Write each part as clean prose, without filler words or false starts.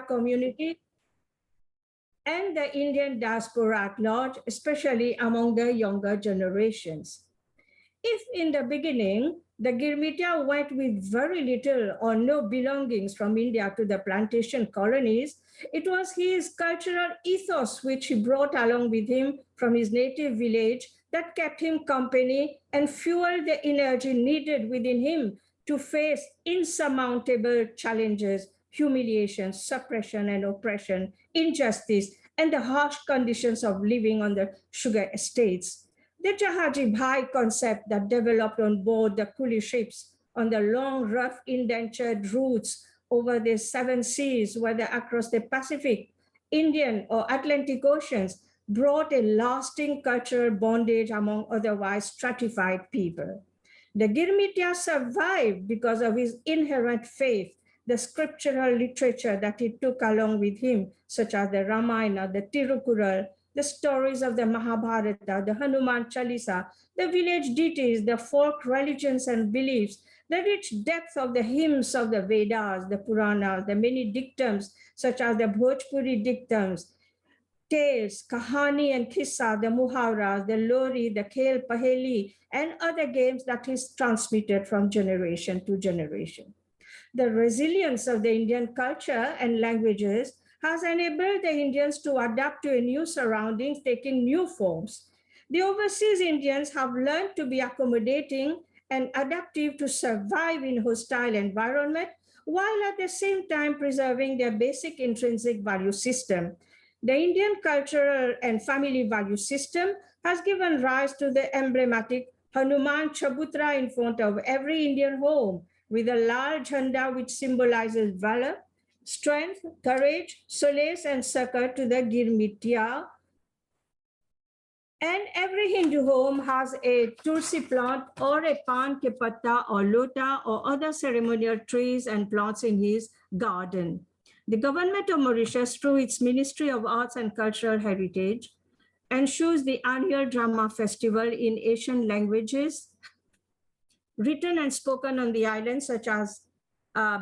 community and the Indian diaspora at large, especially among the younger generations. If in the beginning, the Girmitiya went with very little or no belongings from India to the plantation colonies, it was his cultural ethos which he brought along with him from his native village that kept him company and fueled the energy needed within him to face insurmountable challenges, humiliation, suppression and oppression, injustice, and the harsh conditions of living on the sugar estates. The Jahaji Bhai concept that developed on board the coolie ships on the long, rough, indentured routes over the 7 seas, whether across the Pacific, Indian, or Atlantic Oceans, brought a lasting cultural bondage among otherwise stratified people. The Girmitiya survived because of his inherent faith, the scriptural literature that he took along with him, such as the Ramayana, the Tirukural, the stories of the Mahabharata, the Hanuman Chalisa, the village deities, the folk religions and beliefs, the rich depth of the hymns of the Vedas, the Puranas, the many dictums, such as the Bhojpuri dictums, tales, kahani and kissa, the muhavras, the lori, the khel paheli, and other games that is transmitted from generation to generation. The resilience of the Indian culture and languages has enabled the Indians to adapt to a new surroundings, taking new forms. The overseas Indians have learned to be accommodating and adaptive to survive in hostile environment, while at the same time preserving their basic intrinsic value system. The Indian cultural and family value system has given rise to the emblematic Hanuman Chabutra in front of every Indian home, with a large handa which symbolizes valor, strength, courage, solace, and succor to the Girmitiya. And every Hindu home has a tulsi plant or a pan ke patta or lota or other ceremonial trees and plants in his garden. The government of Mauritius, through its Ministry of Arts and Cultural Heritage, ensures the annual drama festival in Asian languages, written and spoken on the island, such as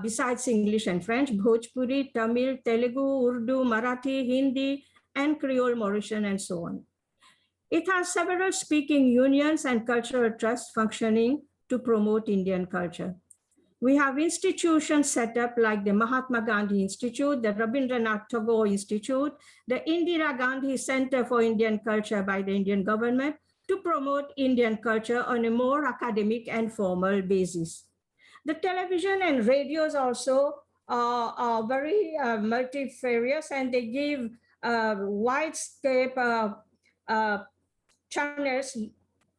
besides English and French, Bhojpuri, Tamil, Telugu, Urdu, Marathi, Hindi, and Creole Mauritian, and so on. It has several speaking unions and cultural trusts functioning to promote Indian culture. We have institutions set up like the Mahatma Gandhi Institute, the Rabindranath Tagore Institute, the Indira Gandhi Center for Indian Culture by the Indian government to promote Indian culture on a more academic and formal basis. The television and radios also are very multifarious, and they give wide-scape channels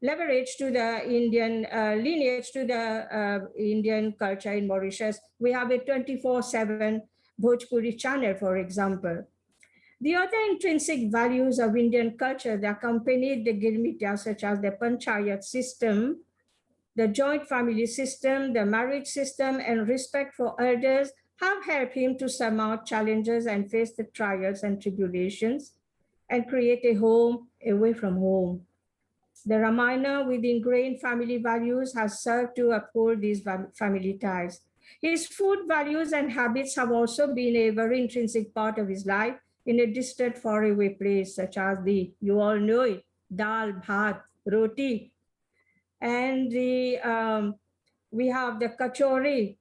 leverage to the Indian lineage to the Indian culture in Mauritius. We have a 24/7 Bhojpuri channel, for example. The other intrinsic values of Indian culture that accompanied the Girmitiya, such as the panchayat system, the joint family system, the marriage system, and respect for elders, have helped him to surmount challenges and face the trials and tribulations and create a home away from home. The Ramayana, with ingrained family values, has served to uphold these family ties. His food values and habits have also been a very intrinsic part of his life in a distant, faraway place, such as you all know it, dal, bhat, roti. And we have the kachori,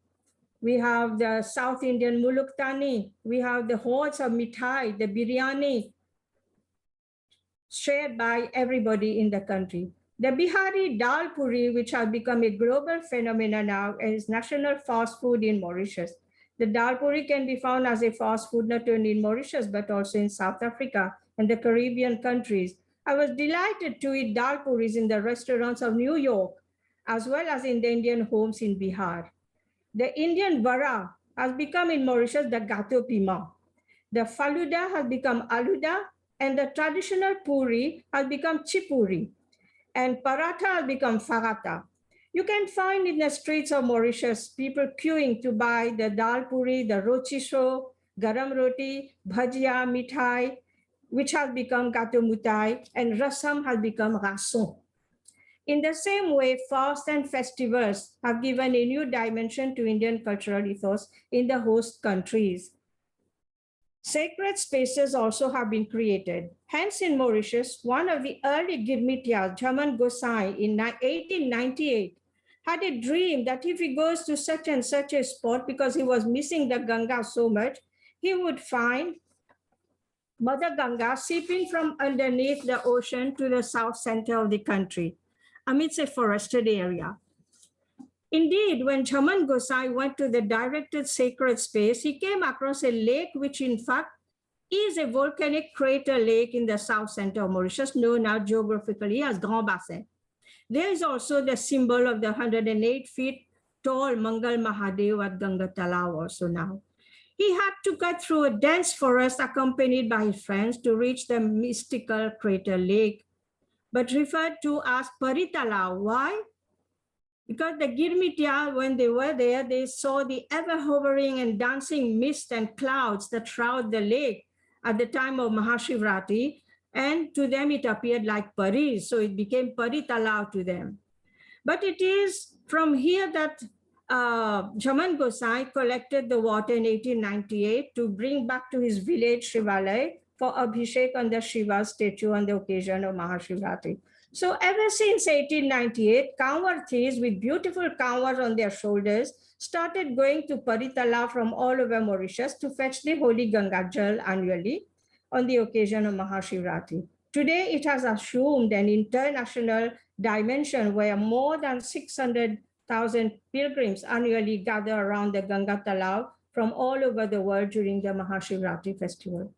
we have the South Indian muluktani, we have the hordes of mithai, the biryani, shared by everybody in the country. The Bihari dal puri, which has become a global phenomenon now, is national fast food in Mauritius. The dal puri can be found as a fast food not only in Mauritius, but also in South Africa and the Caribbean countries. I was delighted to eat dal puris in the restaurants of New York, as well as in the Indian homes in Bihar. The Indian vara has become in Mauritius the gato pima. The faluda has become aluda, and the traditional puri has become chipuri, and paratha has become farata. You can find in the streets of Mauritius people queuing to buy the dal puri, the rochiso, garam roti, bhajia, mithai, which has become gato mutai, and rasam has become rason. In the same way, fasts and festivals have given a new dimension to Indian cultural ethos in the host countries. Sacred spaces also have been created. Hence, in Mauritius, one of the early Girmitiya, Jaman Gosai, in 1898, had a dream that if he goes to such and such a spot, because he was missing the Ganga so much, he would find Mother Ganga seeping from underneath the ocean to the south center of the country, amidst a forested area. Indeed, when Jaman Gosai went to the directed sacred space, he came across a lake, which in fact is a volcanic crater lake in the south center of Mauritius, known now geographically as Grand Bassin. There is also the symbol of the 108 feet tall Mangal Mahadev at Ganga Talao also now. He had to cut through a dense forest accompanied by his friends to reach the mystical crater lake, but referred to as Paritalao. Why? Because the Girmitiya, when they were there, they saw the ever-hovering and dancing mist and clouds that shroud the lake at the time of Mahashivratri, and to them it appeared like Paris, so it became Paritalao to them. But it is from here that Jaman Gosai collected the water in 1898 to bring back to his village Shivalay for Abhishek on the Shiva statue on the occasion of Mahashivratri. So ever since 1898, Kanwar thieves with beautiful kanwars on their shoulders started going to Paritala from all over Mauritius to fetch the holy Ganga Jal annually on the occasion of Mahashivratri. Today, it has assumed an international dimension where more than 600,000 pilgrims annually gather around the Ganga Talao from all over the world during the Mahashivratri festival.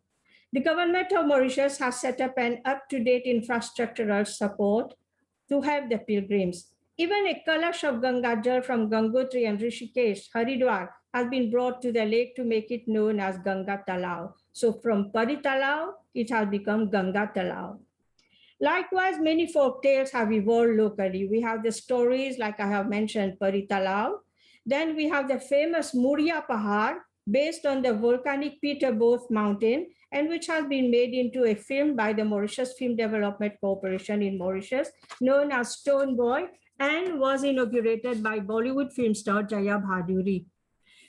The government of Mauritius has set up an up-to-date infrastructural support to help the pilgrims. Even a kalash of Ganga Jal from Gangotri and Rishikesh, Haridwar, has been brought to the lake to make it known as Ganga Talao. So from Paritalao, it has become Ganga Talao. Likewise, many folk tales have evolved locally. We have the stories, like I have mentioned, Paritalao. Then we have the famous Muria Pahar, based on the volcanic Peterboth mountain, and which has been made into a film by the Mauritius Film Development Corporation in Mauritius, known as Stone Boy, and was inaugurated by Bollywood film star Jaya Bhaduri.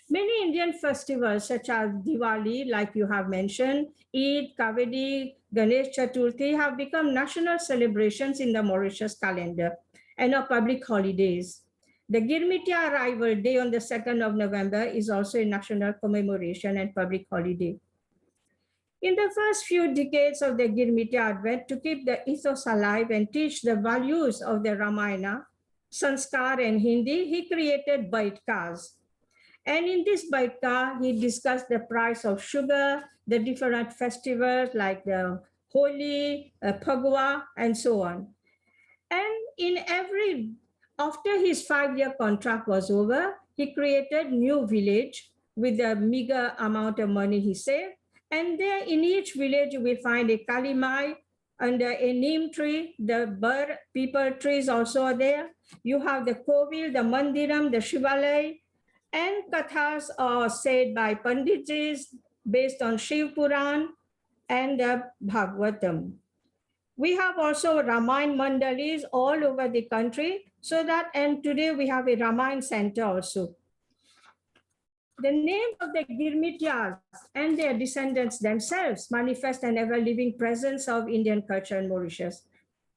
Many Indian festivals such as Diwali, like you have mentioned, Eid, Kavadi, Ganesh Chaturthi have become national celebrations in the Mauritius calendar and are public holidays. The Girmitiya arrival day on the 2nd of November is also a national commemoration and public holiday. In the first few decades of the Girmitiya advent, to keep the ethos alive and teach the values of the Ramayana, Sanskar and Hindi, he created Baitkas. And in this Baitka, he discussed the price of sugar, the different festivals like the Holi, Phagwa, and so on. And after his 5-year contract was over, he created new village with a meager amount of money he saved. And there in each village, you will find a Kalimai under a neem tree. The people trees also are there. You have the Kovil, the Mandiram, the Shivalay, and kathas are said by Panditjis based on Shiv Puran and the Bhagavatam. We have also Ramayana Mandalis all over the country, and today we have a Ramayana center also. The names of the Girmitiyas and their descendants themselves manifest an ever-living presence of Indian culture in Mauritius.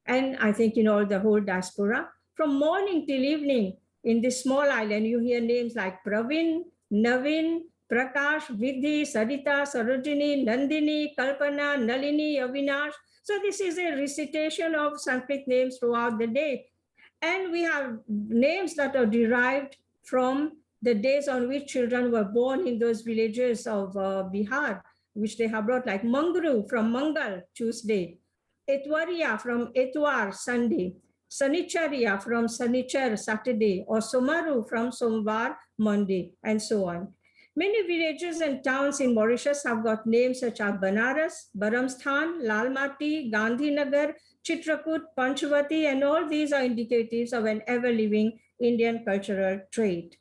And I think in all the whole diaspora, from morning till evening, in this small island, you hear names like Pravin, Navin, Prakash, Vidhi, Sarita, Sarojini, Nandini, Kalpana, Nalini, Avinash. So this is a recitation of Sanskrit names throughout the day. And we have names that are derived from the days on which children were born in those villages of Bihar, which they have brought, like Mangru from Mangal, Tuesday, Etwaria from Etwar, Sunday, Sanicharya from Sanichar, Saturday, or Somaru from Somvar, Monday, and so on. Many villages and towns in Mauritius have got names such as Banaras, Baramsthan, Lalmati, Gandhinagar, Chitrakut, Panchavati, and all these are indicatives of an ever-living Indian cultural trait.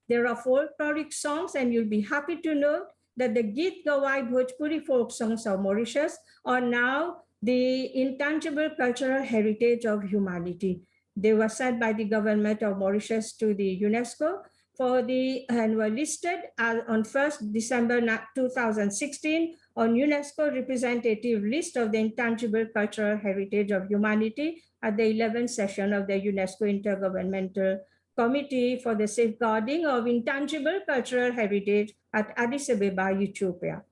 There are folkloric songs, and you'll be happy to know that the Geet Gawai Bhojpuri folk songs of Mauritius are now the intangible cultural heritage of humanity. They were sent by the government of Mauritius to the UNESCO and were listed on 1st December 2016 on UNESCO representative list of the intangible cultural heritage of humanity at the 11th session of the UNESCO Intergovernmental Committee for the Safeguarding of Intangible Cultural Heritage at Addis Ababa, Ethiopia.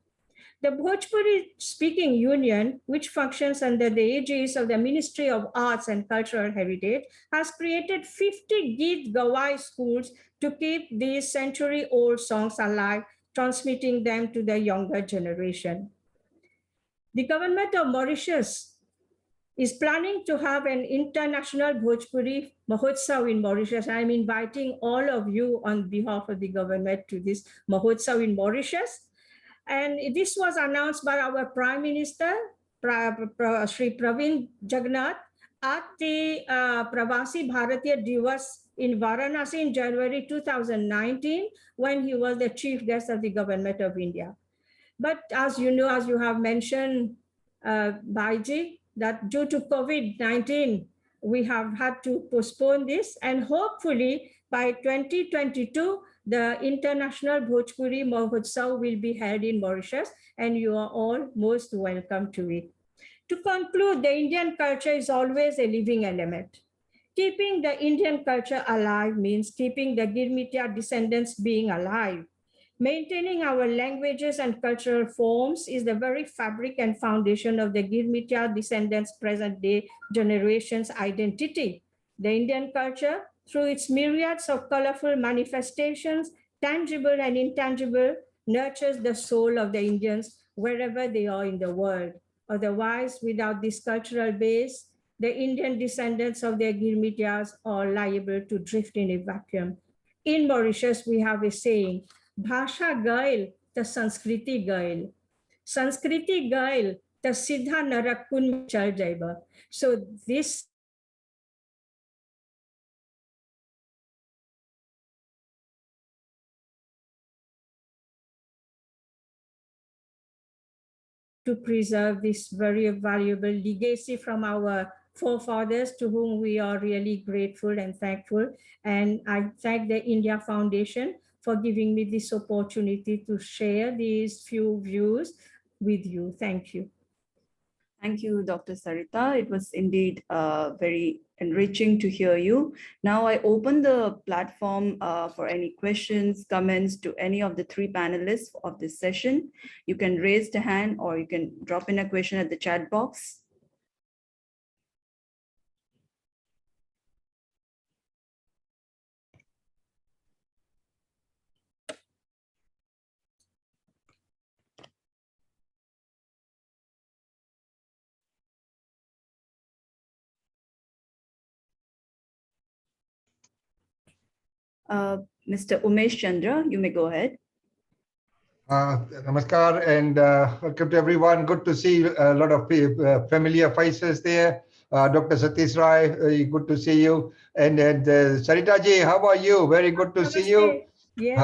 The Bhojpuri Speaking Union, which functions under the aegis of the Ministry of Arts and Cultural Heritage, has created 50 Geet Gawai schools to keep these century-old songs alive, transmitting them to the younger generation. The government of Mauritius is planning to have an international Bhojpuri Mahotsav in Mauritius. I'm inviting all of you on behalf of the government to this Mahotsav in Mauritius. And this was announced by our Prime Minister, Sri Pravin Jagannath, at the Pravasi Bharatiya Divas in Varanasi in January 2019, when he was the chief guest of the government of India. But as you know, as you have mentioned, Baiji, that due to COVID-19, we have had to postpone this, and hopefully by 2022, the International Bhojpuri Mahotsav will be held in Mauritius, and you are all most welcome to it. To conclude, the Indian culture is always a living element. Keeping the Indian culture alive means keeping the Girmitiya descendants being alive. Maintaining our languages and cultural forms is the very fabric and foundation of the Girmitiya descendants' present-day generation's identity. The Indian culture, through its myriads of colorful manifestations, tangible and intangible, nurtures the soul of the Indians wherever they are in the world. Otherwise, without this cultural base, the Indian descendants of their Girmitiyas are liable to drift in a vacuum. In Mauritius, we have a saying, Bhasha gail, ta Sanskriti gail. Sanskriti gail, ta Siddha Narakun mein chal jaiba. So this to preserve this very valuable legacy from our forefathers, to whom we are really grateful and thankful. And I thank the India Foundation for giving me this opportunity to share these few views with you. Thank you. Thank you, Dr. Sarita. It was indeed very enriching to hear you. Now I open the platform for any questions, comments to any of the three panelists of this session. You can raise the hand or you can drop in a question at the chat box. Mr. Umesh Chandra, you may go ahead. Namaskar and welcome to everyone. Good to see a lot of familiar faces there. Dr. Satish Rai, good to see you. And Sarita ji, how are you? Very good to see you. Yes.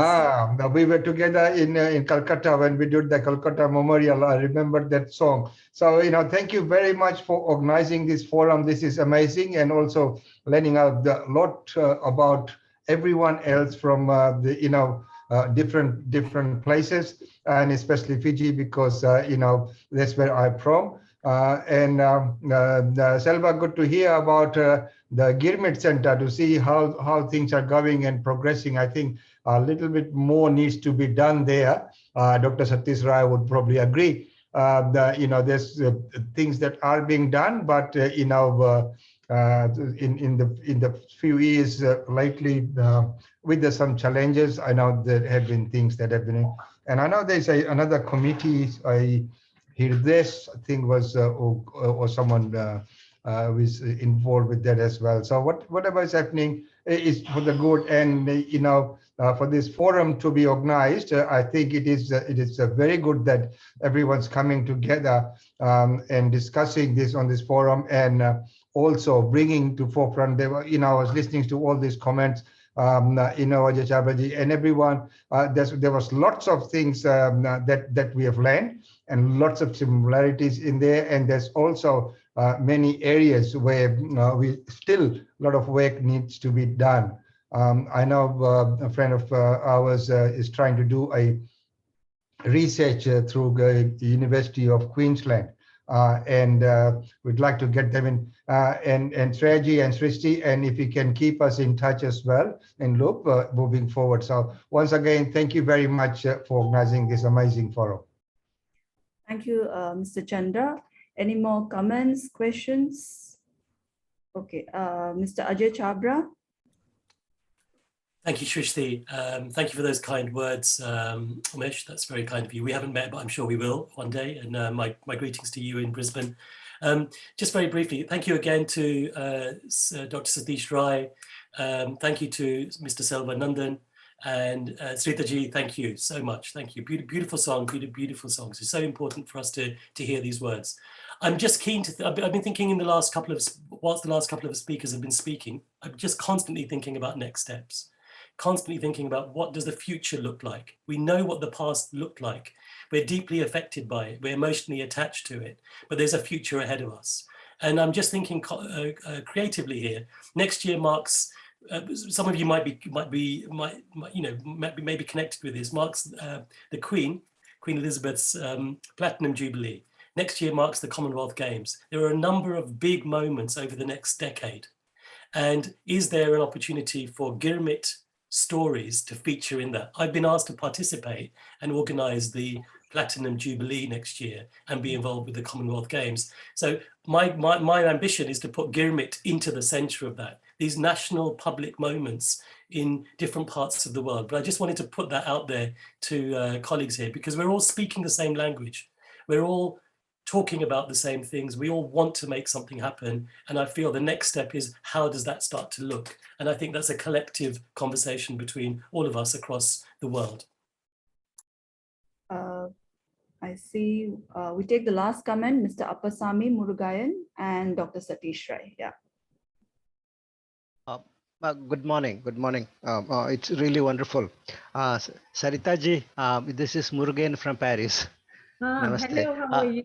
We were together in Calcutta when we did the Calcutta Memorial. I remember that song. So, thank you very much for organizing this forum. This is amazing, and also learning out a lot about everyone else from different places, and especially Fiji, because that's where I'm from. Selva, good to hear about the Girmit Center, to see how things are going and progressing. I think a little bit more needs to be done there. Dr. Satish Rai would probably agree. There's things that are being done, but in the few years lately, with some challenges, I know there have been things that have been, and I know there's another committee. I hear this, I think was or someone was involved with that as well. So whatever is happening is for the good, and for this forum to be organized, I think it is very good that everyone's coming together and discussing this on this forum, and also bringing to forefront. I was listening to all these comments, Ajay Chabaji and everyone. There was lots of things that we have learned, and lots of similarities in there, and there's also many areas where we still a lot of work needs to be done. I know a friend of ours is trying to do a research through the University of Queensland. And we'd like to get them in, and Sreji and Srishti, and if you can keep us in touch as well in loop moving forward. So once again, thank you very much for organizing this amazing forum. Thank you, Mr. Chandra. Any more comments, questions? Okay, Mr. Ajay Chabra. Thank you, Shrishti. Thank you for those kind words, Umesh. That's very kind of you. We haven't met, but I'm sure we will one day. And my greetings to you in Brisbane. Just very briefly, thank you again to Dr. Satish Rai. Thank you to Mr. Selva Nandan. And Sritaji, thank you so much. Thank you. Beautiful song, beautiful songs. It's so important for us to hear these words. I'm just keen to, I've been thinking in the last couple of, whilst the last couple of speakers have been speaking, I'm just constantly thinking about next steps. Constantly thinking about what does the future look like. We know what the past looked like. We're deeply affected by it. We're emotionally attached to it, but there's a future ahead of us. And I'm just thinking creatively here. Next year marks, some of you might be connected with this, marks the Queen Elizabeth's Platinum Jubilee. Next year marks the Commonwealth Games. There are a number of big moments over the next decade. And is there an opportunity for Girmit stories to feature in that? I've been asked to participate and organize the Platinum Jubilee next year and be involved with the Commonwealth Games. So my ambition is to put Girmit into the center of that, these national public moments in different parts of the world. But I just wanted to put that out there to colleagues here, because we're all speaking the same language. We're all talking about the same things. We all want to make something happen. And I feel the next step is, how does that start to look? And I think that's a collective conversation between all of us across the world. I see. We take the last comment, Mr. Appasamy Murugayan and Dr. Satish Rai. Yeah. Good morning. Good morning. It's really wonderful. Sarita ji, this is Murugayan from Paris. Namaste. Hello, how are you?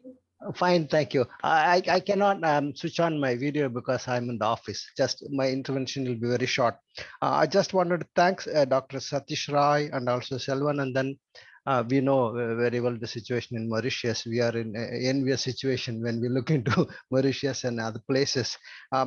Fine, thank you. I cannot switch on my video because I'm in the office. Just my intervention will be very short. I just wanted to thank Dr. Satish Rai and also Selvanandan. We know very well the situation in Mauritius. We are in an envious situation when we look into Mauritius and other places.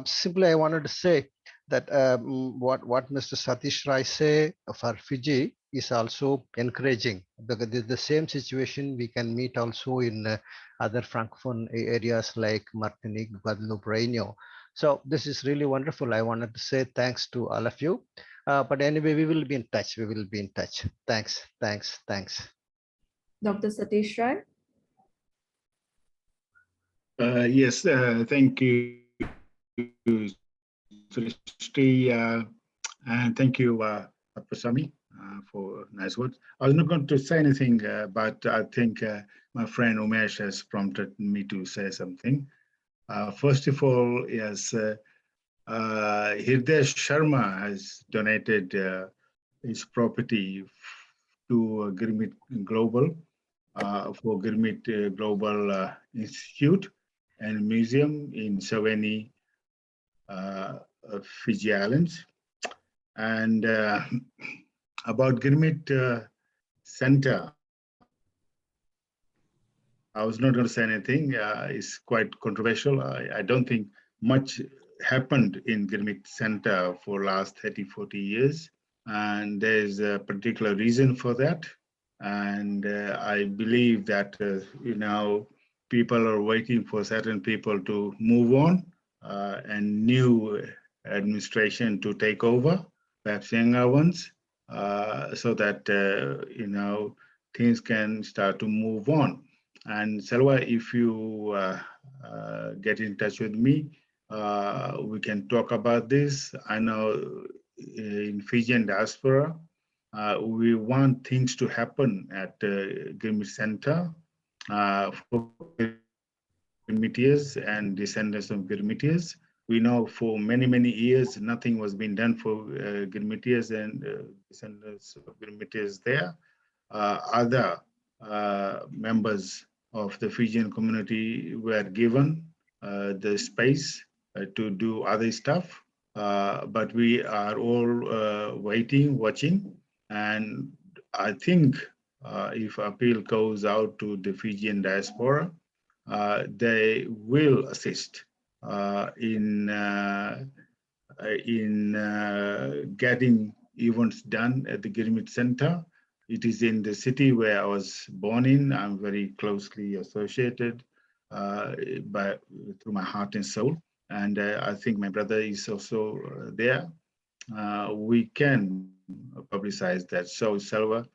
Simply, I wanted to say that what Mr. Satish Rai say for Fiji is also encouraging, because the same situation we can meet also in other francophone areas like Martinique, Guadeloupe, Réunion. So this is really wonderful. I wanted to say thanks to all of you. But anyway, we will be in touch. We will be in touch. Thanks, thanks, thanks. Dr. Satish Rai. Yes, thank you, Srishti, and thank you, Appasamy, for nice words. I was not going to say anything, but I think my friend Umesh has prompted me to say something. First of all, yes, Hirdesh Sharma has donated his property to Girmit Global, for Girmit Global Institute and Museum in Savani, Fiji Islands. And about Girmit Center, I was not going to say anything. It's quite controversial. I don't think much happened in Girmit Center for last 30, 40 years. And there's a particular reason for that. And I believe that, people are waiting for certain people to move on and new administration to take over, perhaps younger ones, so that, things can start to move on. And Selva, if you get in touch with me, we can talk about this. I know in Fijian diaspora, we want things to happen at the Girmit Center for Girmitias and descendants of Girmitias. We know for many, many years, nothing was being done for Girmitias and descendants of Girmitias there. Other members of the Fijian community were given the space to do other stuff. but we are all waiting, watching, and I think if appeal goes out to the Fijian diaspora, they will assist in getting events done at the Girmit Center. It is in the city where I was born in. I'm very closely associated through my heart and soul. And I think my brother is also there. We can publicize that. So, Selva,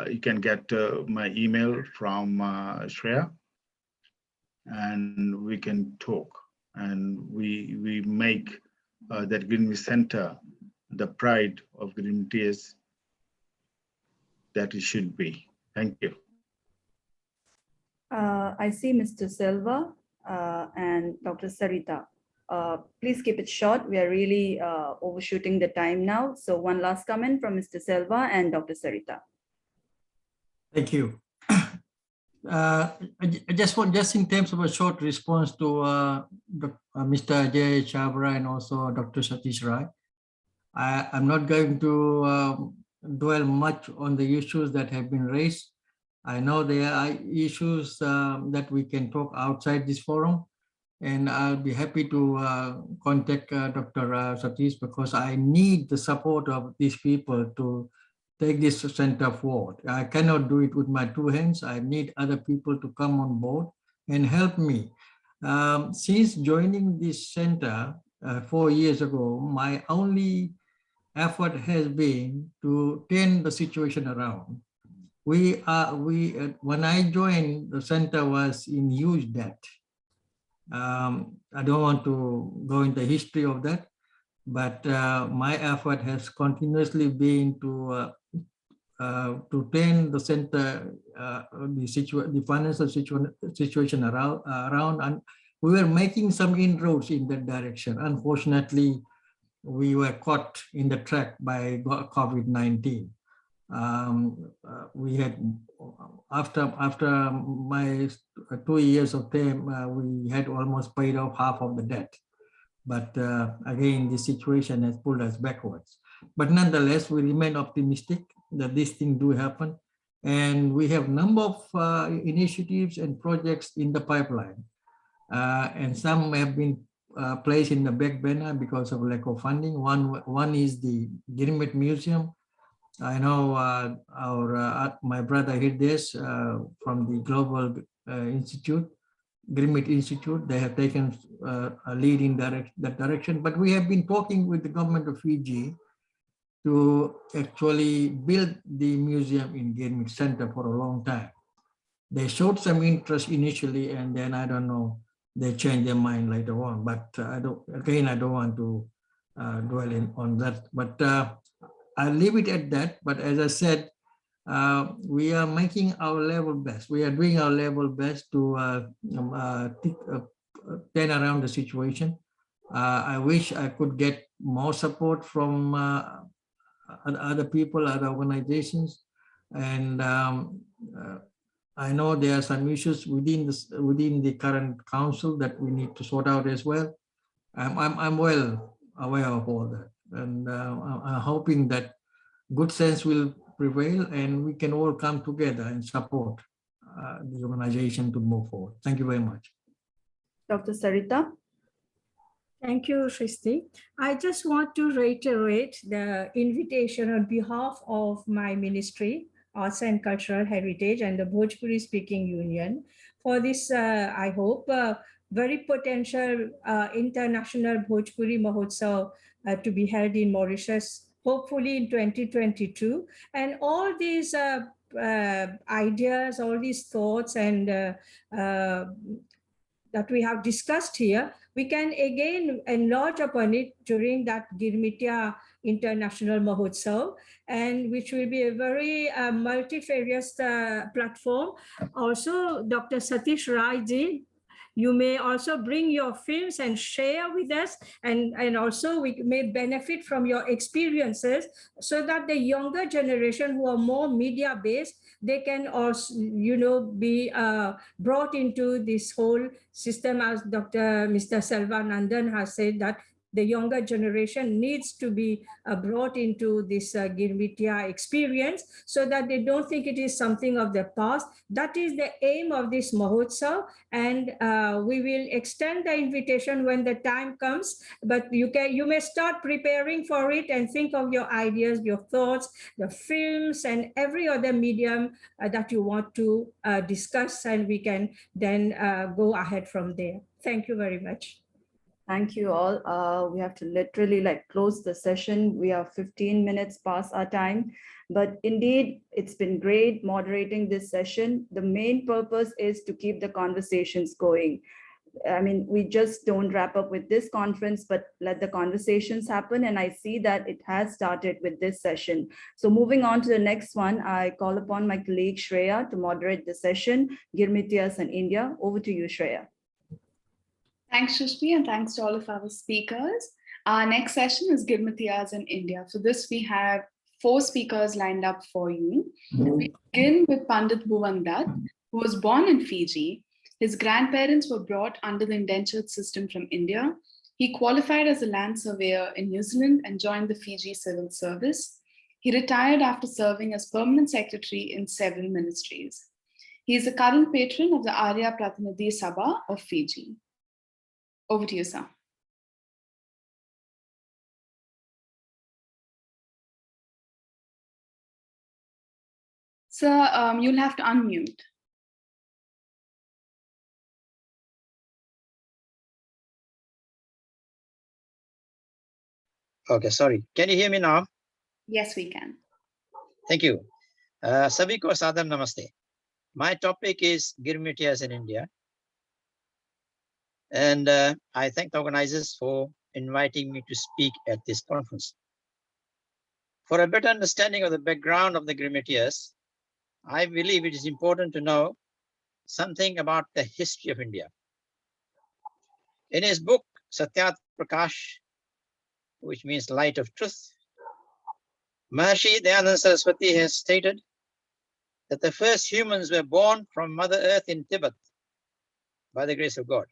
you can get my email from Shreya, and we can talk. And we make that Girmit Center the pride of Girmitiyas that it should be. Thank you. I see Mr. Silva and Dr. Sarita. Please keep it short. We are really overshooting the time now. So one last comment from Mr. Silva and Dr. Sarita. Thank you. I just want, just in terms of a short response to Mr. Ajay Chabra and also Dr. Satish Rai. I'm not going to dwell much on the issues that have been raised. I know there are issues that we can talk outside this forum, and I'll be happy to contact Dr. Satish, because I need the support of these people to take this center forward. I cannot do it with my two hands. I need other people to come on board and help me. Since joining this center 4 years ago, my only effort has been to turn the situation around. When I joined, the center was in huge debt. I don't want to go into the history of that, but my effort has continuously been to turn the center, the financial situation around, and we were making some inroads in that direction. Unfortunately, we were caught in the track by COVID-19. We had, after my 2 years of term, we had almost paid off half of the debt. But again, this situation has pulled us backwards. But nonetheless, we remain optimistic that this thing do happen. And we have a number of initiatives and projects in the pipeline. And some have been placed in the back burner because of lack of funding. One is the Girmit Museum. I know my brother Hirdes from the Global Institute, Girmit Institute, they have taken a lead in that direction. But we have been talking with the government of Fiji to actually build the museum in Girmit Center for a long time. They showed some interest initially, and then I don't know, they changed their mind later on. But I don't want to dwell on that. But I'll leave it at that. But as I said, we are making our level best. We are doing our level best to turn around the situation. I wish I could get more support from other people, other organizations. And I know there are some issues within the current council that we need to sort out as well. I'm well aware of all that. And I'm hoping that good sense will prevail and we can all come together and support the organization to move forward. Thank you very much. Dr. Sarita. Thank you, Shristi. I just want to reiterate the invitation on behalf of my ministry, Arts and Cultural Heritage, and the Bhojpuri Speaking Union for this, I hope, very potential international Bhojpuri Mahotsav to be held in Mauritius, hopefully in 2022. And all these ideas, all these thoughts and that we have discussed here, we can again enlarge upon it during that Girmitiya International Mahotsav, and which will be a very multifarious platform. Also, Dr. Satish Rai ji, you may also bring your films and share with us, and also we may benefit from your experiences so that the younger generation who are more media based, they can also, be brought into this whole system, as Mr. Selvanandan has said, that the younger generation needs to be brought into this Girmitiya experience so that they don't think it is something of the past. That is the aim of this Mahotsav, and we will extend the invitation when the time comes, but you may start preparing for it and think of your ideas, your thoughts, the films and every other medium that you want to discuss, and we can then go ahead from there. Thank you very much. Thank you all. We have to literally close the session. We are 15 minutes past our time, but indeed it's been great moderating this session. The main purpose is to keep the conversations going. I mean, we just don't wrap up with this conference, but let the conversations happen. And I see that it has started with this session. So moving on to the next one, I call upon my colleague Shreya to moderate the session, Girmitiyas in India. Over to you, Shreya. Thanks, Shushmi, and thanks to all of our speakers. Our next session is Girmitiyas in India. For this, we have 4 speakers lined up for you. We begin with Pandit Bhuvandat, who was born in Fiji. His grandparents were brought under the indentured system from India. He qualified as a land surveyor in New Zealand and joined the Fiji Civil Service. He retired after serving as permanent secretary in several ministries. He is the current patron of the Arya Pratinidhi Sabha of Fiji. Over to you, sir. Sir, you'll have to unmute. Okay, sorry. Can you hear me now? Yes, we can. Thank you. Sabhi ko sadam namaste. My topic is Girmitiyas in India. And I thank the organizers for inviting me to speak at this conference. For a better understanding of the background of the Girmitiyas, I believe it is important to know something about the history of India. In his book, Satyat Prakash, which means light of truth, Maharishi Dayananda Saraswati has stated that the first humans were born from Mother Earth in Tibet by the grace of God,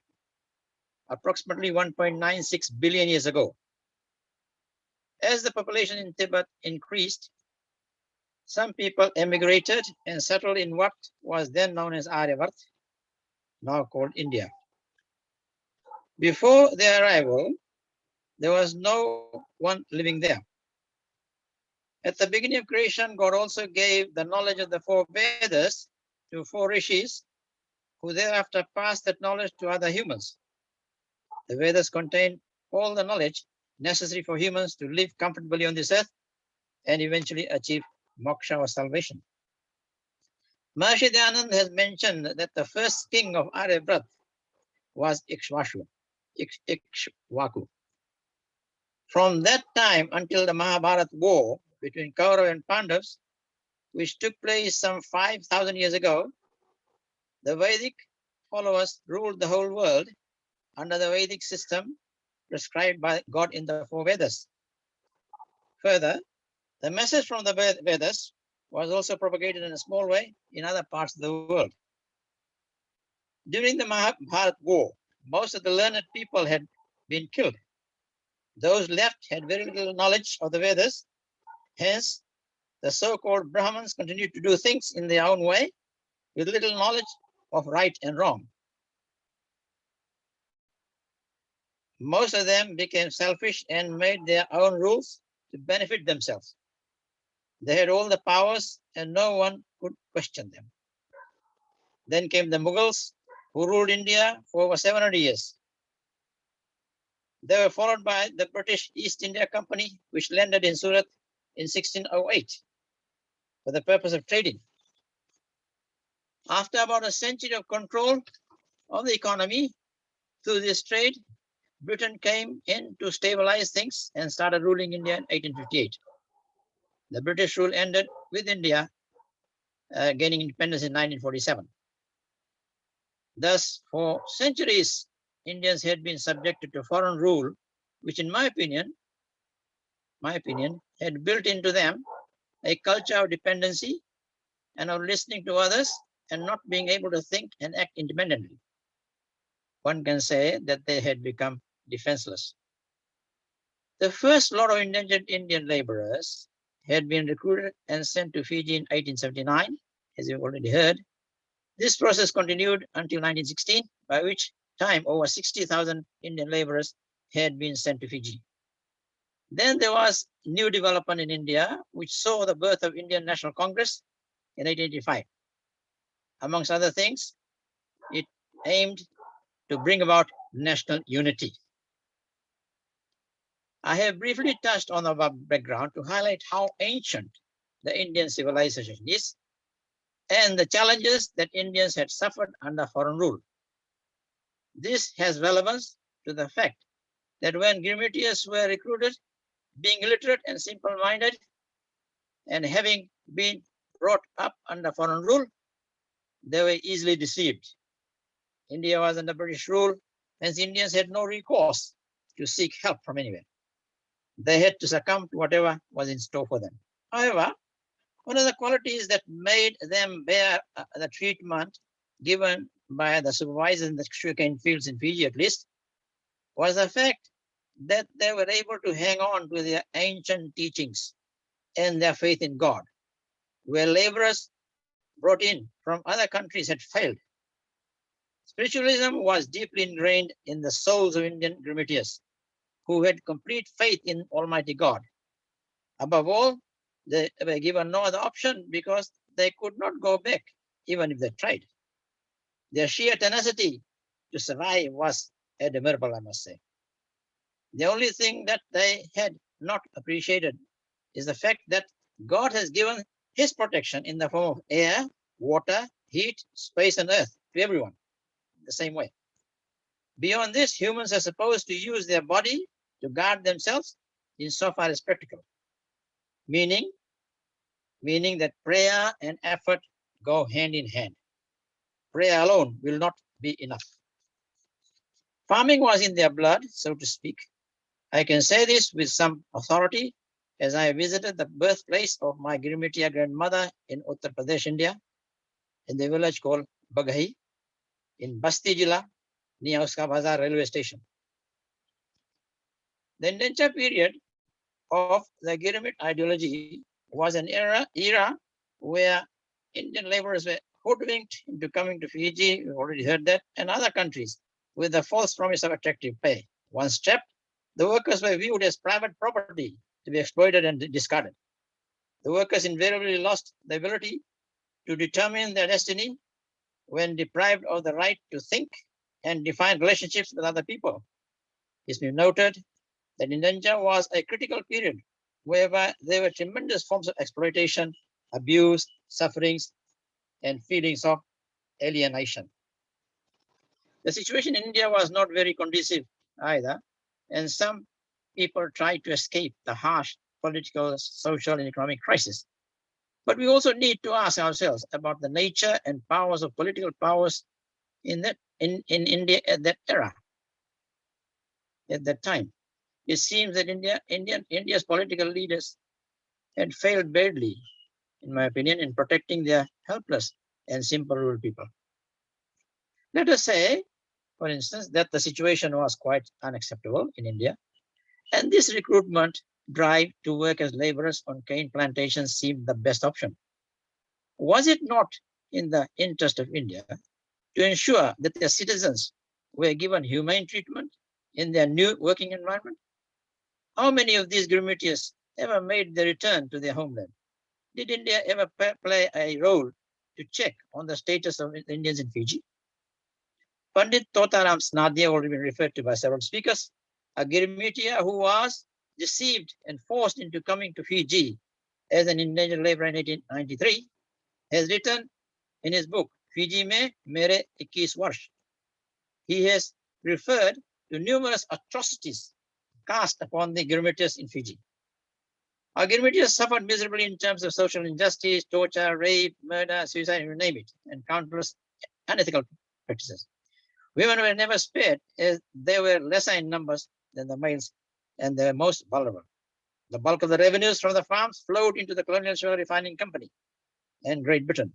approximately 1.96 billion years ago. As the population in Tibet increased, some people emigrated and settled in what was then known as Aryavart, now called India. Before their arrival, there was no one living there. At the beginning of creation, God also gave the knowledge of the 4 Vedas to 4 rishis, who thereafter passed that knowledge to other humans. The Vedas contain all the knowledge necessary for humans to live comfortably on this earth and eventually achieve moksha or salvation. Maharishi Dayananda has mentioned that the first king of Aryavrat was Ikshvaku. From that time until the Mahabharata war between Kaurava and Pandavas, which took place some 5,000 years ago, the Vedic followers ruled the whole world under the Vedic system prescribed by God in the 4 Vedas. Further, the message from the Vedas was also propagated in a small way in other parts of the world. During the Mahabharata war, most of the learned people had been killed. Those left had very little knowledge of the Vedas. Hence, the so-called Brahmins continued to do things in their own way with little knowledge of right and wrong. Most of them became selfish and made their own rules to benefit themselves. They had all the powers and no one could question them. Then came the Mughals, who ruled India for over 700 years. They were followed by the British East India Company, which landed in Surat in 1608 for the purpose of trading. After about a century of control of the economy through this trade, Britain came in to stabilize things and started ruling India in 1858. The British rule ended with India gaining independence in 1947. Thus, for centuries, Indians had been subjected to foreign rule, which in my opinion, had built into them a culture of dependency and of listening to others and not being able to think and act independently. One can say that they had become defenseless. The first lot of indentured Indian laborers had been recruited and sent to Fiji in 1879, as you've already heard. This process continued until 1916, by which time over 60,000 Indian laborers had been sent to Fiji. Then there was new development in India, which saw the birth of Indian National Congress in 1885. Amongst other things, it aimed to bring about national unity. I have briefly touched on the background to highlight how ancient the Indian civilization is and the challenges that Indians had suffered under foreign rule. This has relevance to the fact that when Girmitiyas were recruited, being illiterate and simple-minded, and having been brought up under foreign rule, they were easily deceived. India was under British rule, hence Indians had no recourse to seek help from anywhere. They had to succumb to whatever was in store for them. However, one of the qualities that made them bear the treatment given by the supervisors in the sugarcane fields in Fiji, at least, was the fact that they were able to hang on to their ancient teachings and their faith in God, where laborers brought in from other countries had failed. Spiritualism was deeply ingrained in the souls of Indian Girmitiyas, who had complete faith in Almighty God. Above all, they were given no other option because they could not go back, even if they tried. Their sheer tenacity to survive was admirable, I must say. The only thing that they had not appreciated is the fact that God has given his protection in the form of air, water, heat, space, and earth to everyone the same way. Beyond this, humans are supposed to use their body to guard themselves insofar as practical, meaning that prayer and effort go hand in hand. Prayer alone will not be enough. Farming was in their blood, so to speak. I can say this with some authority, as I visited the birthplace of my Girmitiya grandmother in Uttar Pradesh, India, in the village called Bagahi, in Basti Jilla, near Uska Bazar railway station. The indenture period of the Girmit ideology was an era where Indian laborers were hoodwinked into coming to Fiji, we already heard that, and other countries with the false promise of attractive pay. Once trapped, the workers were viewed as private property to be exploited and discarded. The workers invariably lost the ability to determine their destiny when deprived of the right to think and define relationships with other people. It's been noted that indenture was a critical period whereby there were tremendous forms of exploitation, abuse, sufferings, and feelings of alienation. The situation in India was not very conducive either, and some people tried to escape the harsh political, social, and economic crisis. But we also need to ask ourselves about the nature and powers of political powers in India at that era, at that time. It seems that India's political leaders had failed badly, in my opinion, in protecting their helpless and simple rural people. Let us say, for instance, that the situation was quite unacceptable in India, and this recruitment drive to work as laborers on cane plantations seemed the best option. Was it not in the interest of India to ensure that their citizens were given humane treatment in their new working environment? How many of these Girmitiyas ever made the return to their homeland? Did India ever play a role to check on the status of Indians in Fiji? Pandit Totaram Snadia, already been referred to by several speakers, a Girmitiya who was deceived and forced into coming to Fiji as an indentured laborer in 1893, has written in his book, Fiji Mein Mere 21 Varsh. He has referred to numerous atrocities cast upon the Girmitiyas in Fiji. Our Girmitiyas suffered miserably in terms of social injustice, torture, rape, murder, suicide, you name it, and countless unethical practices. Women were never spared, as they were lesser in numbers than the males, and they were most vulnerable. The bulk of the revenues from the farms flowed into the Colonial Sugar Refining Company and Great Britain.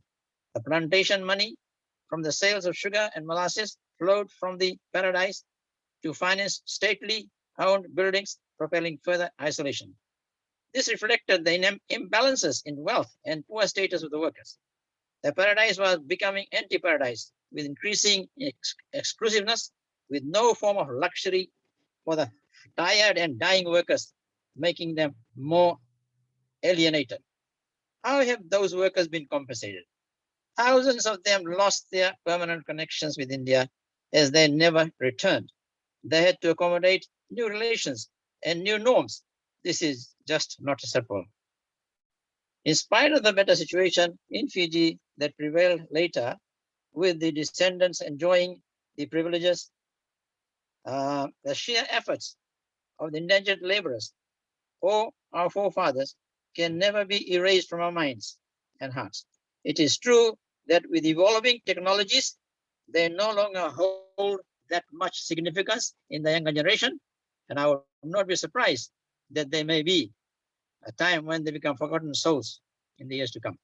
The plantation money from the sales of sugar and molasses flowed from the paradise to finance stately owned buildings propelling further isolation. This reflected the imbalances in wealth and poor status of the workers. The paradise was becoming anti-paradise, with increasing exclusiveness, with no form of luxury for the tired and dying workers, making them more alienated. How have those workers been compensated? Thousands of them lost their permanent connections with India as they never returned. They had to accommodate new relations and new norms. This is just not acceptable. In spite of the better situation in Fiji that prevailed later, with the descendants enjoying the privileges, the sheer efforts of the indentured laborers or our forefathers can never be erased from our minds and hearts. It is true that with evolving technologies, they no longer hold that much significance in the younger generation, and I would not be surprised that there may be a time when they become forgotten souls in the years to come.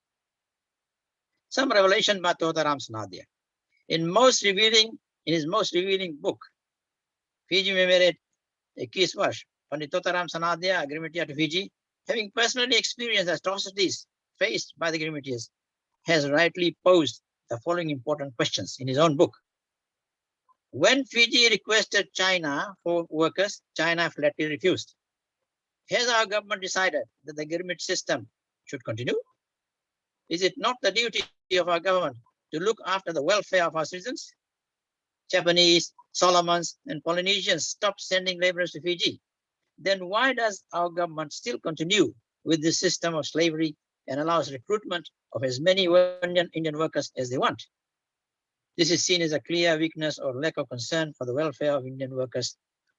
Some revelation by Totaram Sanadia. In his most revealing book, Fiji Memeret Kiswash, Pandit Totaram Sanadia, Girmitiya to Fiji, having personally experienced atrocities faced by the Girmitiyas, has rightly posed the following important questions in his own book. When Fiji requested China for workers, China flatly refused. Has our government decided that the Girmit system should continue? Is it not the duty of our government to look after the welfare of our citizens? Japanese, Solomons, and Polynesians stopped sending laborers to Fiji. Then why does our government still continue with this system of slavery and allows recruitment of as many Indian workers as they want? This is seen as a clear weakness or lack of concern for the welfare of Indian workers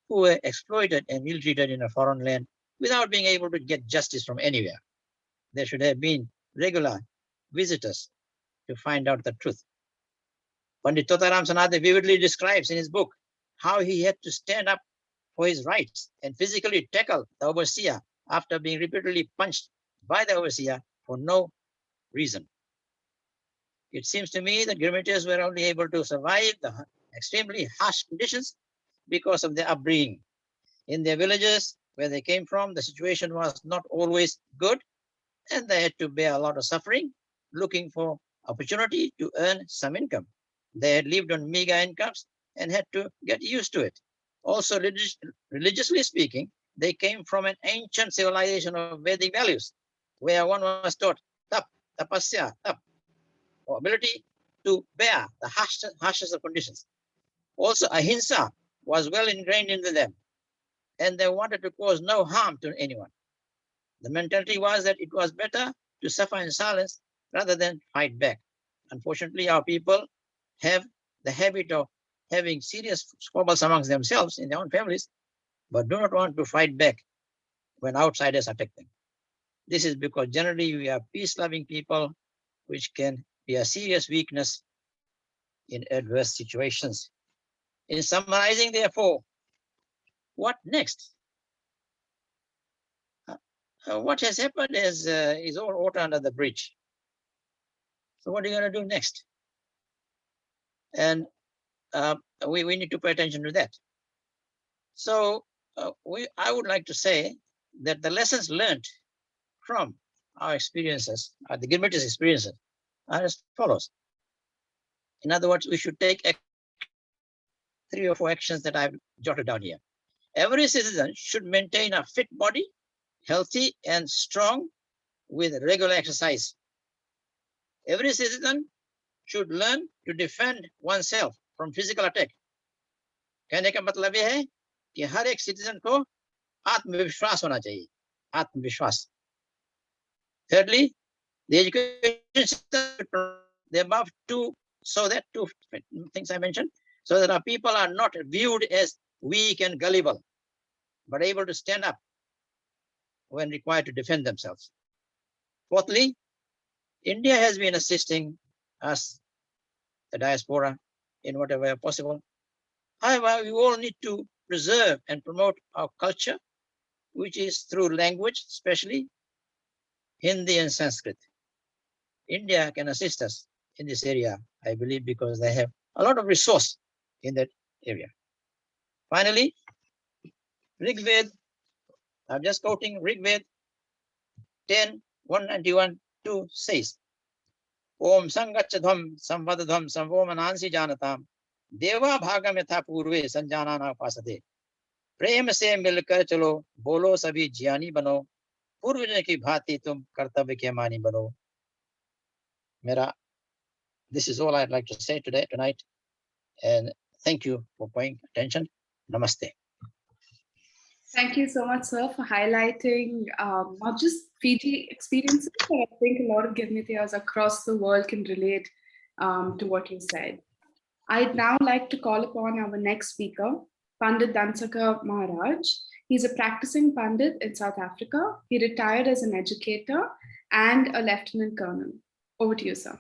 who were exploited and ill-treated in a foreign land without being able to get justice from anywhere. There should have been regular visitors to find out the truth. Pandit Totaram Sanade vividly describes in his book how he had to stand up for his rights and physically tackle the overseer after being repeatedly punched by the overseer for no reason. It seems to me that Girmitiyas were only able to survive the extremely harsh conditions because of their upbringing. In their villages where they came from, the situation was not always good, and they had to bear a lot of suffering, looking for opportunity to earn some income. They had lived on meager incomes and had to get used to it. Also, religiously speaking, they came from an ancient civilization of Vedic values, where one was taught tap, tapasya, tap, or ability to bear the harshest of conditions. Also, ahimsa was well ingrained into them, and they wanted to cause no harm to anyone. The mentality was that it was better to suffer in silence rather than fight back. Unfortunately, our people have the habit of having serious squabbles amongst themselves in their own families, but do not want to fight back when outsiders attack them. This is because generally we are peace-loving people, which can be a serious weakness in adverse situations. In summarizing, therefore, what next? What has happened is all water under the bridge. So what are you going to do next? And we need to pay attention to that. So I would like to say that the lessons learned from our experiences, the Girmitiyas' experiences, are as follows. In other words, we should take 3 or 4 actions that I've jotted down here. Every citizen should maintain a fit body, healthy and strong, with regular exercise. Every citizen should learn to defend oneself from physical attack. कहने का मतलब यह है कि हर एक citizen को आत्मविश्वास होना चाहिए, आत्मविश्वास. Thirdly, the education system, the above two things I mentioned, so that our people are not viewed as weak and gullible, but able to stand up when required to defend themselves. Fourthly, India has been assisting us, the diaspora, in whatever way possible. However, we all need to preserve and promote our culture, which is through language, especially Hindi and Sanskrit. India can assist us in this area, I believe, because they have a lot of resource in that area. Finally, Rig Ved I'm just quoting Rig Ved 10, 191-2 says, Om Sangachadham Samvadadham Samvomanansi Janatam Deva Bhagam Yatha Purve Sanjanana Pasade. प्रेम से मिलकर चलो बोलो सभी ज्ञानी बनो पूर्वजों की भांति तुम कर्तव्य के मानी बनो मेरा this is all I'd like to say tonight and thank you for paying attention. Namaste. Thank you so much, sir, for highlighting not just Fiji experiences, but I think a lot of Girmitiyas across the world can relate to what you said. I'd now like to call upon our next speaker, Pandit Maharaj. He's a practicing Pandit in South Africa. He retired as an educator and a lieutenant colonel. Over to you, sir.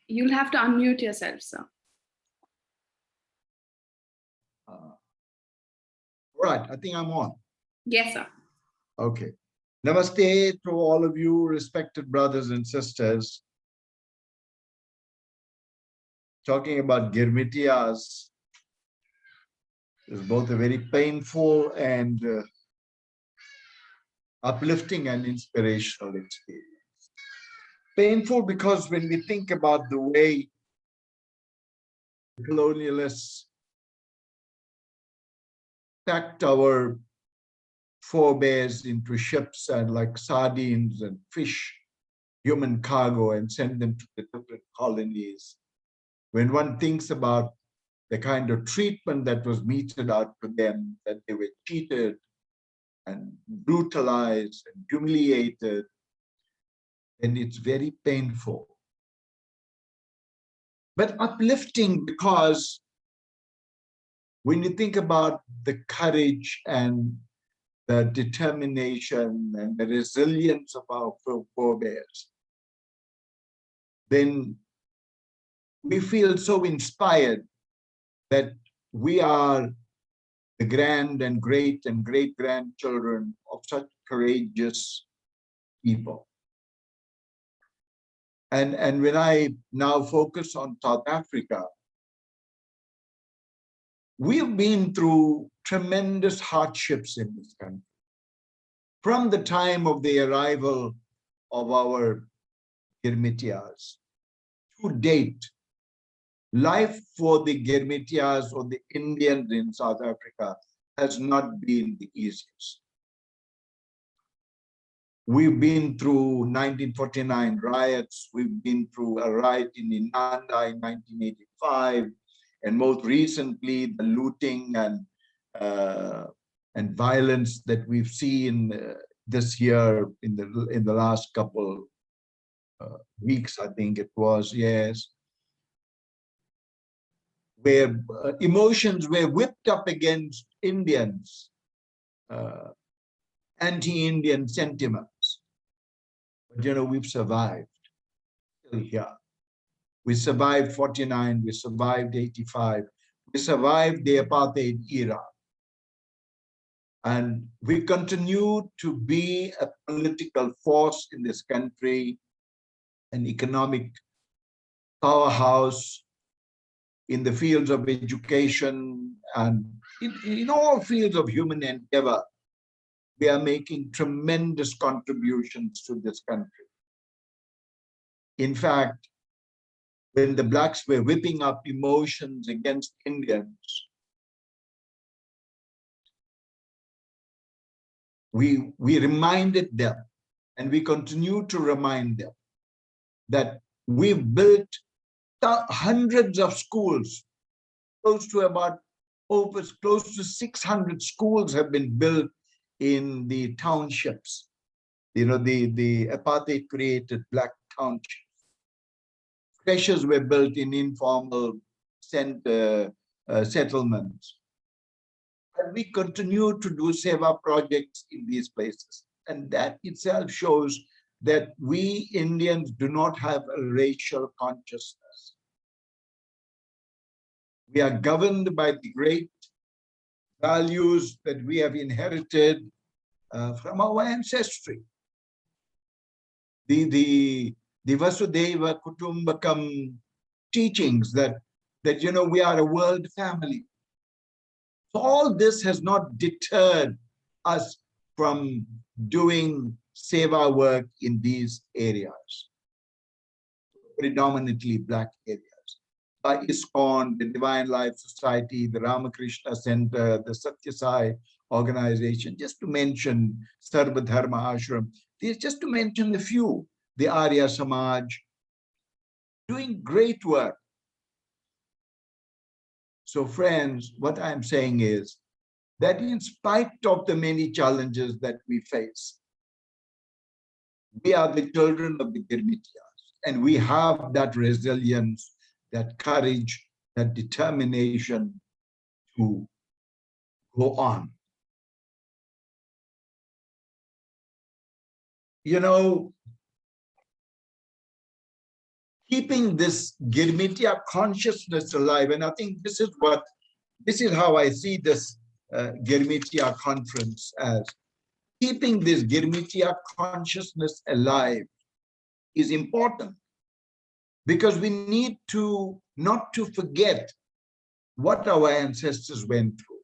You'll have to unmute yourself, sir. Right, I think I'm on. Yes, sir. Okay. Namaste to all of you, respected brothers and sisters. Talking about Girmitiyas is both a very painful and uplifting and inspirational experience. Painful because when we think about the way colonialists packed our forebears into ships and like sardines and fish, human cargo, and send them to the different colonies. When one thinks about the kind of treatment that was meted out to them, that they were cheated and brutalized and humiliated, then it's very painful. But uplifting because when you think about the courage and the determination and the resilience of our forebears, then we feel so inspired that we are the grand and great-grandchildren of such courageous people. And when I now focus on South Africa, we've been through tremendous hardships in this country. From the time of the arrival of our Girmitiyas to date, life for the Girmitiyas or the Indians in South Africa has not been the easiest. We've been through 1949 riots, we've been through a riot in Inanda in 1985, and most recently the looting and violence that we've seen this year in the last couple weeks, I think it was, yes, where emotions were whipped up against Indians, anti-Indian sentiments. But you know, we've survived, still here. We survived 49, we survived 85, we survived the apartheid era. And we continue to be a political force in this country, an economic powerhouse in the fields of education and in all fields of human endeavor. We are making tremendous contributions to this country. In fact, when the blacks were whipping up emotions against Indians, we reminded them, and we continue to remind them, that we've built hundreds of schools, close to 600 schools have been built in the townships, you know, the apartheid created black townships. Creches were built in informal settlements. And we continue to do seva projects in these places. And that itself shows that we Indians do not have a racial consciousness. We are governed by the great values that we have inherited from our ancestry. The Vasudhaiva Kutumbakam teachings that we are a world family. So all this has not deterred us from doing seva work in these areas, predominantly Black areas. ISKCON, the Divine Life Society, the Ramakrishna Center, the Satya Sai organization, just to mention Sarva Dharma Ashram, these just to mention a few, the Arya Samaj, doing great work. So friends, what I'm saying is that in spite of the many challenges that we face, we are the children of the Girmitiyas, and we have that resilience, that courage, that determination to go on. Keeping this Girmitiya consciousness alive, and I think this is how I see this Girmitiya conference as. Keeping this Girmitiya consciousness alive is important, because we need to not to forget what our ancestors went through.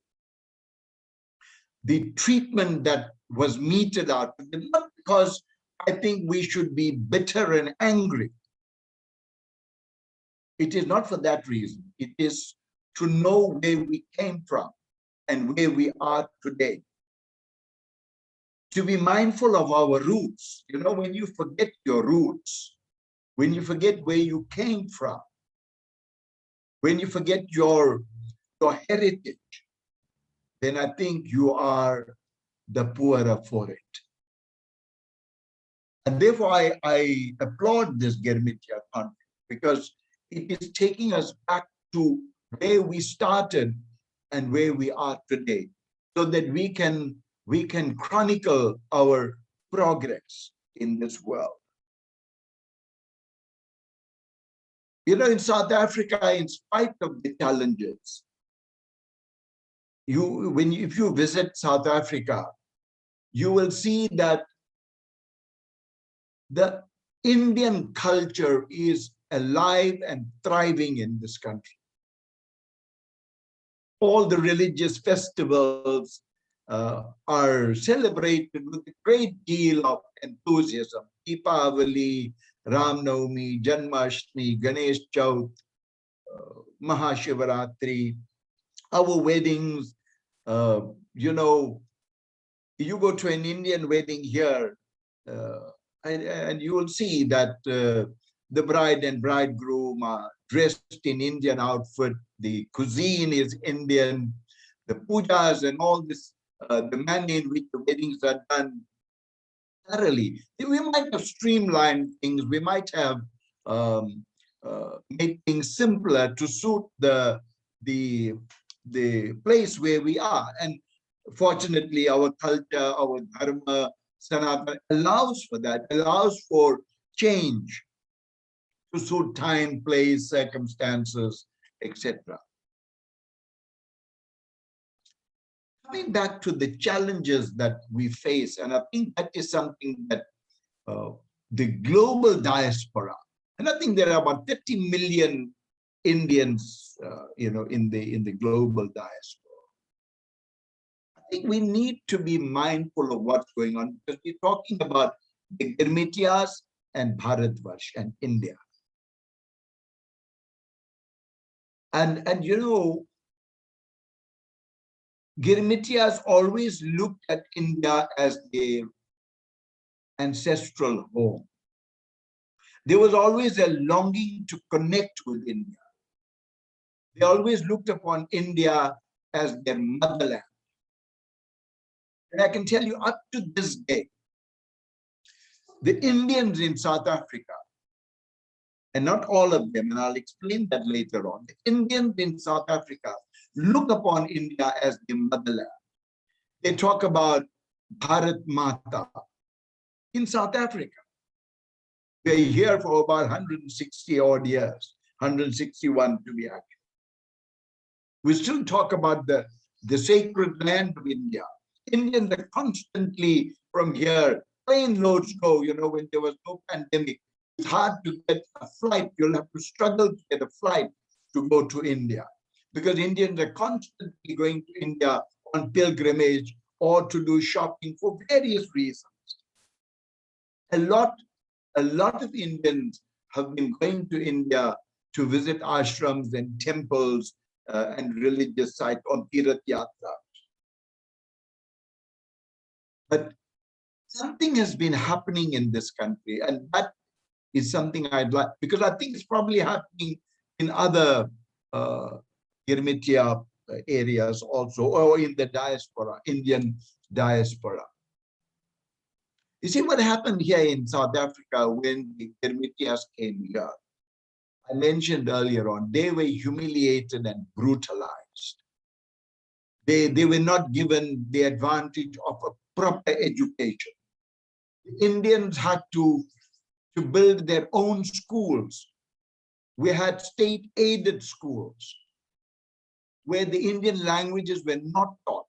The treatment that was meted out, not because I think we should be bitter and angry. It is not for that reason. It is to know where we came from and where we are today. To be mindful of our roots. When you forget your roots, when you forget where you came from, when you forget your heritage, then I think you are the poorer for it. And therefore, I applaud this Girmitiya conference, because it is taking us back to where we started and where we are today, so that we can chronicle our progress in this world. In South Africa, in spite of the challenges, if you visit South Africa, you will see that the Indian culture is alive and thriving in this country. All the religious festivals are celebrated with a great deal of enthusiasm. Deepavali, Ram Navami, Janmashtami, Ganesh Chaut, Mahashivaratri, our weddings. You go to an Indian wedding here, and you will see that the bride and bridegroom are dressed in Indian outfit. The cuisine is Indian. The pujas and all this, the manner in which the weddings are done thoroughly. We might have streamlined things. We might have made things simpler to suit the place where we are. And fortunately, our culture, our dharma, sanatana allows for that, allows for change to suit time, place, circumstances, etc. Coming back to the challenges that we face, and I think that is something that the global diaspora, and I think there are about 30 million Indians, in the global diaspora. I think we need to be mindful of what's going on, because we're talking about the Girmitiyas and Bharatvarsh and India. And Girmitiyas always looked at India as their ancestral home. There was always a longing to connect with India. They always looked upon India as their motherland. And I can tell you, up to this day, the Indians in South Africa, and not all of them, and I'll explain that later on, the Indians in South Africa look upon India as the motherland. They talk about Bharat Mata in South Africa. They're here for about 160 odd years, 161 to be accurate. We still talk about the sacred land of India, Indians are constantly from here, plane loads go, when there was no pandemic. It's hard to get a flight. You'll have to struggle to get a flight to go to India because Indians are constantly going to India on pilgrimage or to do shopping for various reasons. A lot of Indians have been going to India to visit ashrams and temples and religious sites on Tirth Yatra. But something has been happening in this country, and that is something I'd like, because I think it's probably happening in other Girmitiya areas also, or in the diaspora, Indian diaspora. You see what happened here in South Africa when the Girmitiyas came here? I mentioned earlier on, they were humiliated and brutalized. They were not given the advantage of a proper education. The Indians had to build their own schools. We had state-aided schools where the Indian languages were not taught.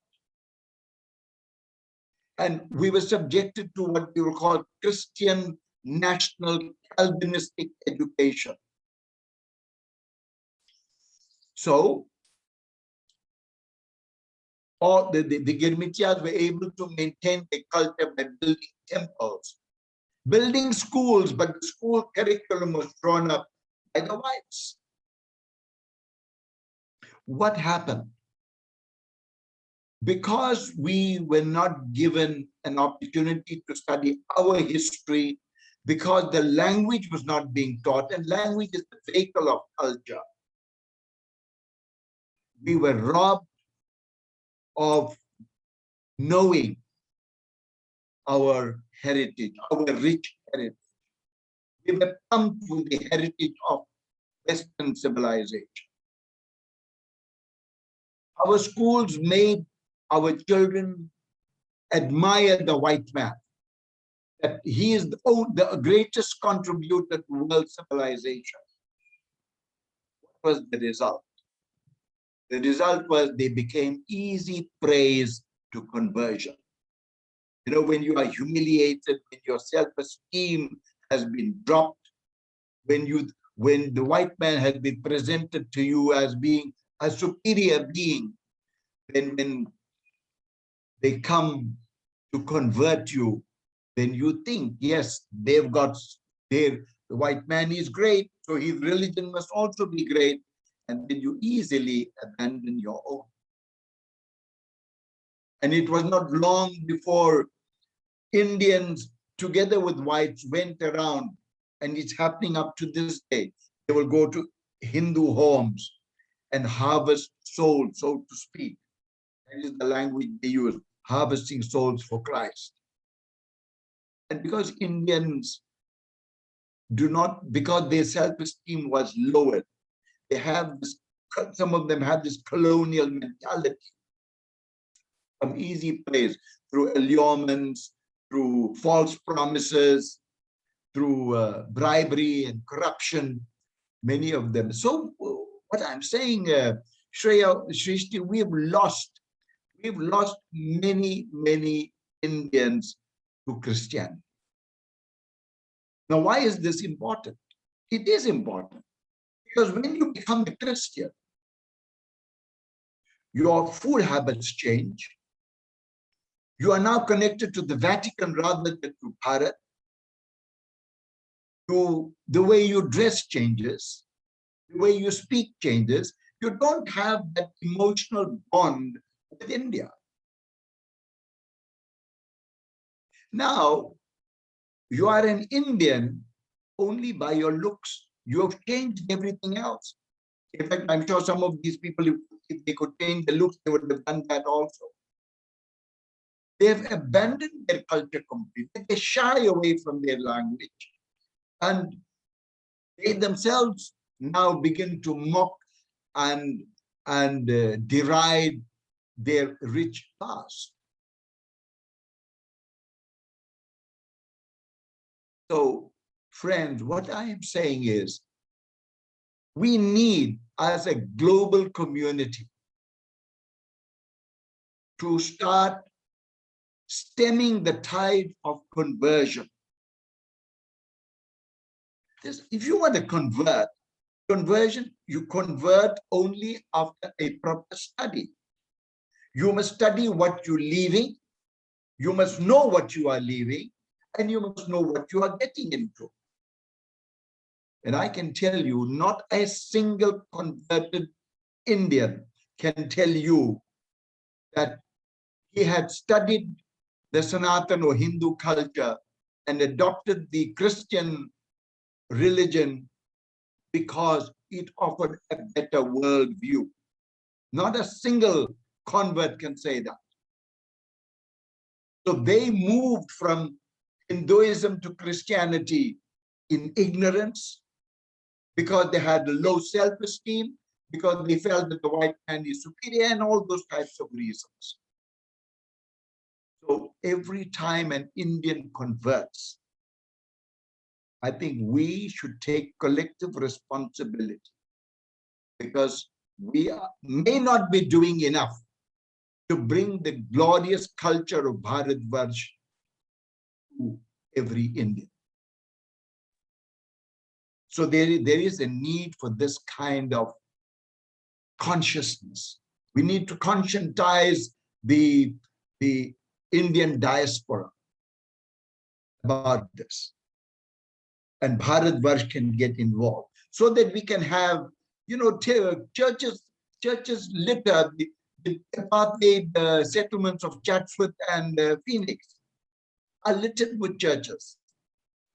And we were subjected to what we will call Christian national Calvinistic education. So, or the Girmitiyas were able to maintain their culture by building temples, building schools, but the school curriculum was drawn up by the whites. What happened? Because we were not given an opportunity to study our history, because the language was not being taught, and language is the vehicle of culture, we were robbed of knowing our heritage, our rich heritage. We were pumped with the heritage of Western civilization. Our schools made our children admire the white man, that he is the greatest contributor to world civilization. What was the result? The result was they became easy praise to conversion. When you are humiliated, when your self-esteem has been dropped, when the white man has been presented to you as being a superior being, when they come to convert you, then you think, yes, the white man is great, so his religion must also be great, and then you easily abandon your own. And it was not long before Indians, together with whites, went around, and it's happening up to this day. They will go to Hindu homes and harvest souls, so to speak. That is the language they use, harvesting souls for Christ. And because Indians because their self-esteem was lowered, some of them have this colonial mentality, some easy praise through allurements, through false promises, through bribery and corruption, many of them. So what I'm saying, Shreya, Shrishti, we've lost many, many Indians to Christianity. Now, why is this important? It is important because when you become a Christian, your food habits change. You are now connected to the Vatican rather than to Bharat. The way you dress changes, the way you speak changes. You don't have that emotional bond with India. Now, you are an Indian only by your looks. You have changed everything else. In fact, I'm sure some of these people, if they could change the looks, they would have done that also. They've abandoned their culture completely. They shy away from their language. And they themselves now begin to mock and deride their rich past. So, friends, what I am saying is, we need, as a global community, to start stemming the tide of conversion. If you want to conversion, you convert only after a proper study. You must study what you're leaving. You must know what you are leaving, and you must know what you are getting into. And I can tell you, not a single converted Indian can tell you that he had studied the Sanatana or Hindu culture and adopted the Christian religion because it offered a better worldview. Not a single convert can say that. So they moved from Hinduism to Christianity in ignorance, because they had low self-esteem, because they felt that the white man is superior, and all those types of reasons. So every time an Indian converts, I think we should take collective responsibility, because we may not be doing enough to bring the glorious culture of Bharatvarsh to every Indian. So there is a need for this kind of consciousness. We need to conscientize the Indian diaspora about this. And Bharatvarsh can get involved so that we can have, churches litter the apartheid settlements of Chatsworth and Phoenix are littered with churches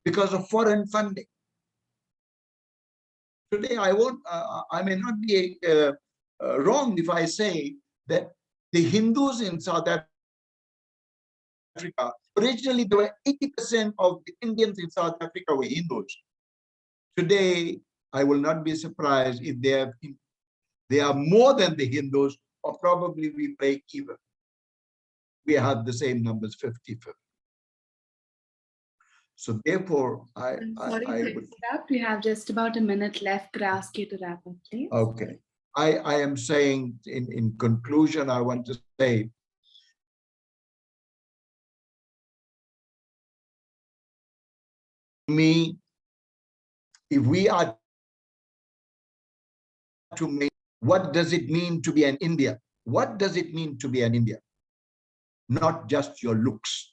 because of foreign funding. Today, I may not be wrong if I say that the Hindus in South Africa, originally there were 80% of the Indians in South Africa were Hindus. Today, I will not be surprised if they are more than the Hindus, or probably we break even. We have the same numbers, 50-50. So therefore, I'm sorry to interrupt. We have just about a minute left. Could I ask you to wrap up, please? Okay. I am saying in conclusion, I want to say, me, if we are to make, what does it mean to be an Indian? What does it mean to be an Indian? Not just your looks.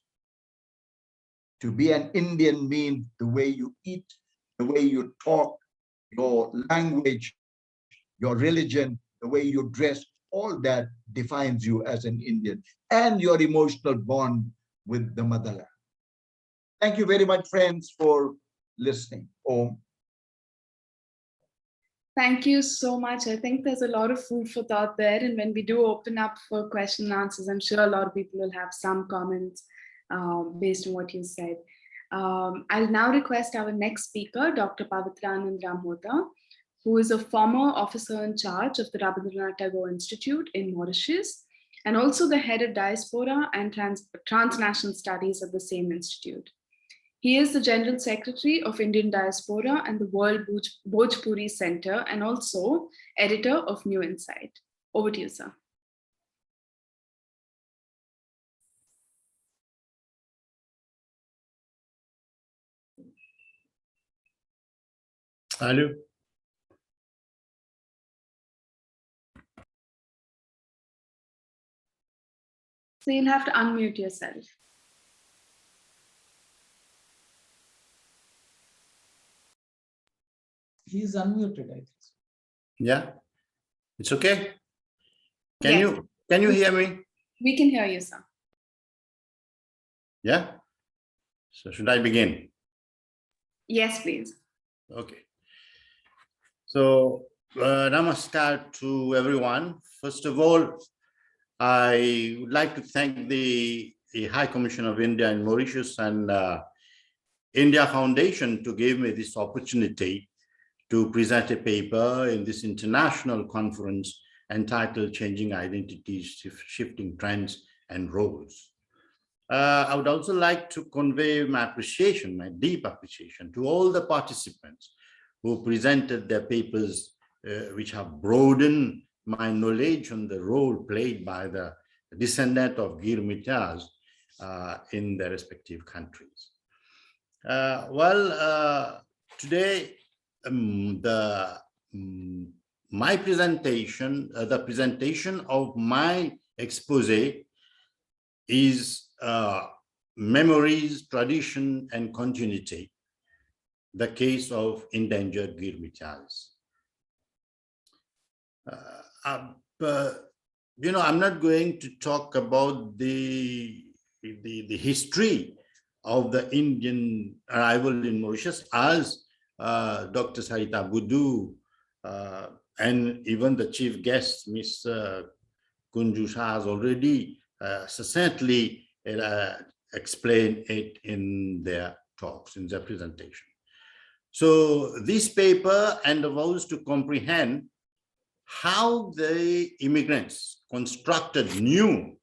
To be an Indian means the way you eat, the way you talk, your language, your religion, the way you dress, all that defines you as an Indian, and your emotional bond with the motherland. Thank you very much, friends, for listening. Om. Thank you so much. I think there's a lot of food for thought there. And when we do open up for question and answers, I'm sure a lot of people will have some comments based on what you said. I'll now request our next speaker, Dr. Pavitra, who is a former officer in charge of the Rabindranath Tagore Institute in Mauritius, and also the head of diaspora and transnational studies at the same institute. He is the General Secretary of Indian Diaspora and the World Bhojpuri Center, and also editor of New Insight. Over to you, sir. Hello. So you'll have to unmute yourself. He's unmuted, I think. Yeah, it's okay. Can you hear me? We can hear you, sir. Yeah. So should I begin? Yes, please. Okay. So namaskar to everyone. First of all, I would like to thank the High Commission of India in Mauritius and India Foundation to give me this opportunity to present a paper in this international conference entitled Changing Identities, Shifting Trends and Roles. I would also like to convey my appreciation, my deep appreciation to all the participants who presented their papers, which have broadened my knowledge on the role played by the descendant of Girmitiyas in their respective countries. Today, my presentation, the presentation of my expose is memories, tradition, and continuity, the case of endangered Girmitiyas. I'm not going to talk about the history of the Indian arrival in Mauritius, as Dr. Sarita Budu and even the chief guest, Ms. Kunju Shah, has already succinctly explained it in their talks, in their presentation. So this paper endeavors to comprehend how the immigrants constructed new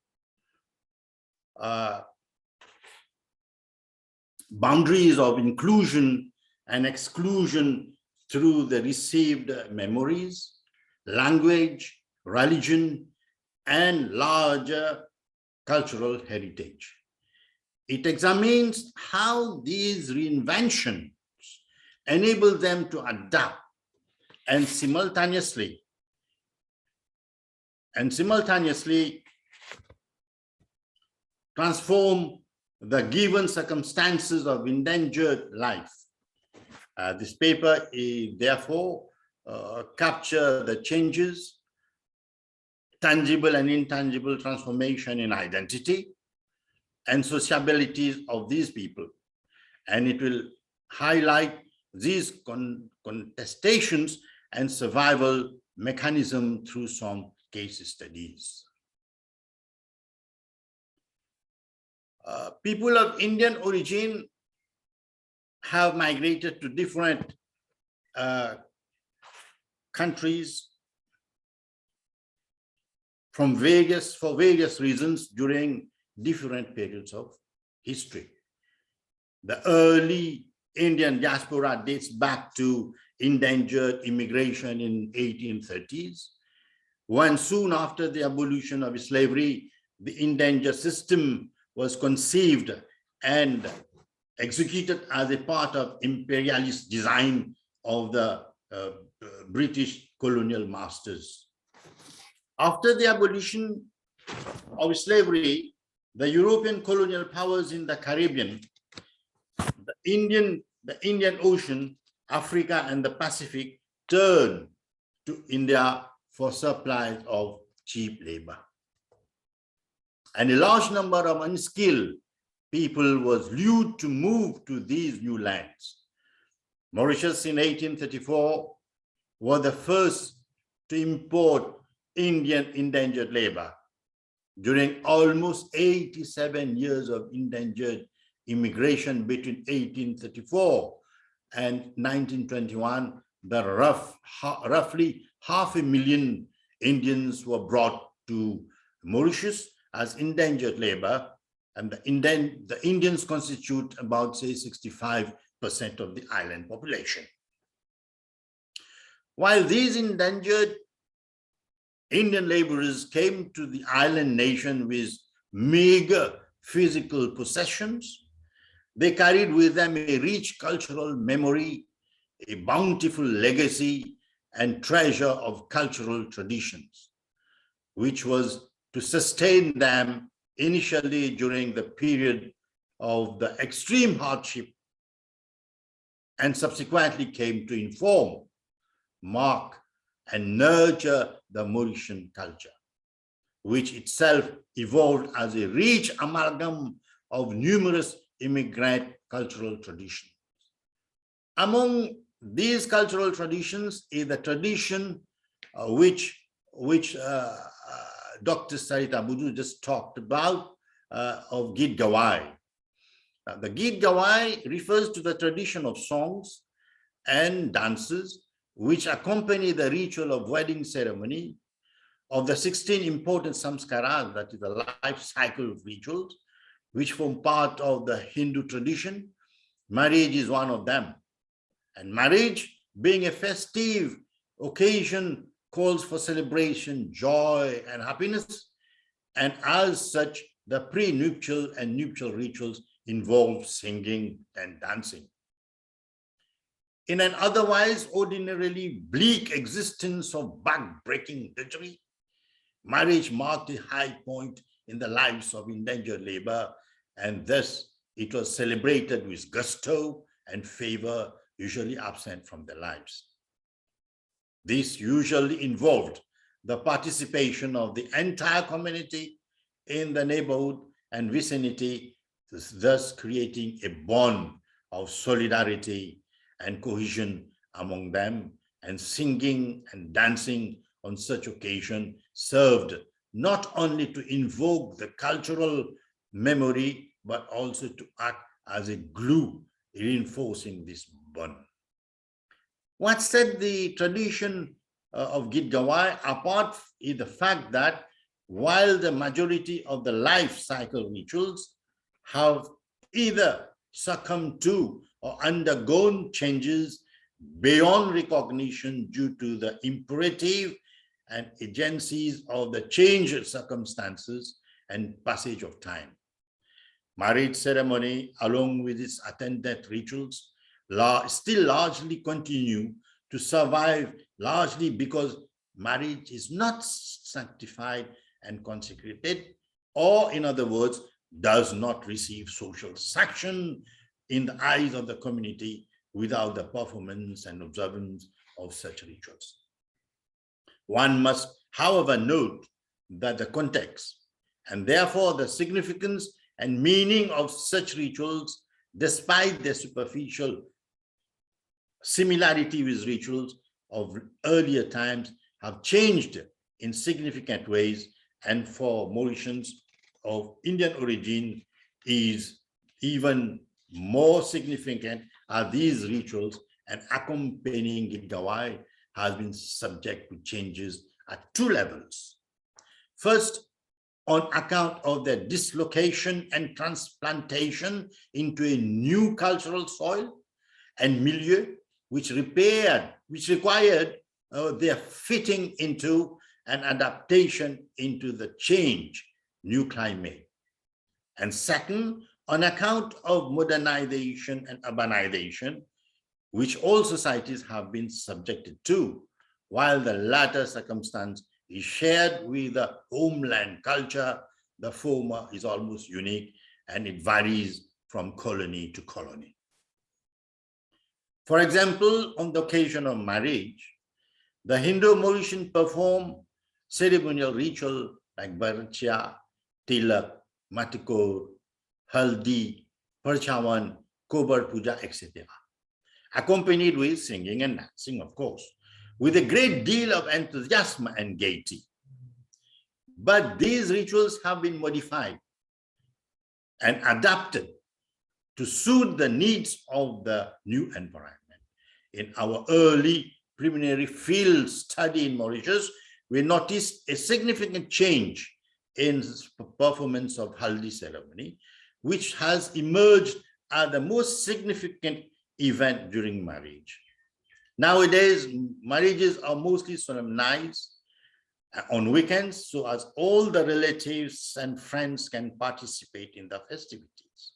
boundaries of inclusion and exclusion through the received memories, language, religion, and larger cultural heritage. It examines how these reinventions enable them to adapt and simultaneously transform the given circumstances of endangered life. This paper therefore capture the changes, tangible and intangible transformation in identity and sociabilities of these people. And it will highlight these contestations and survival mechanism through some case studies. People of Indian origin have migrated to different countries for various reasons during different periods of history. The early Indian diaspora dates back to endangered immigration in 1830s, when soon after the abolition of slavery, the endangered system was conceived and executed as a part of imperialist design of the British colonial masters. After the abolition of slavery, the European colonial powers in the Caribbean, the Indian Ocean, Africa, and the Pacific turned to India for supplies of cheap labor. And a large number of unskilled people was lured to move to these new lands. Mauritius in 1834 was the first to import Indian endangered labor. During almost 87 years of endangered immigration between 1834 and 1921, roughly 500,000 Indians were brought to Mauritius as endangered labor, and the Indians constitute about, say, 65% of the island population. While these endangered Indian laborers came to the island nation with meager physical possessions, they carried with them a rich cultural memory, a bountiful legacy, and treasure of cultural traditions, which was to sustain them initially during the period of the extreme hardship, and subsequently came to inform, mark, and nurture the Mauritian culture, which itself evolved as a rich amalgam of numerous immigrant cultural traditions. Among these cultural traditions is the tradition which Dr. Sarita Budu just talked about of Git Gawai. The Git Gawai refers to the tradition of songs and dances which accompany the ritual of wedding ceremony, of the 16 important samskaras, that is the life cycle of rituals, which form part of the Hindu tradition. Marriage is one of them. And marriage, being a festive occasion, calls for celebration, joy, and happiness. And as such, the pre-nuptial and nuptial rituals involve singing and dancing. In an otherwise ordinarily bleak existence of back-breaking drudgery, marriage marked a high point in the lives of indentured labor, and thus it was celebrated with gusto and favor usually absent from their lives. This usually involved the participation of the entire community in the neighborhood and vicinity, thus creating a bond of solidarity and cohesion among them, and singing and dancing on such occasion served not only to invoke the cultural memory, but also to act as a glue reinforcing this bond. What set the tradition of Git Gawai apart is the fact that while the majority of the life cycle rituals have either succumbed to or undergone changes beyond recognition due to the imperative and agencies of the changed circumstances and passage of time. Marriage ceremony, along with its attendant rituals, still largely continue to survive, largely because marriage is not sanctified and consecrated, or in other words, does not receive social sanction in the eyes of the community without the performance and observance of such rituals. One must, however, note that the context and therefore the significance and meaning of such rituals, despite their superficial similarity with rituals of earlier times, have changed in significant ways, and for Mauritians of Indian origin is even more significant are these rituals, and accompanying Git Gawai has been subject to changes at two levels. First, on account of their dislocation and transplantation into a new cultural soil and milieu, which required their fitting into an adaptation into the change, new climate. And second, on account of modernization and urbanization, which all societies have been subjected to, while the latter circumstance is shared with the homeland culture, the former is almost unique and it varies from colony to colony. For example, on the occasion of marriage, the Hindu-Mauritian perform ceremonial ritual like Girmitiya, Tilak, Matikor, Haldi, Parchawan, Kobar Puja, etc., accompanied with singing and dancing, of course, with a great deal of enthusiasm and gaiety. But these rituals have been modified and adapted to suit the needs of the new environment. In our early preliminary field study in Mauritius, we noticed a significant change in performance of Haldi ceremony, which has emerged as the most significant event during marriage. Nowadays, marriages are mostly solemnized on weekends so as all the relatives and friends can participate in the festivities.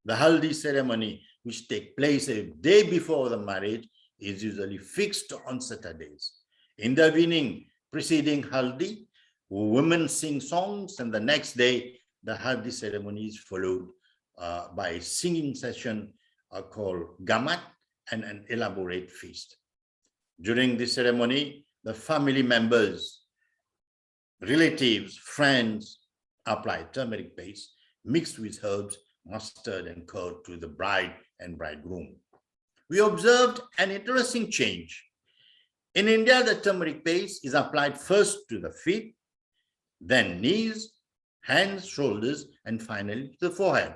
The Haldi ceremony, which takes place a day before the marriage, is usually fixed on Saturdays. In the evening preceding Haldi, women sing songs, and the next day, the Haldi ceremony is followed by a singing session called Gamat and an elaborate feast. During this ceremony, the family members, relatives, friends apply turmeric paste mixed with herbs, mustard, and curd to the bride and bridegroom. We observed an interesting change. In India, the turmeric paste is applied first to the feet, then knees, hands, shoulders, and finally to the forehead.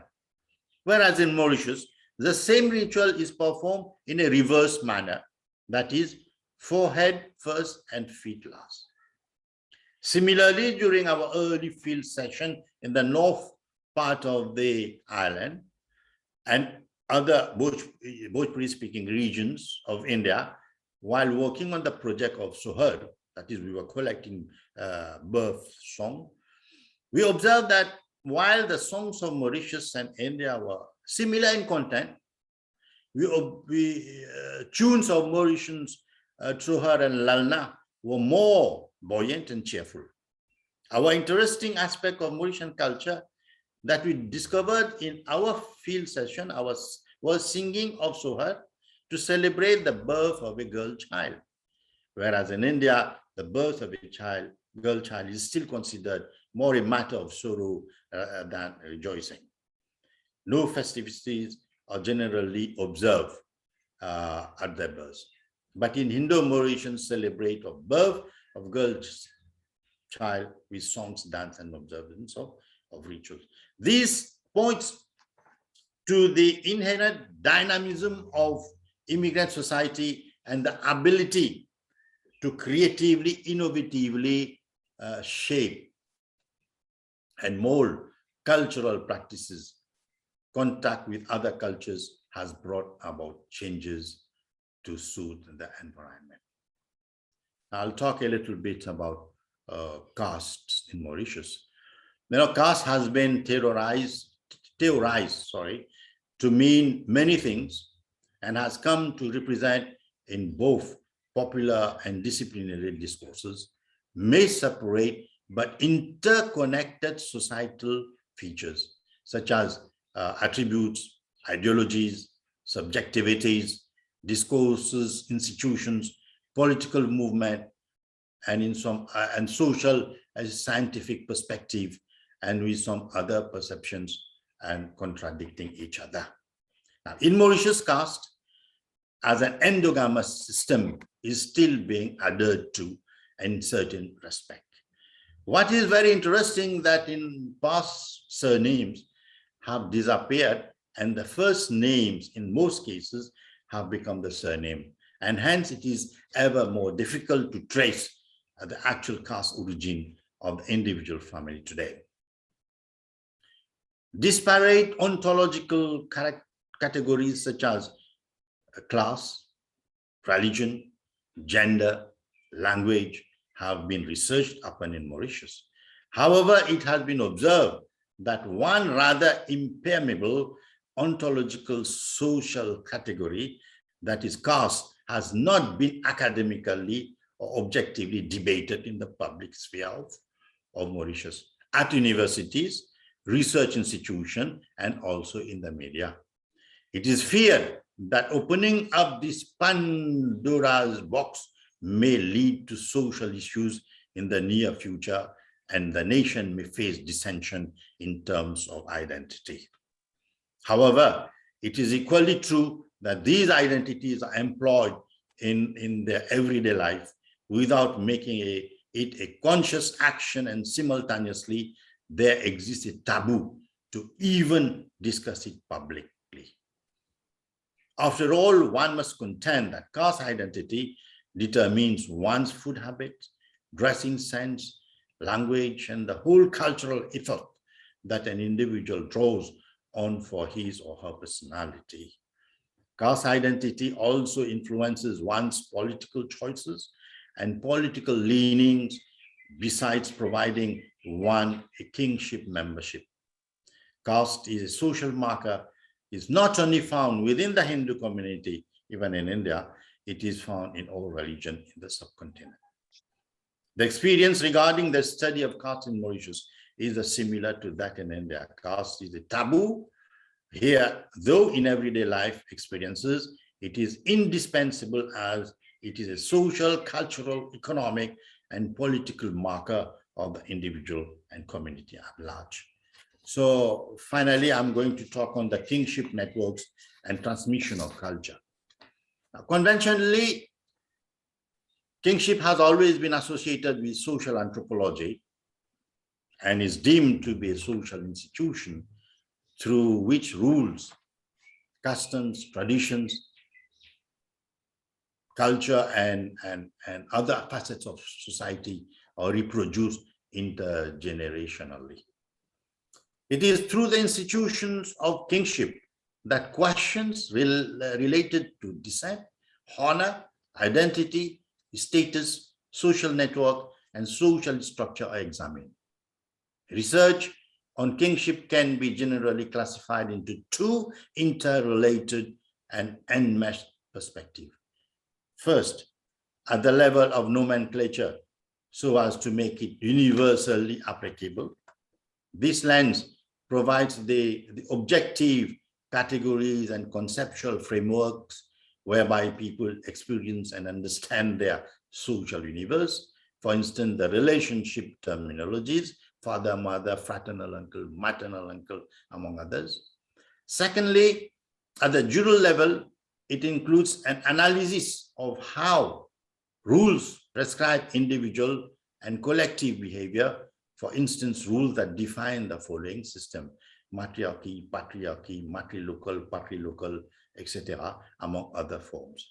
Whereas in Mauritius, the same ritual is performed in a reverse manner, that is, forehead first and feet last. Similarly, during our early field session in the north part of the island and other Bhojpuri-speaking regions of India, while working on the project of Sohar, that is, we were collecting birth song, we observed that while the songs of Mauritius and India were similar in content, tunes of Mauritians, Truhar and Lalna were more buoyant and cheerful. Our interesting aspect of Mauritian culture that we discovered in our field session was singing of Sohar to celebrate the birth of a girl child. Whereas in India, the birth of a girl child is still considered more a matter of sorrow than rejoicing. No festivities are generally observed at their birth. But in Indo-Mauritians celebrate of birth of girl child with songs, dance, and observance of rituals. This points to the inherent dynamism of immigrant society and the ability to creatively, innovatively shape and mold cultural practices. Contact with other cultures has brought about changes to suit the environment. I'll talk a little bit about castes in Mauritius. Caste has been theorized to mean many things and has come to represent in both popular and disciplinary discourses, may separate but interconnected societal features such as attributes, ideologies, subjectivities, discourses, institutions, political movement, and in some and social as scientific perspective, and with some other perceptions and contradicting each other. Now, in Mauritius, caste as an endogamous system is still being adhered to in certain respect. What is very interesting that in past surnames have disappeared and the first names in most cases have become the surname, and hence it is ever more difficult to trace the actual caste origin of the individual family today. Disparate ontological categories such as class, religion, gender, language have been researched upon in Mauritius. However, it has been observed that one rather impermeable ontological social category, that is caste, has not been academically or objectively debated in the public sphere of Mauritius, at universities, research institutions, and also in the media. It is feared that opening up this Pandora's box may lead to social issues in the near future, and the nation may face dissension in terms of identity. However, it is equally true that these identities are employed in their everyday life without making it a conscious action, and simultaneously there exists a taboo to even discuss it publicly. After all, one must contend that caste identity determines one's food habits, dressing sense, language, and the whole cultural effort that an individual draws on for his or her personality. Caste identity also influences one's political choices and political leanings, besides providing one a kingship membership. Caste is a social marker, is not only found within the Hindu community, even in India, it is found in all religions in the subcontinent. The experience regarding the study of caste in Mauritius is similar to that in India. Caste is a taboo here, though in everyday life experiences, it is indispensable as it is a social, cultural, economic, and political marker of the individual and community at large. So finally, I'm going to talk on the kingship networks and transmission of culture. Now, conventionally, kingship has always been associated with social anthropology and is deemed to be a social institution through which rules, customs, traditions, culture, and other facets of society are reproduced intergenerationally. It is through the institutions of kingship that questions related to descent, honor, identity, status, social network, and social structure are examined. Research on kingship can be generally classified into two interrelated and enmeshed perspectives. First, at the level of nomenclature, so as to make it universally applicable. This lens provides the objective categories and conceptual frameworks whereby people experience and understand their social universe. For instance, the relationship terminologies, father, mother, fraternal uncle, maternal uncle, among others. Secondly, at the jural level, it includes an analysis of how rules prescribe individual and collective behavior. For instance, rules that define the following system: matriarchy, patriarchy, patrilocal, etc., among other forms.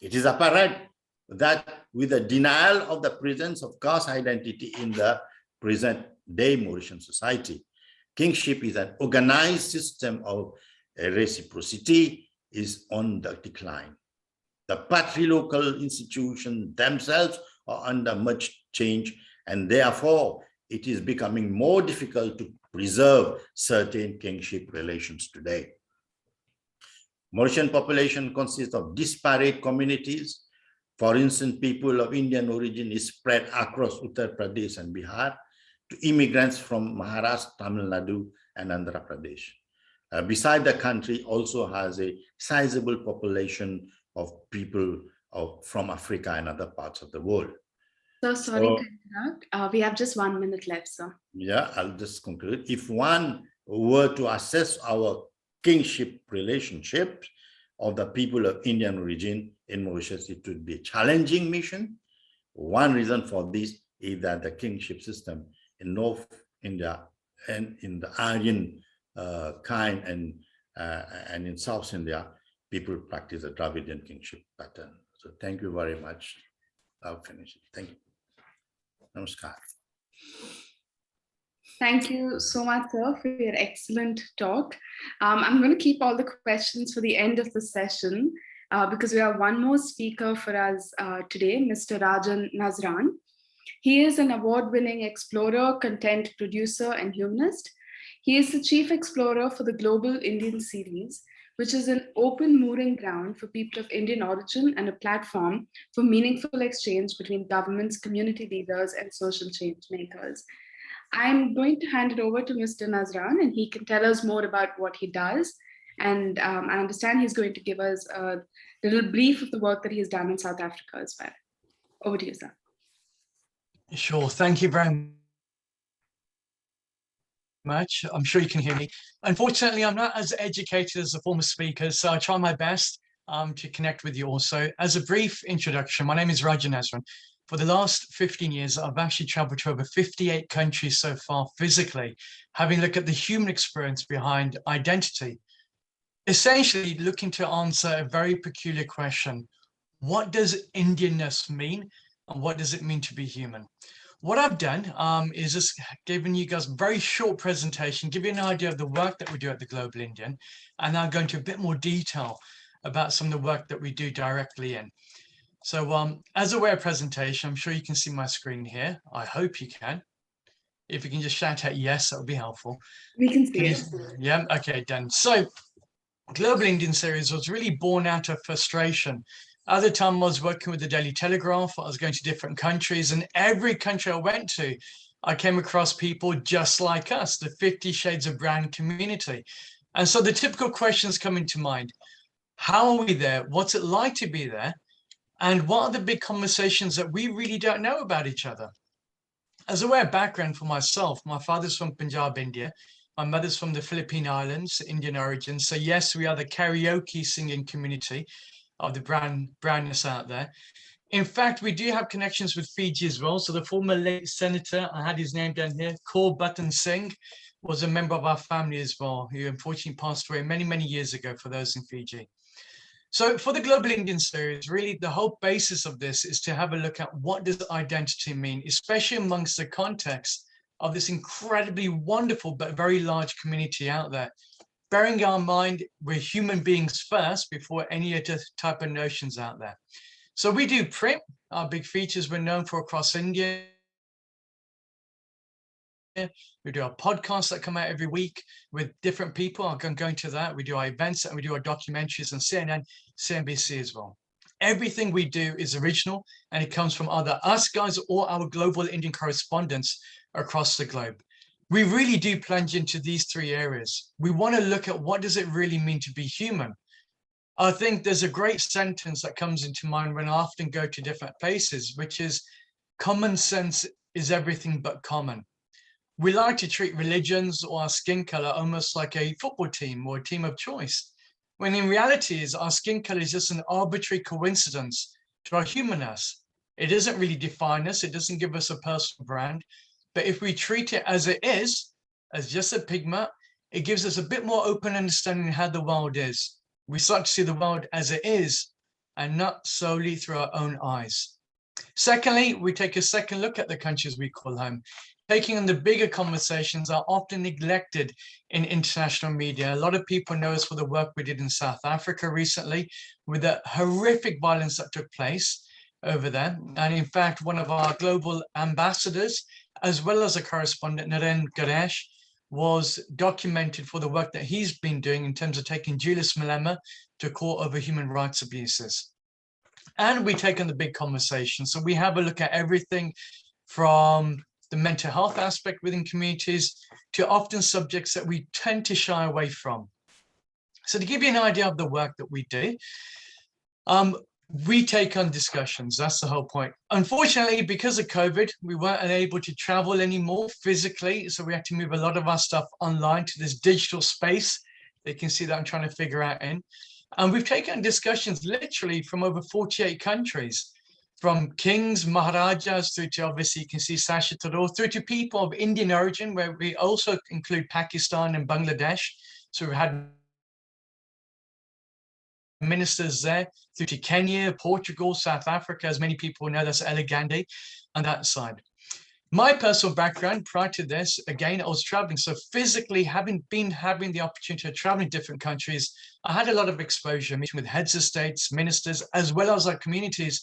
It is apparent that with the denial of the presence of caste identity in the present-day Mauritian society, kingship is an organized system of reciprocity is on the decline. The patrilocal institutions themselves are under much change, and therefore it is becoming more difficult to preserve certain kingship relations today. Mauritian population consists of disparate communities. For instance, people of Indian origin is spread across Uttar Pradesh and Bihar to immigrants from Maharashtra, Tamil Nadu, and Andhra Pradesh. Beside, the country also has a sizable population of people from Africa and other parts of the world. So sorry to interrupt. We have just 1 minute left, sir. Yeah, I'll just conclude. If one were to assess our kingship relationships of the people of Indian origin in Mauritius, it would be a challenging mission. One reason for this is that the kingship system in North India and in the Aryan kind and in South India, people practice a Dravidian kingship pattern. So thank you very much. I'll finish it. Thank you. Namaskar. Thank you so much, sir, for your excellent talk. I'm going to keep all the questions for the end of the session because we have one more speaker for us today, Mr. Rajan Nazran. He is an award-winning explorer, content producer, and humanist. He is the chief explorer for the Global Indian Series, which is an open mooring ground for people of Indian origin and a platform for meaningful exchange between governments, community leaders, and social change makers. I'm going to hand it over to Mr. Nazran, and he can tell us more about what he does. And I understand he's going to give us a little brief of the work that he's done in South Africa as well. Over to you, sir. Sure. Thank you very much. I'm sure you can hear me. Unfortunately, I'm not as educated as the former speakers, so I try my best to connect with you also. As a brief introduction, my name is Rajan Nazran. For the last 15 years, I've actually traveled to over 58 countries so far physically, having a look at the human experience behind identity, essentially looking to answer a very peculiar question. What does Indianness mean? And what does it mean to be human? What I've done is just giving you guys a very short presentation, give you an idea of the work that we do at the Global Indian, and now go into a bit more detail about some of the work that we do directly in. So as a way of presentation, I'm sure you can see my screen here. I hope you can. If you can just shout out yes, that would be helpful. We can see it. Yeah, okay, done. So Global Indian Series was really born out of frustration. At the time, I was working with the Daily Telegraph. I was going to different countries, and every country I went to, I came across people just like us, the 50 Shades of Brown community. And so the typical questions come into mind. How are we there? What's it like to be there? And what are the big conversations that we really don't know about each other? As a way of background for myself, my father's from Punjab, India. My mother's from the Philippine Islands, Indian origin. So yes, we are the karaoke singing community of the brownness out there. In fact, we do have connections with Fiji as well. So the former late senator, I had his name down here, Kaur Button Singh, was a member of our family as well, who unfortunately passed away many, many years ago for those in Fiji. So for the Global Indian Series, really the whole basis of this is to have a look at what does identity mean, especially amongst the context of this incredibly wonderful but very large community out there. Bearing in mind, we're human beings first before any other type of notions out there. So we do print. Our big features we're known for across India. We do our podcasts that come out every week with different people. I'm going to that. We do our events and we do our documentaries on CNN, CNBC as well. Everything we do is original and it comes from either us guys or our global Indian correspondents across the globe. We really do plunge into these three areas. We want to look at what does it really mean to be human. I think there's a great sentence that comes into mind when I often go to different places, which is common sense is everything but common. We like to treat religions or our skin color almost like a football team or a team of choice, when in reality is our skin color is just an arbitrary coincidence to our humanness. It doesn't really define us. It doesn't give us a personal brand. But if we treat it as it is, as just a pigment, it gives us a bit more open understanding of how the world is. We start to see the world as it is and not solely through our own eyes. Secondly, we take a second look at the countries we call home. Taking on the bigger conversations are often neglected in international media. A lot of people know us for the work we did in South Africa recently with the horrific violence that took place over there. And in fact, one of our global ambassadors, as well as a correspondent, Naren Ganesh, was documented for the work that he's been doing in terms of taking Julius Malema to court over human rights abuses. And we take on the big conversation. So we have a look at everything from the mental health aspect within communities to often subjects that we tend to shy away from. So to give you an idea of the work that we do, we take on discussions. That's the whole point. Unfortunately, because of COVID, we weren't able to travel anymore physically. So we had to move a lot of our stuff online to this digital space. They can see that I'm trying to figure out in. And we've taken discussions literally from over 48 countries, from kings, maharajas, through to obviously you can see Sasha Tharoor, through to people of Indian origin, where we also include Pakistan and Bangladesh. So we had ministers there, through to Kenya, Portugal, South Africa, as many people know, that's Ella Gandhi on that side. My personal background prior to this, again, I was traveling. So physically having the opportunity to travel in different countries, I had a lot of exposure, meeting with heads of states, ministers, as well as our communities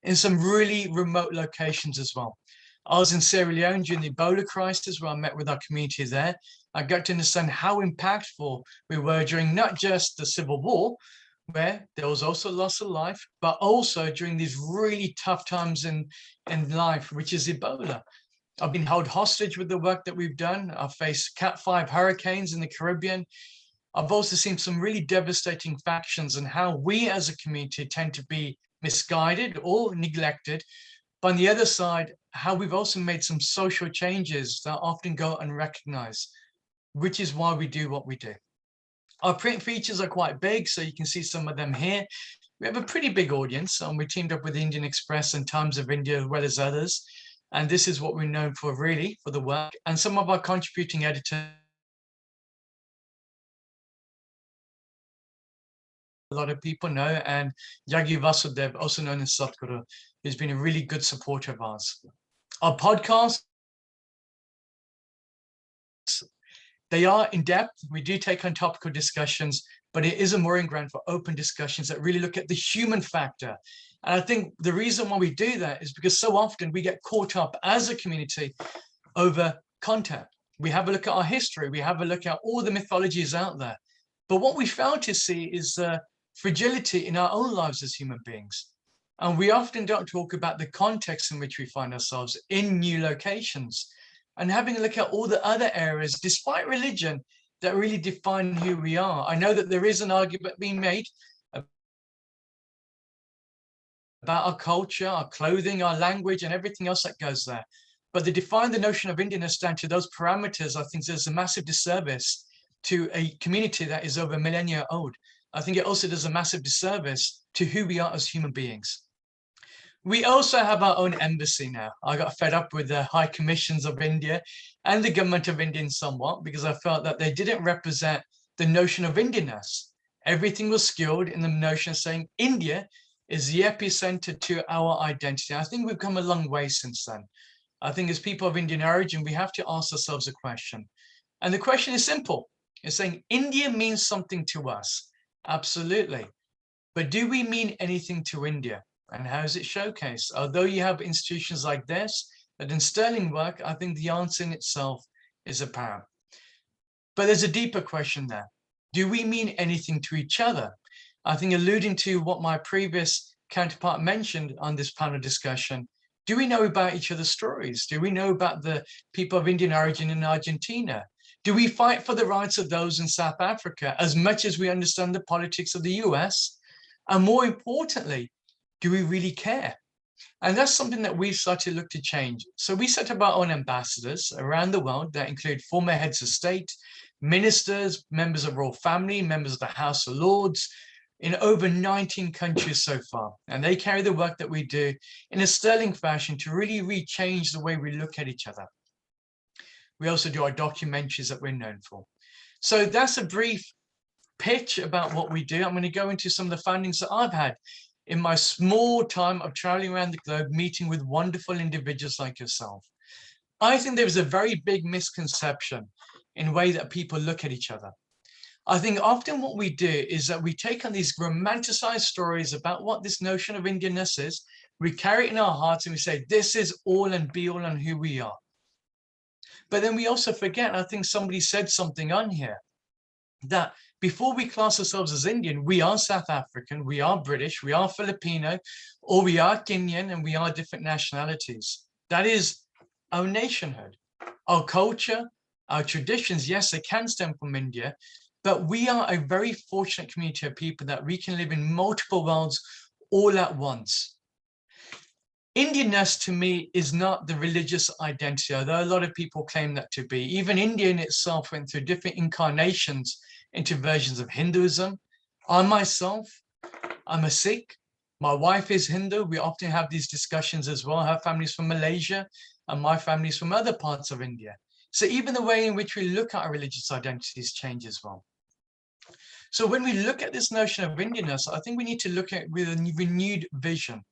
in some really remote locations as well. I was in Sierra Leone during the Ebola crisis, where I met with our community there. I got to understand how impactful we were during not just the civil war, where there was also loss of life, but also during these really tough times in life, which is Ebola. I've been held hostage with the work that we've done. I've faced Cat 5 hurricanes in the Caribbean. I've also seen some really devastating factions and how we as a community tend to be misguided or neglected. But on the other side, how we've also made some social changes that often go unrecognized, which is why we do what we do. Our print features are quite big, so you can see some of them here. We have a pretty big audience, and we teamed up with Indian Express and Times of India, as well as others. And this is what we're known for, really, for the work. And some of our contributing editors, a lot of people know, and Yagi Vasudev, also known as Satguru, who's been a really good supporter of ours. Our podcasts, they are in depth. We do take on topical discussions, but it is a mooring ground for open discussions that really look at the human factor. And I think the reason why we do that is because so often we get caught up as a community over content. We have a look at our history. We have a look at all the mythologies out there. But what we fail to see is the fragility in our own lives as human beings. And we often don't talk about the context in which we find ourselves in new locations, and having a look at all the other areas, despite religion, that really define who we are. I know that there is an argument being made about our culture, our clothing, our language, and everything else that goes there. But to define the notion of Indianness down to those parameters, I think there's a massive disservice to a community that is over a millennia old. I think it also does a massive disservice to who we are as human beings. We also have our own embassy now. I got fed up with the high commissions of India and the government of India somewhat, because I felt that they didn't represent the notion of Indianness. Everything was skewed in the notion of saying India is the epicenter to our identity. I think we've come a long way since then. I think as people of Indian origin, we have to ask ourselves a question. And the question is simple. It's saying India means something to us. Absolutely. But do we mean anything to India? And how is it showcased? Although you have institutions like this that in sterling work, I think the answer in itself is apparent. But there's a deeper question there. Do we mean anything to each other? I think alluding to what my previous counterpart mentioned on this panel discussion, do we know about each other's stories? Do we know about the people of Indian origin in Argentina? Do we fight for the rights of those in South Africa as much as we understand the politics of the US? And more importantly, do we really care? And that's something that we've started to look to change. So we set up our own ambassadors around the world that include former heads of state, ministers, members of royal family, members of the House of Lords, in over 19 countries so far. And they carry the work that we do in a sterling fashion to really rechange the way we look at each other. We also do our documentaries that we're known for. So that's a brief pitch about what we do. I'm going to go into some of the findings that I've had in my small time of traveling around the globe, meeting with wonderful individuals like yourself. I think there is a very big misconception in the way that people look at each other. I think often what we do is that we take on these romanticized stories about what this notion of Indianness is, we carry it in our hearts and we say, this is all and be all on who we are. But then we also forget, I think somebody said something on here, that before we class ourselves as Indian, we are South African, we are British, we are Filipino, or we are Kenyan, and we are different nationalities. That is our nationhood, our culture, our traditions. Yes, they can stem from India, but we are a very fortunate community of people that we can live in multiple worlds all at once. Indianness to me is not the religious identity, although a lot of people claim that to be. Even India in itself went through different incarnations into versions of Hinduism. I myself, I'm a Sikh. My wife is Hindu. We often have these discussions as well. Her family's from Malaysia and my family's from other parts of India. So even the way in which we look at our religious identities change as well. So when we look at this notion of Indianness, I think we need to look at it with a renewed vision.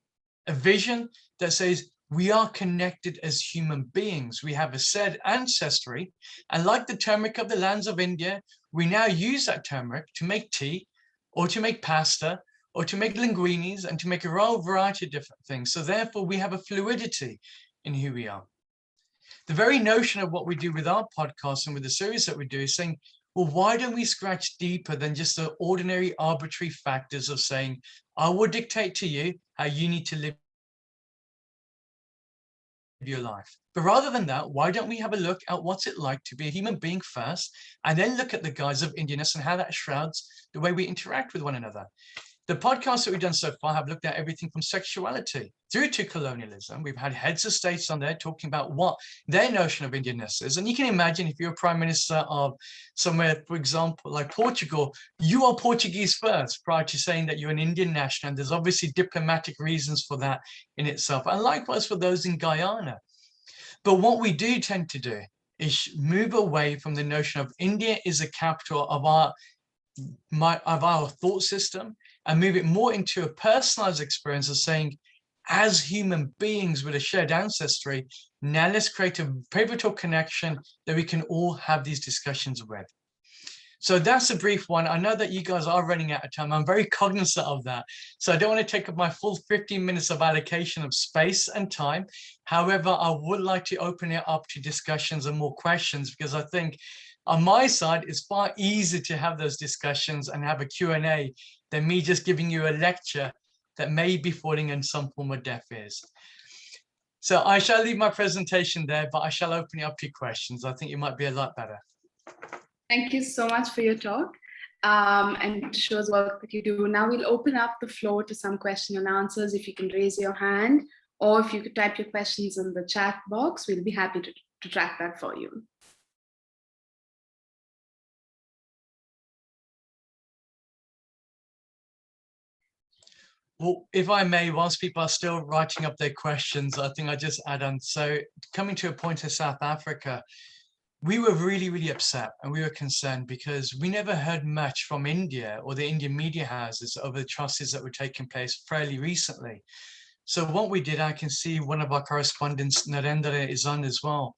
A vision that says we are connected as human beings. We have a shared ancestry. And like the turmeric of the lands of India, we now use that turmeric to make tea or to make pasta or to make linguinis and to make a whole variety of different things. So therefore, we have a fluidity in who we are. The very notion of what we do with our podcast and with the series that we do is saying, well, why don't we scratch deeper than just the ordinary arbitrary factors of saying, I will dictate to you how you need to live your life. But rather than that, why don't we have a look at what's it like to be a human being first, and then look at the guise of Indianness and how that shrouds the way we interact with one another. The podcasts that we've done so far have looked at everything from sexuality through to colonialism. We've had heads of states on there talking about what their notion of Indianness is. And you can imagine if you're a prime minister of somewhere, for example, like Portugal, you are Portuguese first prior to saying that you're an Indian national. And there's obviously diplomatic reasons for that in itself. And likewise for those in Guyana. But what we do tend to do is move away from the notion of India is a capital of our thought system, and move it more into a personalized experience of saying, as human beings with a shared ancestry, now let's create a pivotal connection that we can all have these discussions with. So that's a brief one. I know that you guys are running out of time. I'm very cognizant of that. So I don't want to take up my full 15 minutes of allocation of space and time. However, I would like to open it up to discussions and more questions, because I think on my side, it's far easier to have those discussions and have a Q&A than me just giving you a lecture that may be falling in some form of deaf ears. So I shall leave my presentation there, but I shall open it up to questions. I think it might be a lot better. Thank you so much for your talk and to show us work that you do. Now we'll open up the floor to some question and answers. If you can raise your hand, or if you could type your questions in the chat box, we'll be happy to track that for you. Well, if I may, whilst people are still writing up their questions, I think I just add on. So coming to a point of South Africa, we were really, really upset and we were concerned because we never heard much from India or the Indian media houses over the atrocities that were taking place fairly recently. So what we did, I can see one of our correspondents, Narendra, is on as well.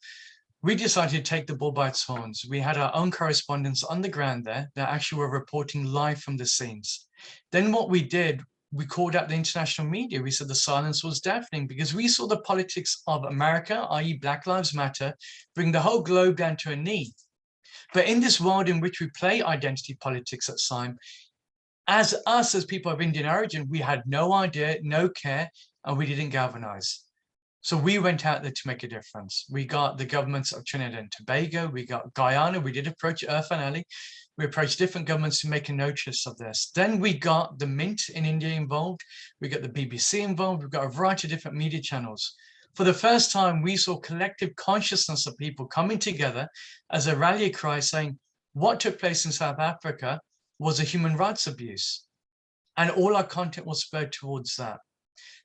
We decided to take the bull by its horns. We had our own correspondents on the ground there that actually were reporting live from the scenes. Then what we did we called out the international media. We said the silence was deafening because we saw the politics of America, i.e. Black Lives Matter, bring the whole globe down to a knee. But in this world in which we play identity politics at SIME, as people of Indian origin, we had no idea, no care, and we didn't galvanize. So we went out there to make a difference. We got the governments of Trinidad and Tobago, we got Guyana, we did approach Irfan Ali, we approached different governments to make a notice of this. Then we got the Mint in India involved, we got the BBC involved, we've got a variety of different media channels. For the first time, we saw collective consciousness of people coming together as a rally cry saying, what took place in South Africa was a human rights abuse. And all our content was spurred towards that.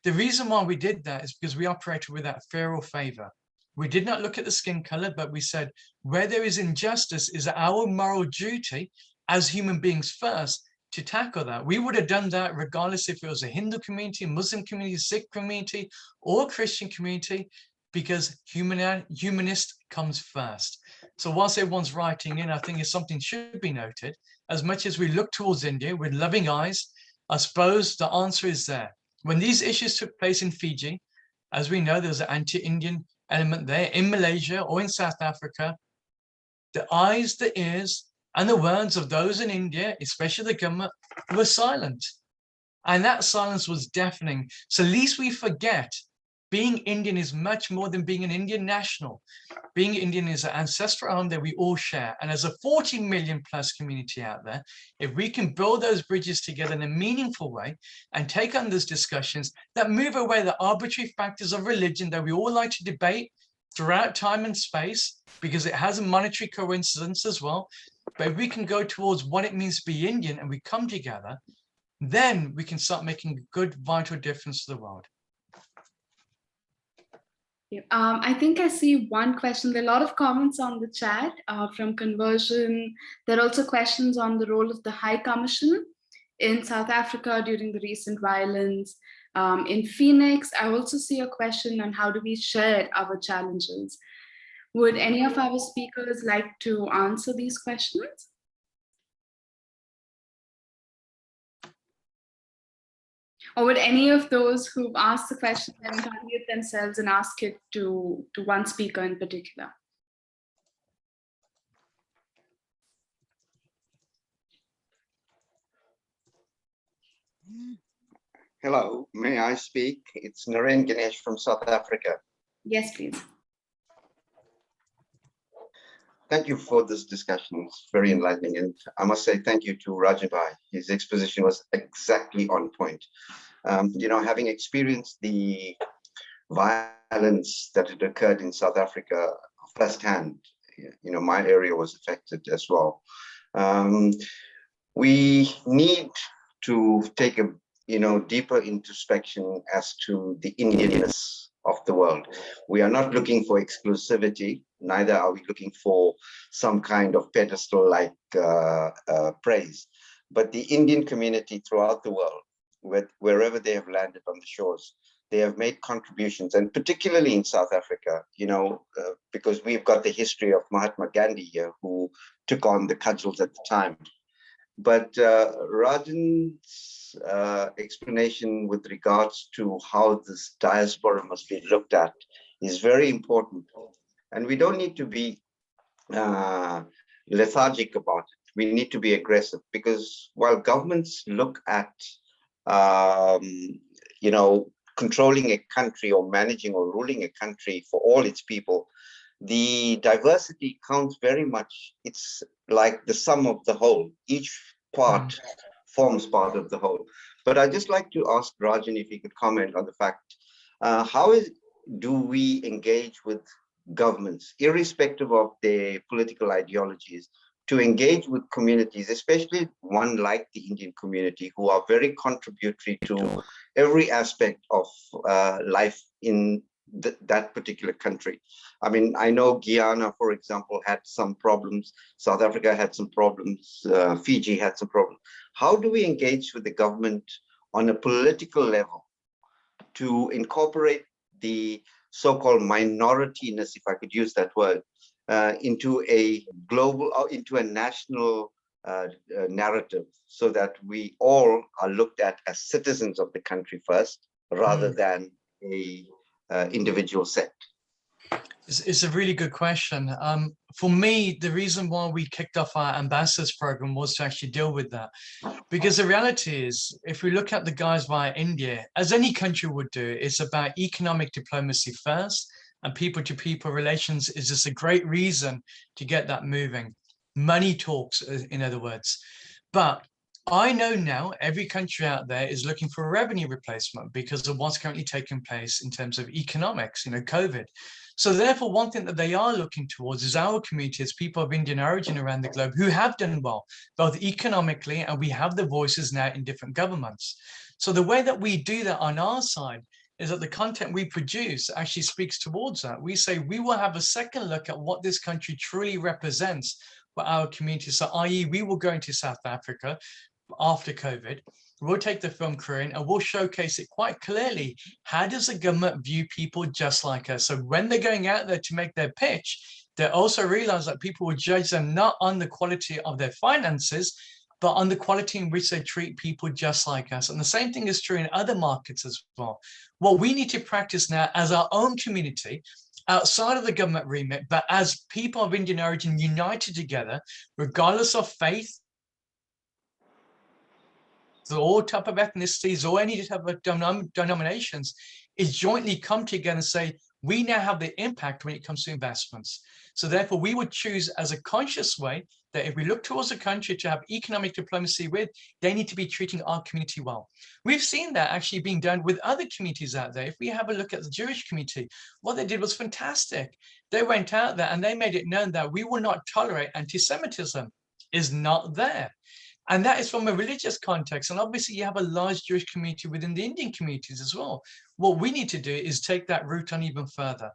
The reason why we did that is because we operated without fear or favor. We did not look at the skin color, but we said, where there is injustice, is our moral duty as human beings first to tackle that. We would have done that regardless if it was a Hindu community, Muslim community, Sikh community, or Christian community, because humanist comes first. So whilst everyone's writing in, I think it's something should be noted. As much as we look towards India with loving eyes, I suppose the answer is there. When these issues took place in Fiji, as we know, there's an anti-Indian element there. In Malaysia or in South Africa, the eyes, the ears, and the words of those in India, especially the government, were silent. And that silence was deafening. So lest we forget, being Indian is much more than being an Indian national. Being Indian is an ancestral home that we all share. And as a 40 million plus community out there, if we can build those bridges together in a meaningful way and take on those discussions that move away the arbitrary factors of religion that we all like to debate throughout time and space, because it has a monetary coincidence as well. But if we can go towards what it means to be Indian and we come together, then we can start making a good, vital difference to the world. I think I see one question. There are a lot of comments on the chat from conversion. There are also questions on the role of the High Commission in South Africa during the recent violence. In Phoenix, I also see a question on how do we share our challenges. Would any of our speakers like to answer these questions? Or would any of those who've asked the question then unmute themselves and ask it to one speaker in particular? Hello, may I speak? It's Naren Ganesh from South Africa. Yes, please. Thank you for this discussion. It's very enlightening. And I must say thank you to Rajanbhai. His exposition was exactly on point. You know, having experienced the violence that had occurred in South Africa firsthand, you know, my area was affected as well. We need to take a, you know, deeper introspection as to the Indianness of the world. We are not looking for exclusivity, neither are we looking for some kind of pedestal-like praise. But the Indian community throughout the world, wherever they have landed on the shores, they have made contributions, and particularly in South Africa, you know, because we've got the history of Mahatma Gandhi here, who took on the cudgels at the time. But Rajan's explanation with regards to how this diaspora must be looked at is very important. And we don't need to be lethargic about it. We need to be aggressive, because while governments look at, you know, controlling a country or managing or ruling a country for all its people, the diversity counts very much. It's like the sum of the whole. Each part forms part of the whole. But I'd just like to ask Rajan if he could comment on the fact, how do we engage with governments, irrespective of their political ideologies, to engage with communities, especially one like the Indian community, who are very contributory to every aspect of life in that particular country. I mean, I know Guyana, for example, had some problems. South Africa had some problems. Fiji had some problems. How do we engage with the government on a political level to incorporate the so-called minorityness, if I could use that word, into a global or into a national narrative, so that we all are looked at as citizens of the country first, rather than a individual sect? It's a really good question. For me, the reason why we kicked off our ambassadors program was to actually deal with that. Because the reality is, if we look at the guys via India, as any country would do, it's about economic diplomacy first, and people-to-people relations is just a great reason to get that moving. Money talks, in other words. But I know now every country out there is looking for a revenue replacement because of what's currently taking place in terms of economics, COVID. So therefore, one thing that they are looking towards is our communities, people of Indian origin around the globe who have done well, both economically, and we have the voices now in different governments. So the way that we do that on our side is that the content we produce actually speaks towards that. We say we will have a second look at what this country truly represents for our community. So i.e. we will go into South Africa after COVID. We'll take the film crew in and we'll showcase it quite clearly. How does the government view people just like us? So when they're going out there to make their pitch, they also realize that people will judge them not on the quality of their finances, but on the quality in which they treat people just like us. And the same thing is true in other markets as well. What we need to practice now as our own community, outside of the government remit, but as people of Indian origin united together, regardless of faith, all type of ethnicities or any type of denominations, is jointly come together and say, we now have the impact when it comes to investments. So therefore, we would choose as a conscious way that if we look towards a country to have economic diplomacy with, they need to be treating our community well. We've seen that actually being done with other communities out there. If we have a look at the Jewish community, what they did was fantastic. They went out there and they made it known that we will not tolerate anti-Semitism. Is not there. And that is from a religious context. And obviously you have a large Jewish community within the Indian communities as well. What we need to do is take that route on even further.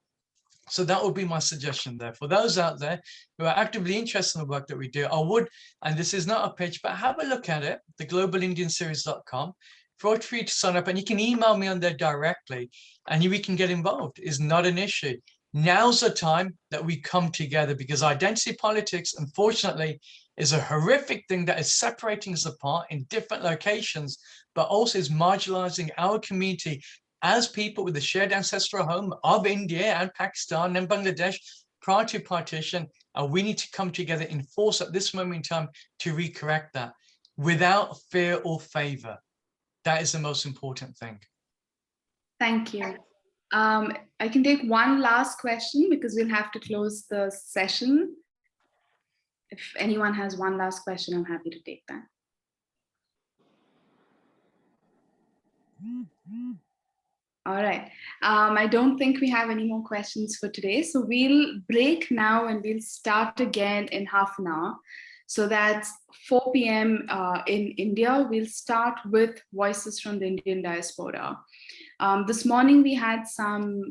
So that would be my suggestion there. For those out there who are actively interested in the work that we do, I would, and this is not a pitch, but have a look at it, theglobalindianseries.com. Feel free to sign up and you can email me on there directly and we can get involved. It's not an issue. Now's the time that we come together, because identity politics, unfortunately, is a horrific thing that is separating us apart in different locations, but also is marginalizing our community as people with the shared ancestral home of India and Pakistan and Bangladesh prior to partition. And we need to come together in force at this moment in time to recorrect that without fear or favor. That is the most important thing. Thank you. I can take one last question because we'll have to close the session. If anyone has one last question, I'm happy to take that. All right. I don't think we have any more questions for today. So we'll break now and we'll start again in half an hour. So that's 4 p.m. In India. We'll start with Voices from the Indian Diaspora. This morning we had some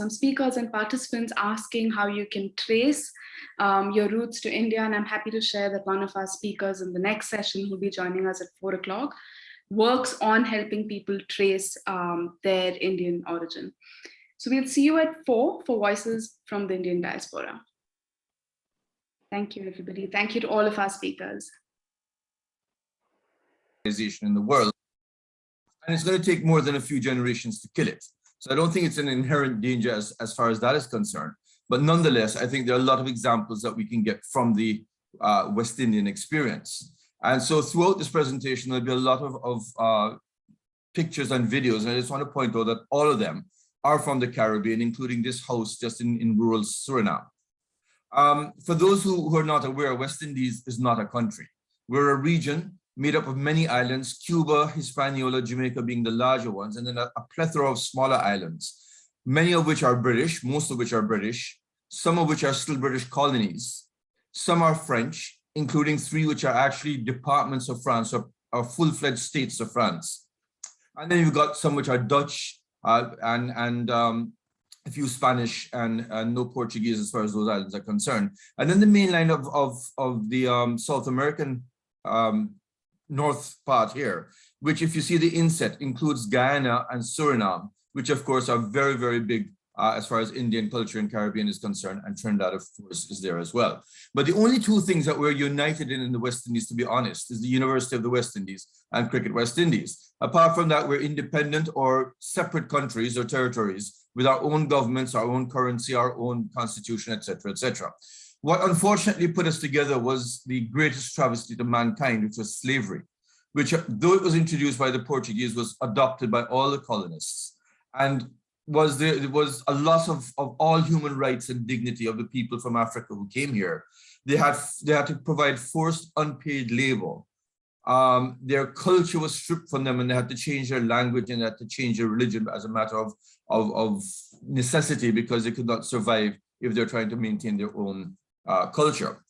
speakers and participants asking how you can trace your roots to India, and I'm happy to share that one of our speakers in the next session, who'll be joining us at 4 o'clock, works on helping people trace their Indian origin. So we'll see you at 4 for Voices from the Indian Diaspora. Thank you, everybody. Thank you to all of our speakers. In the world, and it's going to take more than a few generations to kill it. So I don't think it's an inherent danger as far as that is concerned. But nonetheless, I think there are a lot of examples that we can get from the West Indian experience. And so throughout this presentation, there'll be a lot of pictures and videos. And I just want to point out that all of them are from the Caribbean, including this house just in rural Suriname. For those who are not aware, West Indies is not a country. We're a region made up of many islands, Cuba, Hispaniola, Jamaica being the larger ones, and then a plethora of smaller islands, many of which are British, most of which are British, some of which are still British colonies. Some are French, including 3 which are actually departments of France or full-fledged states of France. And then you've got some which are Dutch and a few Spanish and no Portuguese as far as those islands are concerned. And then the mainland of the South American north part here, which if you see the inset includes Guyana and Suriname, which of course are very, very big as far as Indian culture and Caribbean is concerned, and Trinidad, of course, is there as well. But the only two things that we're united in the West Indies, to be honest, is the University of the West Indies and Cricket West Indies. Apart from that, we're independent or separate countries or territories with our own governments, our own currency, our own constitution, etc., etc. What unfortunately put us together was the greatest travesty to mankind, which was slavery, which, though it was introduced by the Portuguese, was adopted by all the colonists, and there was a loss of all human rights and dignity of the people from Africa who came here. They had to provide forced unpaid labor. Their culture was stripped from them, and they had to change their language and they had to change their religion as a matter of necessity, because they could not survive if they're trying to maintain their own culture.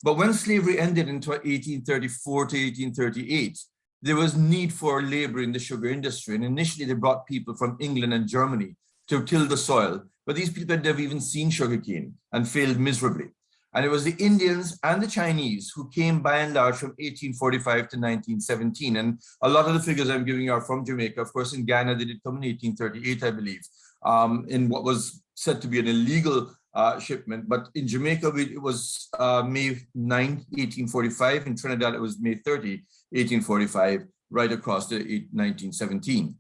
But when slavery ended in 1834 to 1838, there was need for labor in the sugar industry. And initially they brought people from England and Germany to till the soil, but these people had never even seen sugarcane and failed miserably. And it was the Indians and the Chinese who came by and large from 1845 to 1917. And a lot of the figures I'm giving you are from Jamaica. Of course, in Ghana, they did come in 1838, I believe, in what was said to be an illegal shipment. But in Jamaica, it was May 9, 1845. In Trinidad, it was May 30, 1845, right across to 1917.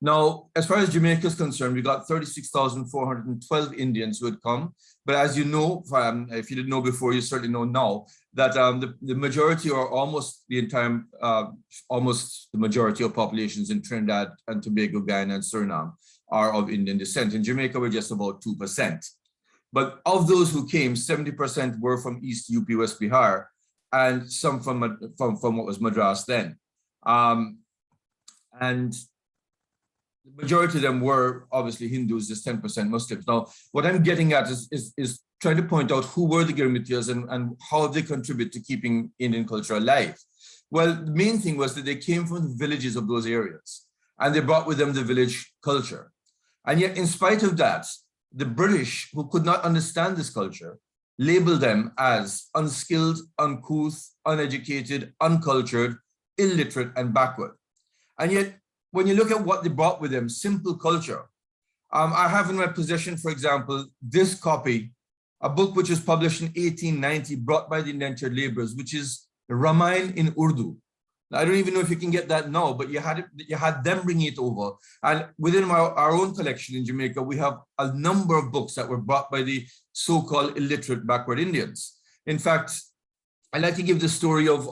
Now, as far as Jamaica is concerned, we got 36,412 Indians who had come. But as you know, if you didn't know before, you certainly know now, that the majority, or almost the entire, almost the majority of populations in Trinidad and Tobago, Guyana, and Suriname are of Indian descent. In Jamaica, we're just about 2%. But of those who came, 70% were from East UP, West Bihar, and some from what was Madras then. And the majority of them were obviously Hindus, just 10% Muslims. Now, what I'm getting at is trying to point out who were the Girmitiyas and how they contribute to keeping Indian culture alive. Well, the main thing was that they came from the villages of those areas, and they brought with them the village culture. And yet, in spite of that, the British, who could not understand this culture, labeled them as unskilled, uncouth, uneducated, uncultured, illiterate, and backward. And yet, when you look at what they brought with them, simple culture. I have in my possession, for example, this copy, a book which was published in 1890, brought by the indentured laborers, which is Ramayana in Urdu. Now, I don't even know if you can get that now, but you had them bring it over. And within our own collection in Jamaica, we have a number of books that were brought by the so-called illiterate backward Indians. In fact, I'd like to give the story of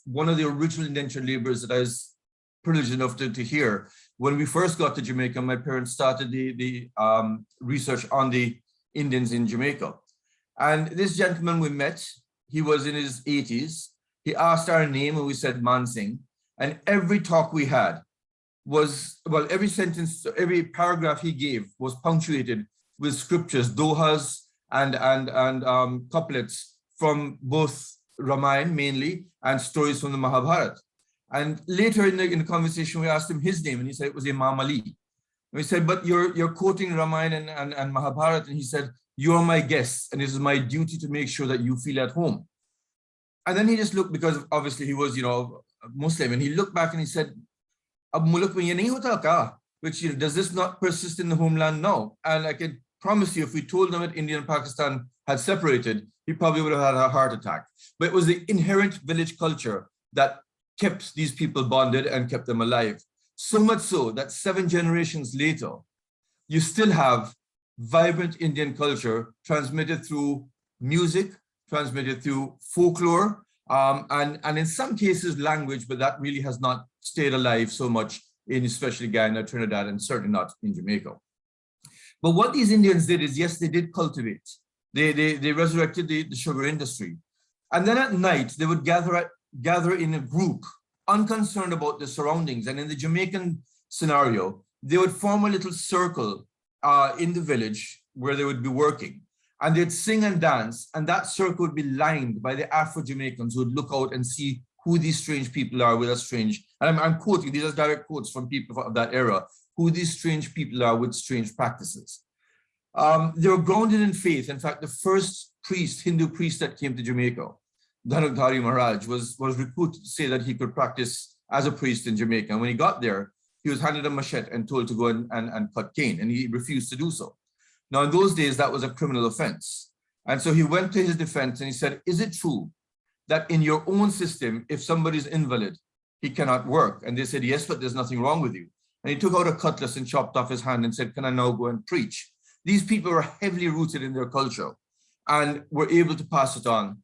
one of the original indentured laborers that I was privileged enough to hear. When we first got to Jamaica, my parents started the research on the Indians in Jamaica. And this gentleman we met, he was in his 80s. He asked our name and we said Mansingh. And every talk we had was, well, every sentence, every paragraph he gave was punctuated with scriptures, dohas and couplets from both Ramayana mainly and stories from the Mahabharata. And later in the conversation, we asked him his name, and he said it was Imam Ali. And we said, but you're quoting Ramayana and Mahabharata, and he said, you're my guest, and it is my duty to make sure that you feel at home. And then he just looked, because obviously he was, Muslim, and he looked back and he said, Ab mulk mein ye nahi hota ka? Which, does this not persist in the homeland now? And I can promise you, if we told them that India and Pakistan had separated, he probably would have had a heart attack. But it was the inherent village culture that kept these people bonded and kept them alive. So much so that 7 generations later, you still have vibrant Indian culture transmitted through music, transmitted through folklore, and in some cases language, but that really has not stayed alive so much in especially Guyana, Trinidad, and certainly not in Jamaica. But what these Indians did is, yes, they did cultivate. They resurrected the sugar industry. And then at night, they would gather in a group, unconcerned about the surroundings. And in the Jamaican scenario, they would form a little circle in the village where they would be working. And they'd sing and dance, and that circle would be lined by the Afro-Jamaicans who would look out and see who these strange people are with a strange, and I'm quoting, these are direct quotes from people of that era, who these strange people are with strange practices. They were grounded in faith. In fact, the first priest, Hindu priest that came to Jamaica, Pandit Maharaj, was reputed to say that he could practice as a priest in Jamaica. And when he got there, he was handed a machete and told to go and cut cane, and he refused to do so. Now, in those days, that was a criminal offense. And so he went to his defense and he said, is it true that in your own system, if somebody is invalid, he cannot work? And they said, yes, but there's nothing wrong with you. And he took out a cutlass and chopped off his hand and said, can I now go and preach? These people were heavily rooted in their culture and were able to pass it on,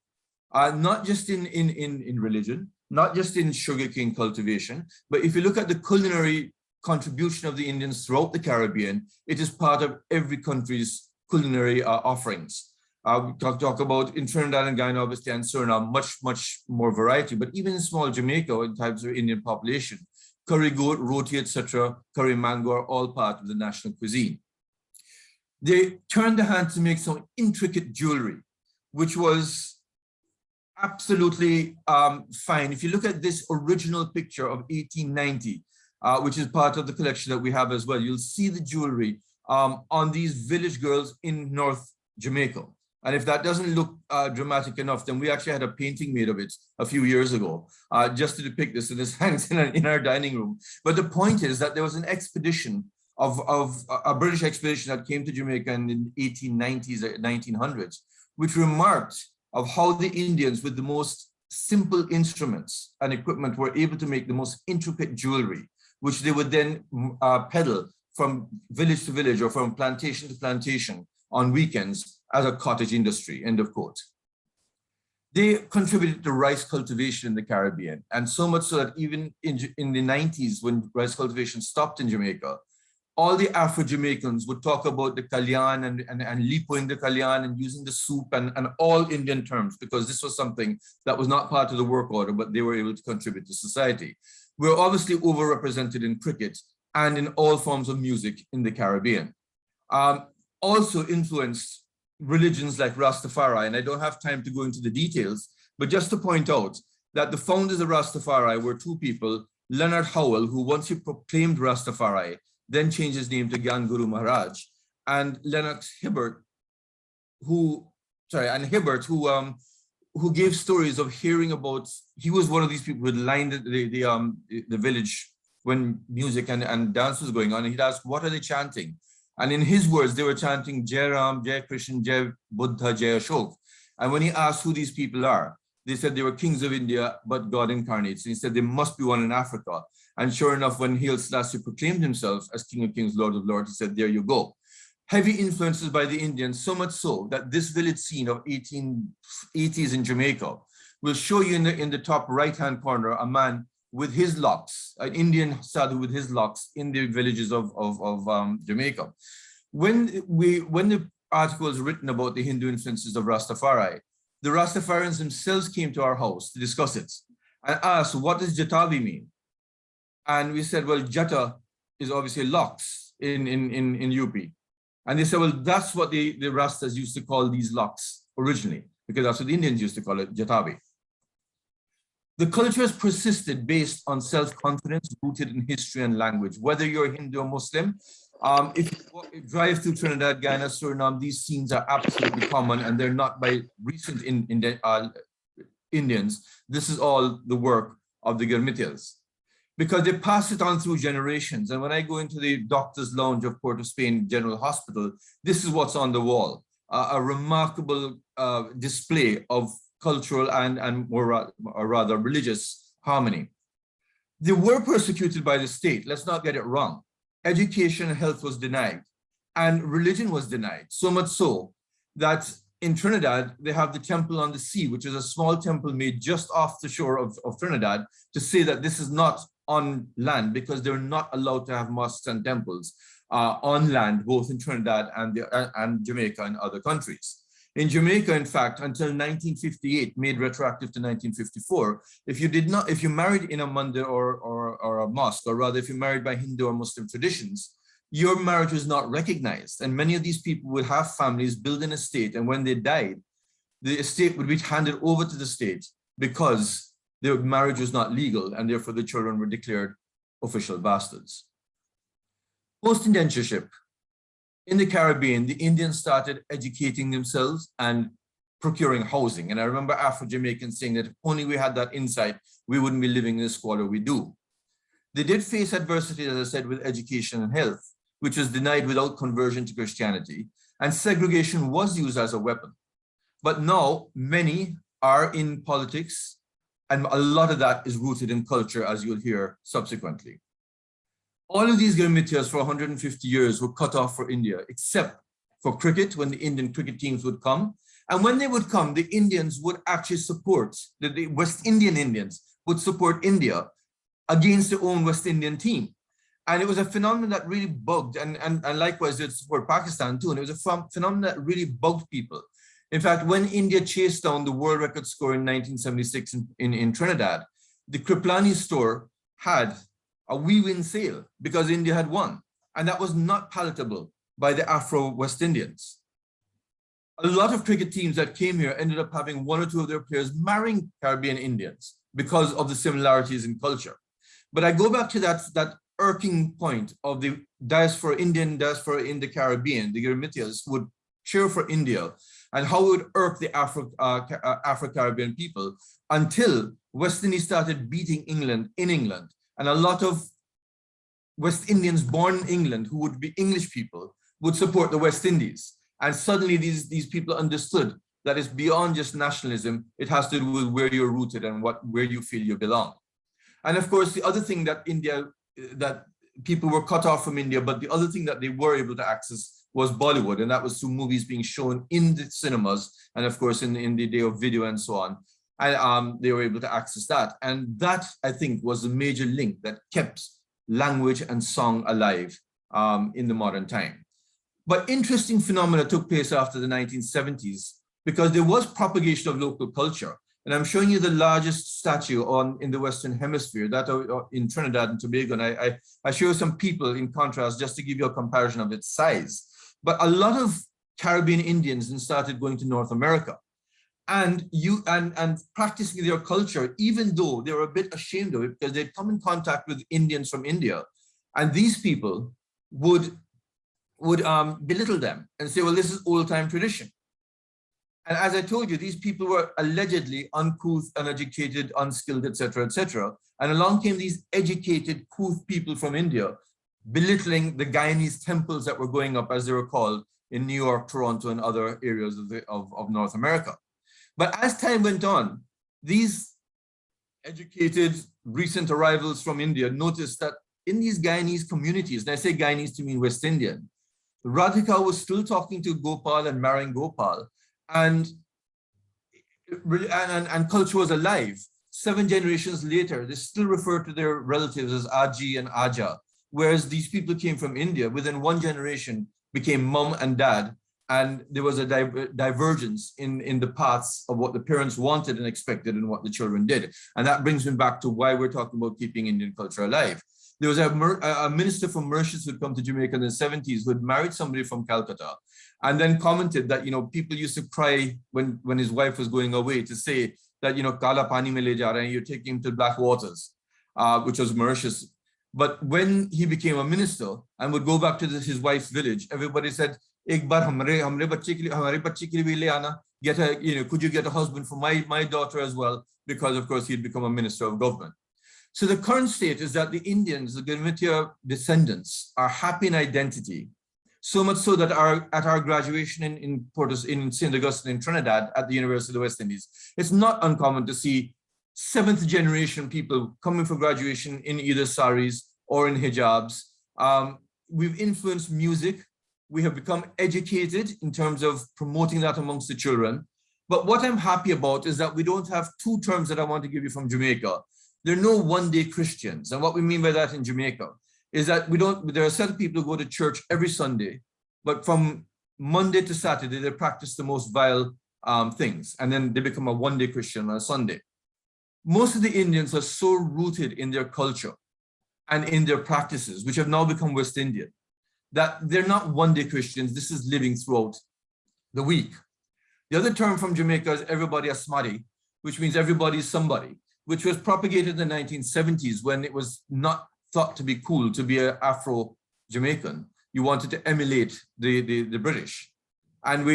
not just in religion, not just in sugarcane cultivation, but if you look at the culinary contribution of the Indians throughout the Caribbean, it is part of every country's culinary offerings. We talk about in Trinidad and Guyana, obviously, and Suriname, much more variety, but even in small Jamaica, in types of Indian population, curry goat, roti, etc., curry mango are all part of the national cuisine. They turned their hand to make some intricate jewelry, which was absolutely fine. If you look at this original picture of 1890, which is part of the collection that we have as well, you'll see the jewelry on these village girls in North Jamaica. And if that doesn't look dramatic enough, then we actually had a painting made of it a few years ago, just to depict this, and this hangs in our dining room. But the point is that there was an expedition of a British expedition that came to Jamaica in the 1890s, 1900s, which remarked of how the Indians with the most simple instruments and equipment were able to make the most intricate jewelry, which they would then peddle from village to village or from plantation to plantation on weekends as a cottage industry, end of quote. They contributed to rice cultivation in the Caribbean, and so much so that even in the 90s, when rice cultivation stopped in Jamaica, all the Afro-Jamaicans would talk about the kalyan and lipoing the kalyan and using the soup and all Indian terms, because this was something that was not part of the work order, but they were able to contribute to society. We're obviously overrepresented in cricket and in all forms of music in the Caribbean. Also influenced religions like Rastafari, and I don't have time to go into the details, but just to point out that the founders of Rastafari were two people, Leonard Howell, who once he proclaimed Rastafari, then changed his name to Gyan Guru Maharaj, and Lennox Hibbert, who gave stories of hearing about, he was one of these people who lined the village when music and dance was going on, and he'd ask, what are they chanting? And in his words, they were chanting Jai Ram, Jai Krishna, Jai Buddha, Jai Ashok. And when he asked who these people are, they said they were kings of India, but God incarnate. So he said, there must be one in Africa. And sure enough, when Haile Selassie proclaimed himself as King of Kings, Lord of Lords, he said, there you go. Heavy influences by the Indians, so much so that this village scene of 1880s in Jamaica will show you in the top right-hand corner, a man with his locks, an Indian sadhu with his locks in the villages of Jamaica. When the article was written about the Hindu influences of Rastafari, the Rastafarians themselves came to our house to discuss it and asked, what does Jatavi mean? And we said, well, Jata is obviously locks in UP. And they said, well, that's what the Rastas used to call these locks originally, because that's what the Indians used to call it, Jatavi. The culture has persisted based on self-confidence rooted in history and language. Whether you're Hindu or Muslim, if you drive through Trinidad, Guyana, Suriname, these scenes are absolutely common, and they're not by recent Indians. This is all the work of the Girmitiyas, because they pass it on through generations. And when I go into the doctor's lounge of Port of Spain General Hospital, this is what's on the wall, a remarkable display of cultural and or rather religious harmony. They were persecuted by the state, let's not get it wrong. Education and health was denied, and religion was denied, so much so that in Trinidad, they have the temple on the sea, which is a small temple made just off the shore of Trinidad, to say that this is not on land, because they're not allowed to have mosques and temples on land, both in Trinidad and Jamaica and other countries. In Jamaica, in fact, until 1958, made retroactive to 1954, if you married in a mandir or a mosque, or rather if you married by Hindu or Muslim traditions, your marriage was not recognized. And many of these people would have families, build an estate, and when they died, the estate would be handed over to the state because their marriage was not legal, and therefore the children were declared official bastards. Post-indentureship. In the Caribbean, the Indians started educating themselves and procuring housing. And I remember Afro-Jamaicans saying that if only we had that insight, we wouldn't be living in the squalor we do. They did face adversity, as I said, with education and health, which was denied without conversion to Christianity. and segregation was used as a weapon. But now many are in politics, and a lot of that is rooted in culture, as you'll hear subsequently. All of these Girmitiyas for 150 years were cut off for India, except for cricket, when the Indian cricket teams would come. And when they would come, the Indians would actually support, the West Indian Indians would support India against their own West Indian team. And it was a phenomenon that really bugged, and likewise it support Pakistan too. And it was a phenomenon that really bugged people. In fact, when India chased down the world record score in 1976 in Trinidad, the Kriplani store had a "we win" sale because India had won. And that was not palatable by the Afro-West Indians. A lot of cricket teams that came here ended up having one or two of their players marrying Caribbean Indians because of the similarities in culture. But I go back to that irking point of the diaspora, Indian diaspora in the Caribbean, the Girmitiyas would cheer for India, and how it would irk the Afro-Caribbean people until West Indies started beating England in England. And a lot of West Indians born in England who would be English people would support the West Indies. And suddenly these people understood that it's beyond just nationalism. It has to do with where you're rooted and where you feel you belong. And of course, the other thing that that people were cut off from India, but the other thing that they were able to access was Bollywood, and that was through movies being shown in the cinemas, and of course in the day of video and so on. And they were able to access that. And that, I think, was the major link that kept language and song alive in the modern time. But interesting phenomena took place after the 1970s because there was propagation of local culture. And I'm showing you the largest statue in the Western Hemisphere, that in Trinidad and Tobago. And I show you some people in contrast just to give you a comparison of its size. But a lot of Caribbean Indians then started going to North America and practicing their culture, even though they were a bit ashamed of it because they'd come in contact with Indians from India. And these people would belittle them and say, well, this is old-time tradition. And as I told you, these people were allegedly uncouth, uneducated, unskilled, etc., etc. And along came these educated, couth people from India, belittling the Guyanese temples that were going up, as they were called, in New York, Toronto, and other areas of North America. But as time went on, these educated, recent arrivals from India noticed that in these Guyanese communities, and I say Guyanese to mean West Indian, Radhika was still talking to Gopal and marrying Gopal, and culture was alive. 7 generations later, they still refer to their relatives as Aji and Aja, whereas these people came from India, within 1 generation became mom and dad, and there was a divergence in the paths of what the parents wanted and expected and what the children did. And that brings me back to why we're talking about keeping Indian culture alive. There was a minister from Mauritius who'd come to Jamaica in the 70s who had married somebody from Calcutta, and then commented that, people used to cry when his wife was going away to say that, Kala pani mein le ja rahe hain, you're taking him to black waters, which was Mauritius. But when he became a minister and would go back to his wife's village, everybody said, "Ek bar hamare bachche ke liye bhi le aana. Could you get a husband for my daughter as well?" Because of course he'd become a minister of government. So the current state is that the Indians, the Girmitiya descendants, are happy in identity, so much so that at our graduation in St. Augustine in Trinidad at the University of the West Indies, it's not uncommon to see 7th generation people coming for graduation in either saris or in hijabs. We've influenced music. We have become educated in terms of promoting that amongst the children. But what I'm happy about is that we don't have 2 terms that I want to give you from Jamaica. There are no one-day Christians. And what we mean by that in Jamaica is that there are a set of people who go to church every Sunday, but from Monday to Saturday, they practice the most vile things. And then they become a one-day Christian on a Sunday. Most of the Indians are so rooted in their culture and in their practices, which have now become West Indian, that they're not one-day Christians. This is living throughout the week. The other term from Jamaica is everybody asmadi, which means everybody is somebody, which was propagated in the 1970s when it was not thought to be cool to be an Afro-Jamaican. You wanted to emulate the British. And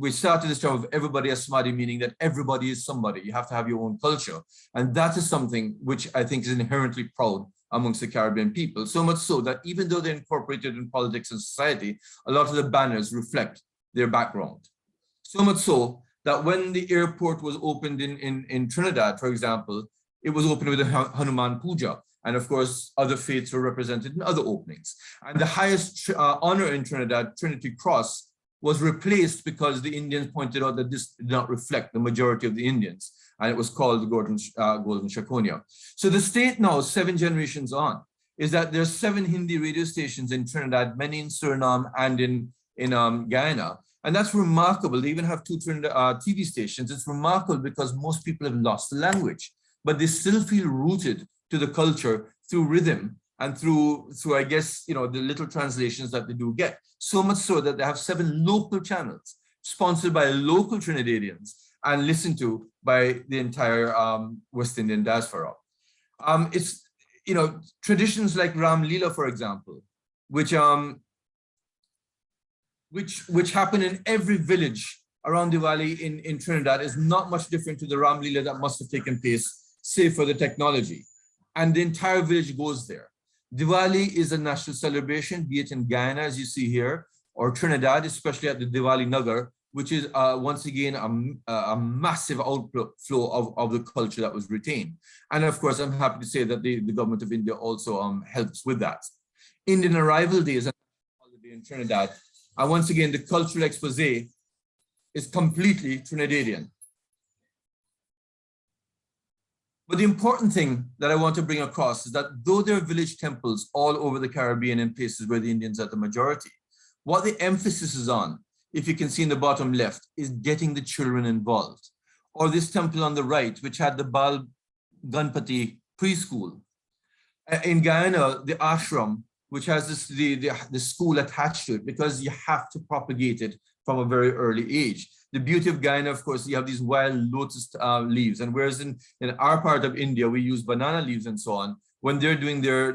we started this term of everybody asmadi, meaning that everybody is somebody. You have to have your own culture. And that is something which I think is inherently proud amongst the Caribbean people. So much so that even though they're incorporated in politics and society, a lot of the banners reflect their background. So much so that when the airport was opened in Trinidad, for example, it was opened with a Hanuman Puja. And of course, other faiths were represented in other openings. And the highest honor in Trinidad, Trinity Cross, was replaced because the Indians pointed out that this did not reflect the majority of the Indians. And it was called the Golden Shakonia. So the state now, 7 generations on, is that there are 7 Hindi radio stations in Trinidad, many in Suriname and in Guyana. And that's remarkable. They even have 2 TV stations. It's remarkable because most people have lost the language, but they still feel rooted to the culture through rhythm and through I guess, the little translations that they do get. So much so that they have 7 local channels sponsored by local Trinidadians and listened to by the entire West Indian diaspora. It's, traditions like Ram Leela, for example, which happen in every village around Diwali in Trinidad is not much different to the Ram Leela that must have taken place, save for the technology. And the entire village goes there. Diwali is a national celebration, be it in Guyana, as you see here, or Trinidad, especially at the Diwali Nagar, which is once again a massive outflow of the culture that was retained. And of course, I'm happy to say that the government of India also helps with that. Indian Arrival Day is a holiday in Trinidad. And once again, the cultural expose is completely Trinidadian. But the important thing that I want to bring across is that though there are village temples all over the Caribbean in places where the Indians are the majority, what the emphasis is on, if you can see in the bottom left, is getting the children involved. Or this temple on the right, which had the Bal Ganpati preschool. In Guyana, the ashram, which has the school attached to it, because you have to propagate it from a very early age. The beauty of Guyana, of course, you have these wild lotus leaves, and whereas in our part of India, we use banana leaves and so on, when they're doing their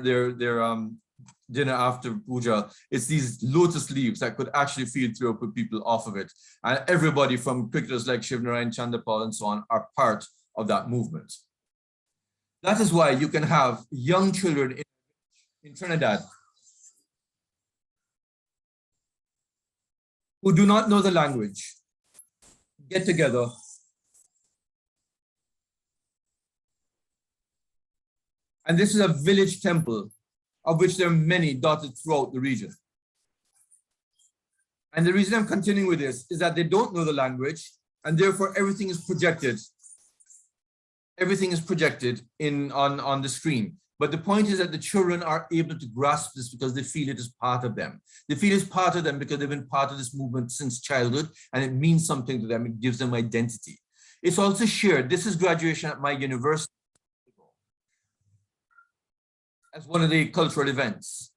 dinner after puja, it's these lotus leaves that could actually feed through put people off of it. And everybody from cricketers like Shiv Narayan Chandapal and so on are part of that movement. That is why you can have young children in Trinidad who do not know the language get together and this is a village temple of which there are many dotted throughout the region. And the reason I'm continuing with this is that they don't know the language and therefore everything is projected. Everything is projected on the screen. But the point is that the children are able to grasp this because they feel it is part of them. They feel it's part of them because they've been part of this movement since childhood and it means something to them. It gives them identity. It's also shared. This is graduation at my university as one of the cultural events.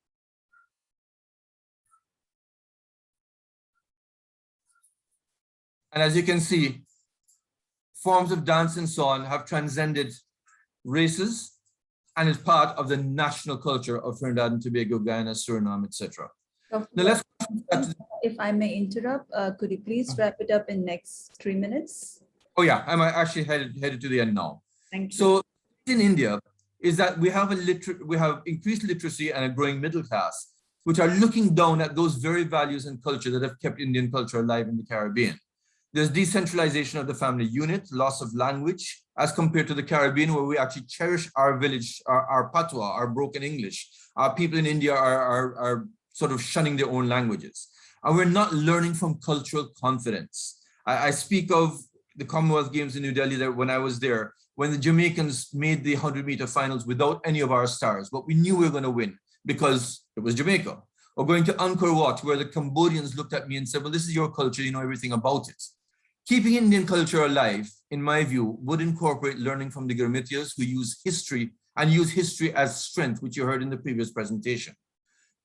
And as you can see, forms of dance and so on have transcended races and is part of the national culture of Trinidad and Tobago, Guyana, Suriname, etc. Now let's. If I may interrupt, could you please wrap it up in next 3 minutes? Oh yeah, I'm actually headed to the end now. Thank you. So in India is that we have increased literacy and a growing middle class, which are looking down at those very values and culture that have kept Indian culture alive in the Caribbean. There's decentralization of the family unit, loss of language, as compared to the Caribbean, where we actually cherish our village, our patois, our broken English. Our people in India are sort of shunning their own languages. And we're not learning from cultural confidence. I speak of the Commonwealth Games in New Delhi that when I was there, when the Jamaicans made the 100-meter finals without any of our stars, but we knew we were going to win because it was Jamaica. Or going to Angkor Wat, where the Cambodians looked at me and said, well, this is your culture, you know everything about it. Keeping Indian culture alive, in my view, would incorporate learning from the Girmitiyas who use history and use history as strength, which you heard in the previous presentation.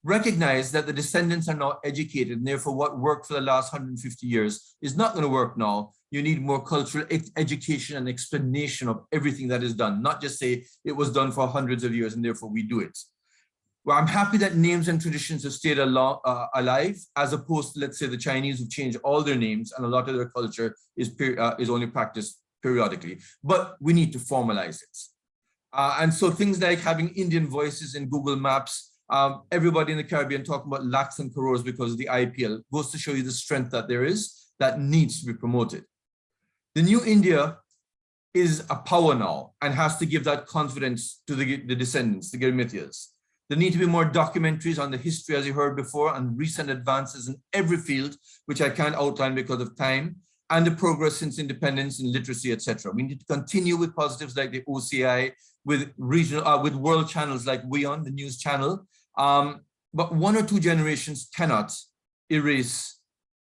Recognize that the descendants are now educated, and therefore what worked for the last 150 years is not going to work now. You need more cultural education and explanation of everything that is done, not just say it was done for hundreds of years and therefore we do it. Well, I'm happy that names and traditions have stayed alive, as opposed to, let's say, the Chinese who changed all their names and a lot of their culture is only practiced periodically. But we need to formalize it. And so things like having Indian voices in Google Maps, Everybody in the Caribbean talking about lakhs and crores because of the IPL goes to show you the strength that there is that needs to be promoted. The new India is a power now and has to give that confidence to the descendants, the Girmitiyas. There need to be more documentaries on the history, as you heard before, and recent advances in every field, which I can't outline because of time, and the progress since independence in literacy, etc. We need to continue with positives like the OCI, with regional, with world channels like WION, the news channel. But 1 or 2 generations cannot erase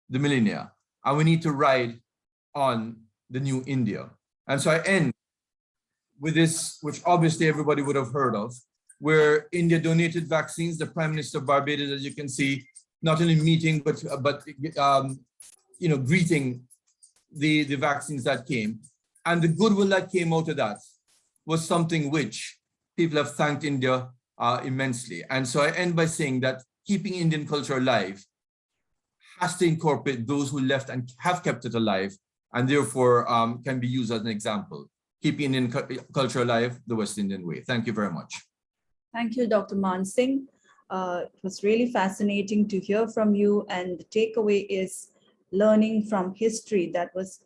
the millennia, and we need to ride on the new India. And so I end with this, which obviously everybody would have heard of, where India donated vaccines. The Prime Minister of Barbados, as you can see, not only meeting, but greeting the vaccines that came. And the goodwill that came out of that was something which people have thanked India immensely. And so I end by saying that keeping Indian culture alive has to incorporate those who left and have kept it alive, and therefore can be used as an example. Keeping Indian culture alive the West Indian way. Thank you very much. Thank you, Dr. Mansingh. It was really fascinating to hear from you, and the takeaway is learning from history. That was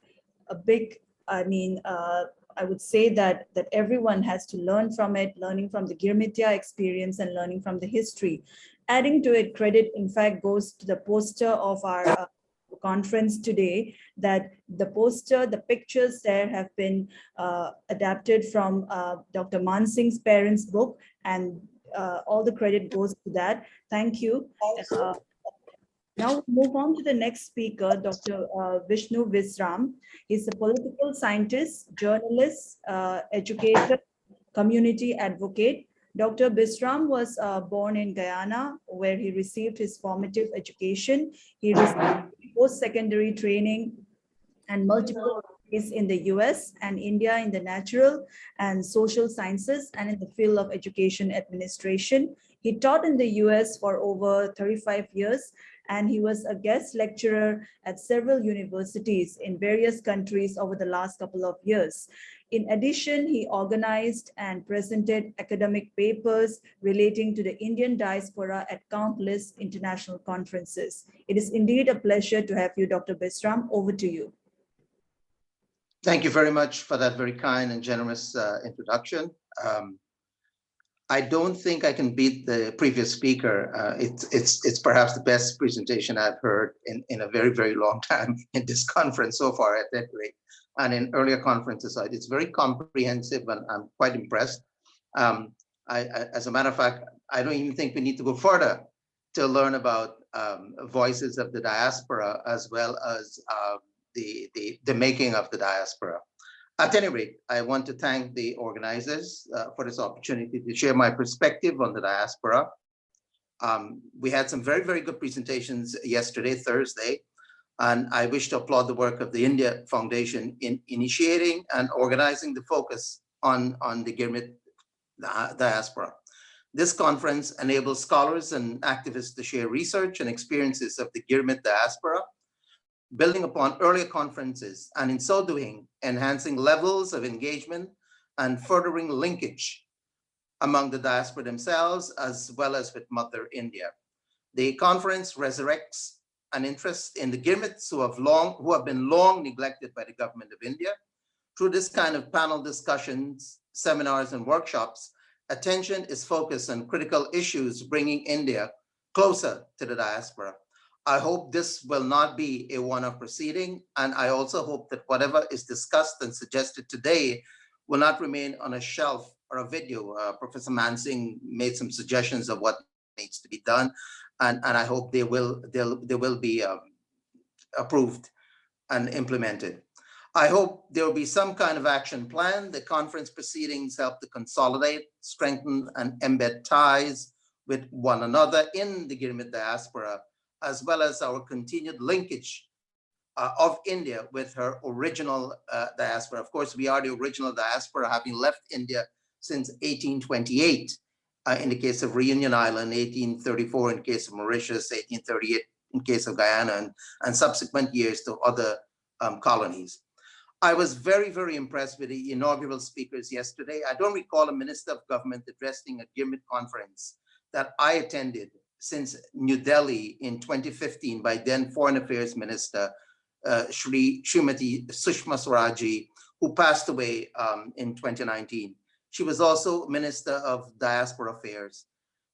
a big, I would say that everyone has to learn from it, learning from the Girmitiya experience and learning from the history. Adding to it, credit in fact goes to the poster of our conference today, that the poster, the pictures there have been adapted from Dr. Mansingh's parents' book, and all the credit goes to that. Thank you. Now we'll move on to the next speaker, Dr. Vishnu Visram. He's a political scientist, journalist, educator, community advocate. Dr. Visram was born in Guyana, where he received his formative education. He received post-secondary training and multiple degrees in the US and India in the natural and social sciences and in the field of education administration. He taught in the US for over 35 years, and he was a guest lecturer at several universities in various countries over the last couple of years. In addition, he organized and presented academic papers relating to the Indian diaspora at countless international conferences. It is indeed a pleasure to have you, Dr. Visram. Over to you. Thank you very much for that very kind and generous introduction. I don't think I can beat the previous speaker. It's perhaps the best presentation I've heard in a very, very long time in this conference so far at that rate. And in earlier conferences, it's very comprehensive, and I'm quite impressed. As a matter of fact, I don't even think we need to go further to learn about voices of the diaspora, as well as the making of the diaspora. At any rate, I want to thank the organizers for this opportunity to share my perspective on the diaspora. We had some very, very good presentations yesterday, Thursday, and I wish to applaud the work of the India Foundation in initiating and organizing the focus on the Girmit diaspora. This conference enables scholars and activists to share research and experiences of the Girmit diaspora, building upon earlier conferences, and in so doing, enhancing levels of engagement and furthering linkage among the diaspora themselves, as well as with Mother India. The conference resurrects an interest in the Girmits who have been long neglected by the government of India. Through this kind of panel discussions, seminars, and workshops, attention is focused on critical issues bringing India closer to the diaspora. I hope this will not be a one-off proceeding, and I also hope that whatever is discussed and suggested today will not remain on a shelf or a video. Professor Mansingh made some suggestions of what needs to be done, and I hope they will be approved and implemented. I hope there will be some kind of action plan. The conference proceedings help to consolidate, strengthen, and embed ties with one another in the Girmit diaspora, as well as our continued linkage of India with her original diaspora. Of course, we are the original diaspora, having left India since 1828 in the case of Reunion Island, 1834 in the case of Mauritius, 1838 in case of Guyana, and subsequent years to other colonies. I was very, very impressed with the inaugural speakers yesterday. I don't recall a minister of government addressing a Girmit conference that I attended since New Delhi in 2015 by then Foreign Affairs Minister Srimati Sushma Swaraj, who passed away in 2019. She was also Minister of Diaspora Affairs.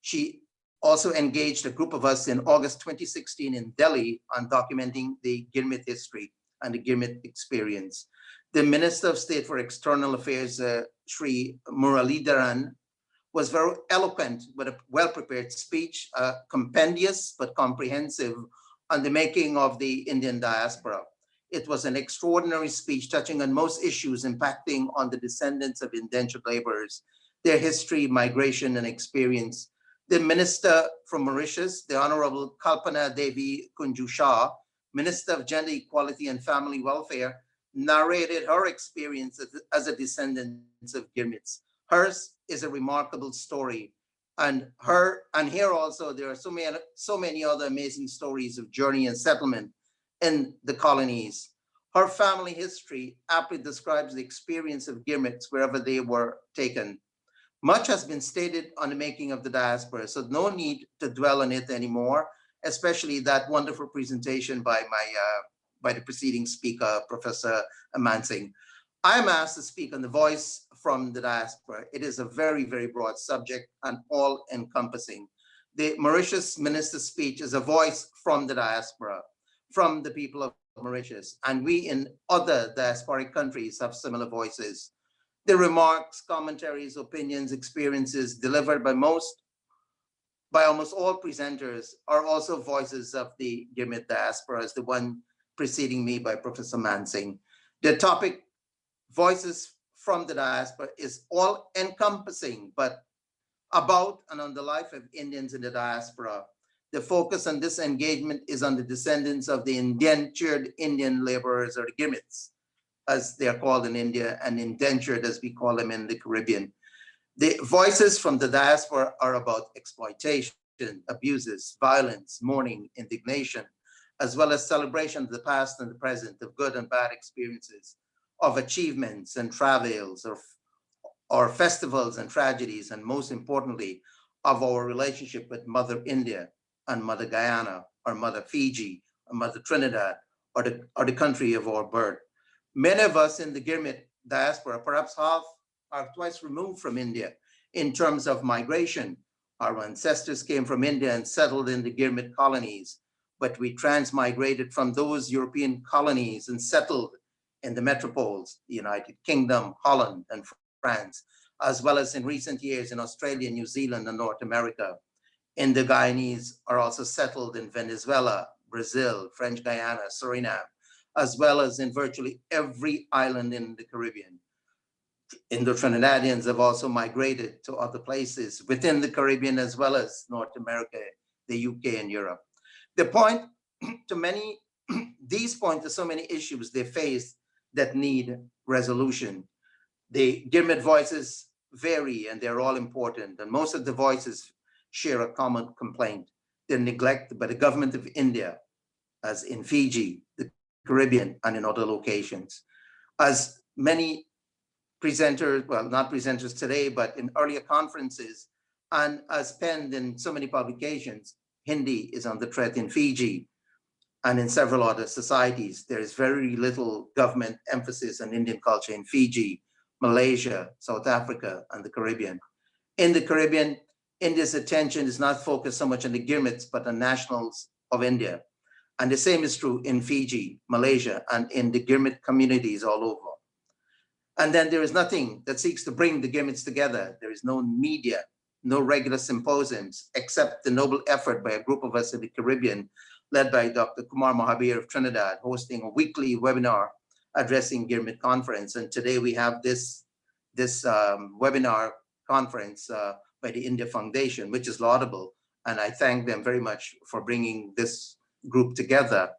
She also engaged a group of us in August 2016 in Delhi on documenting the Girmit history and the Girmit experience. The Minister of State for External Affairs, Sri Muralidharan, was very eloquent with a well-prepared speech, compendious but comprehensive, on the making of the Indian diaspora. It was an extraordinary speech touching on most issues impacting on the descendants of indentured laborers, their history, migration, and experience. The minister from Mauritius, the Honorable Kalpana Devi Kunju Shah, Minister of Gender Equality and Family Welfare, narrated her experience as a descendant of Girmits. Hers is a remarkable story. And here also, there are so many other amazing stories of journey and settlement in the colonies. Her family history aptly describes the experience of Girmits wherever they were taken. Much has been stated on the making of the diaspora, so no need to dwell on it anymore, especially that wonderful presentation by the preceding speaker, Professor Mansingh. I'm asked to speak on the voice from the diaspora. It is a very, very broad subject and all-encompassing. The Mauritius minister's speech is a voice from the diaspora, from the people of Mauritius, and we in other diasporic countries have similar voices. The remarks, commentaries, opinions, experiences delivered by almost all presenters are also voices of the Girmit diaspora, as the one preceding me by Professor Mansingh. The topic, Voices from the Diaspora, is all-encompassing, but about and on the life of Indians in the diaspora. The focus on this engagement is on the descendants of the indentured Indian laborers, or the Girmits, as they are called in India, and indentured as we call them in the Caribbean. The voices from the diaspora are about exploitation, abuses, violence, mourning, indignation, as well as celebration of the past and the present, of good and bad experiences, of achievements and travails, or festivals and tragedies, and most importantly, of our relationship with Mother India and Mother Guyana, or Mother Fiji, or Mother Trinidad, or the country of our birth. Many of us in the Girmit diaspora, perhaps half, are twice removed from India in terms of migration. Our ancestors came from India and settled in the Girmit colonies, but we transmigrated from those European colonies and settled in the metropoles, the United Kingdom, Holland, and France, as well as in recent years in Australia, New Zealand, and North America. The Guyanese are also settled in Venezuela, Brazil, French Guiana, Suriname, as well as in virtually every island in the Caribbean. Indo-Trinidadians have also migrated to other places within the Caribbean, as well as North America, the UK, and Europe. The point to these point to so many issues they face that need resolution. The Girmit voices vary, and they're all important, and most of the voices share a common complaint. They're neglected by the government of India, as in Fiji, the Caribbean, and in other locations. As many presenters, well, not presenters today, but in earlier conferences, and as penned in so many publications, Hindi is under threat in Fiji and in several other societies. There is very little government emphasis on Indian culture in Fiji, Malaysia, South Africa, and the Caribbean. In the Caribbean, India's attention is not focused so much on the Girmits, but on nationals of India. And the same is true in Fiji, Malaysia, and in the Girmit communities all over. And then there is nothing that seeks to bring the Girmits together. There is no media, no regular symposiums, except the noble effort by a group of us in the Caribbean, led by Dr. Kumar Mahabir of Trinidad, hosting a weekly webinar addressing Girmit conference. And today we have this webinar conference by the India Foundation, which is laudable. And I thank them very much for bringing this group together.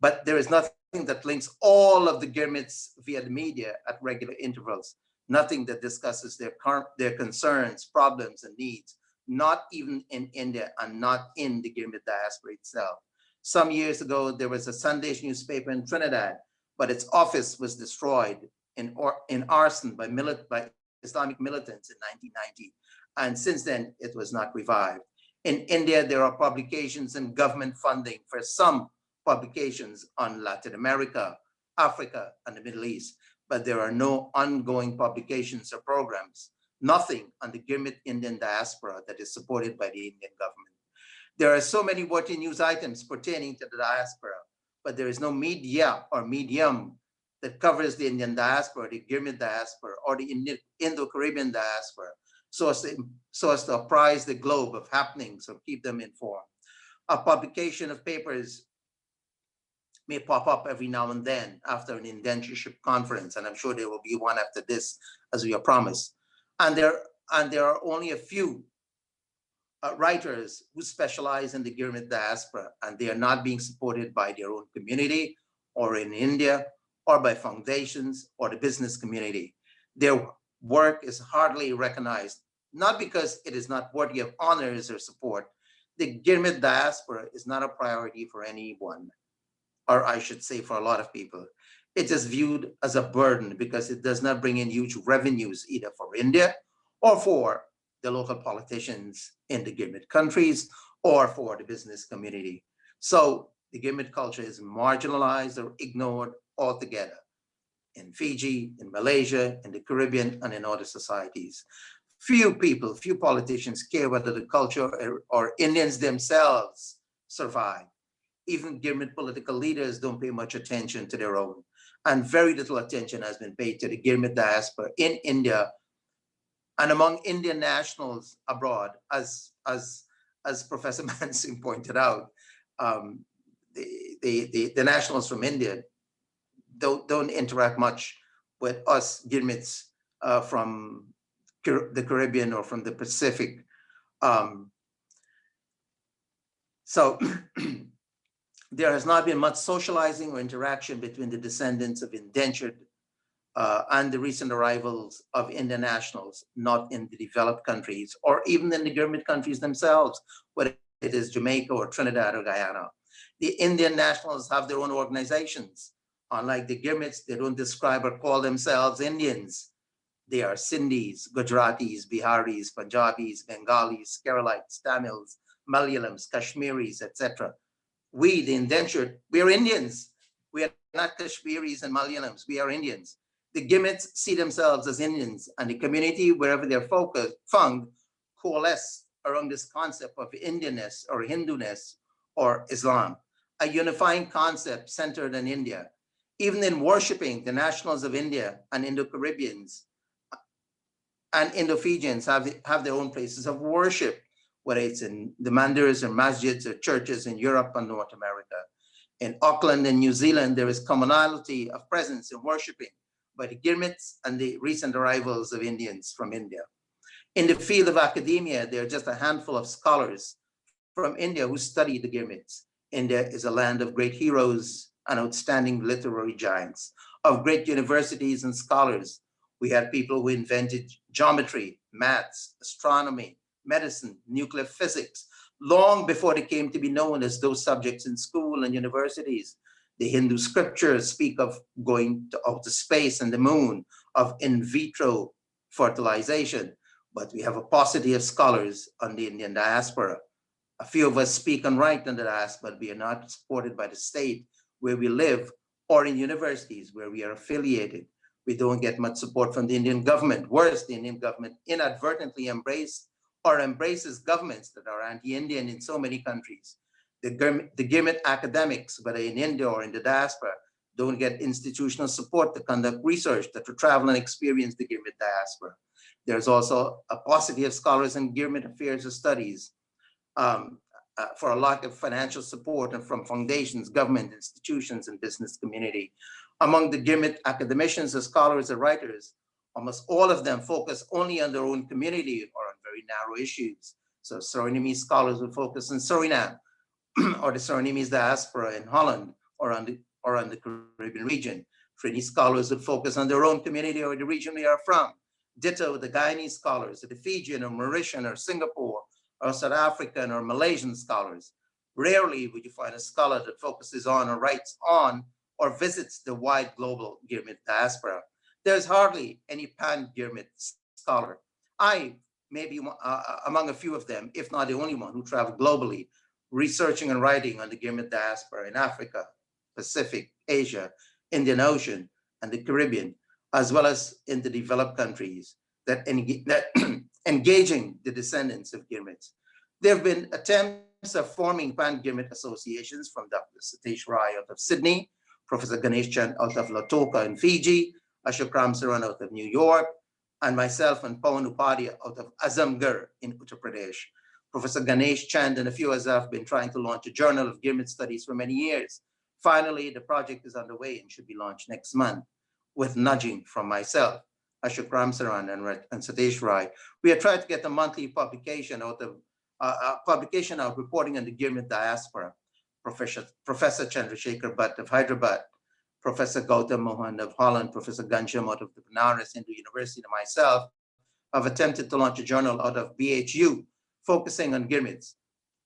But there is nothing that links all of the Girmits via the media at regular intervals. Nothing that discusses their concerns, problems, and needs, not even in India and not in the Girmit diaspora itself. Some years ago, there was a Sunday newspaper in Trinidad, but its office was destroyed in arson by Islamic militants in 1990. And since then, it was not revived. In India, there are publications and government funding for some publications on Latin America, Africa, and the Middle East, but there are no ongoing publications or programs, nothing on the Girmit Indian diaspora that is supported by the Indian government. There are so many worthy news items pertaining to the diaspora, but there is no media or medium that covers the Indian diaspora, the Girmit diaspora, or the Indo-Caribbean diaspora, so as to apprise the globe of happenings or keep them informed. A publication of papers may pop up every now and then after an indentureship conference, and I'm sure there will be one after this, as we are promised. And there are only a few writers who specialize in the Girmit diaspora, and they are not being supported by their own community or in India or by foundations or the business community. Their work is hardly recognized, not because it is not worthy of honors or support. The Girmit diaspora is not a priority for anyone, or I should say for a lot of people. It is viewed as a burden because it does not bring in huge revenues either for India or for the local politicians in the Girmit countries or for the business community. So the Girmit culture is marginalized or ignored altogether in Fiji, in Malaysia, in the Caribbean, and in other societies. Few people, few politicians care whether the culture or Indians themselves survive. Even Girmit political leaders don't pay much attention to their own. And very little attention has been paid to the Girmit diaspora in India and among Indian nationals abroad, as Professor Mansingh pointed out. The nationals from India don't interact much with us Girmits from the Caribbean or from the Pacific. So there has not been much socializing or interaction between the descendants of indentured and the recent arrivals of Indian nationals, not in the developed countries or even in the Girmit countries themselves, whether it is Jamaica or Trinidad or Guyana. The Indian nationals have their own organizations. Unlike the Girmits, they don't describe or call themselves Indians. They are Sindhis, Gujaratis, Biharis, Punjabis, Bengalis, Keralites, Tamils, Malayalams, Kashmiris, etc. We, the indentured, we are Indians. We are not Kashmiris and Malayalams, we are Indians. The Girmits see themselves as Indians, and the community, wherever they're found, coalesce around this concept of Indianness or Hinduness or Islam, a unifying concept centered in India. Even in worshiping, the nationals of India and Indo-Caribbeans and Indo-Fijians have their own places of worship, whether it's in the mandirs or masjids or churches in Europe and North America. In Auckland and New Zealand, there is commonality of presence in worshiping by the Girmits and the recent arrivals of Indians from India. In the field of academia, there are just a handful of scholars from India who study the Girmits. India is a land of great heroes and outstanding literary giants, of great universities and scholars. We had people who invented geometry, maths, astronomy, medicine, nuclear physics, long before they came to be known as those subjects in school and universities. The Hindu scriptures speak of going to outer space and the moon, of in vitro fertilization, but we have a paucity of scholars on the Indian diaspora. A few of us speak and write in the diaspora, but we are not supported by the state where we live or in universities where we are affiliated. We don't get much support from the Indian government. Worse, the Indian government inadvertently embraces governments that are anti-Indian in so many countries. The Girmit academics, whether in India or in the diaspora, don't get institutional support to conduct research, to travel and experience the Girmit diaspora. There's also a paucity of scholars in Girmit affairs or studies for a lack of financial support and from foundations, government institutions, and business community. Among the Girmit academicians, or scholars, or writers, almost all of them focus only on their own community or on very narrow issues. So Surinamese scholars would focus on Suriname, or the Surinamese diaspora in Holland, or on the Caribbean region. Trini scholars would focus on their own community or the region they are from. Ditto, the Guyanese scholars, or the Fijian or Mauritian or Singapore or South African or Malaysian scholars. Rarely would you find a scholar that focuses on or writes on or visits the wide global Girmit diaspora. There's hardly any pan-Girmit scholar. I maybe among a few of them, if not the only one, who traveled globally, researching and writing on the Girmit diaspora in Africa, Pacific, Asia, Indian Ocean, and the Caribbean, as well as in the developed countries that engaging the descendants of Girmits. There have been attempts of forming pan-Girmit associations from Dr. Satish Rai out of Sydney, Professor Ganesh Chand out of Lautoka in Fiji, Ashok Ramsaran out of New York, and myself and Pawan Upadhyay out of Azamgarh in Uttar Pradesh. Professor Ganesh Chand and a few others have been trying to launch a journal of Girmit studies for many years. Finally, the project is underway and should be launched next month with nudging from myself, Ashok Ramsaran and Satish Rai. We have tried to get a monthly publication out reporting on the Girmit diaspora. Professor Chandrasekhar Bhatt of Hyderabad, Professor Gautam Mohan of Holland, Professor Gansham out of the Banaras Hindu University, and myself have attempted to launch a journal out of BHU focusing on Girmits.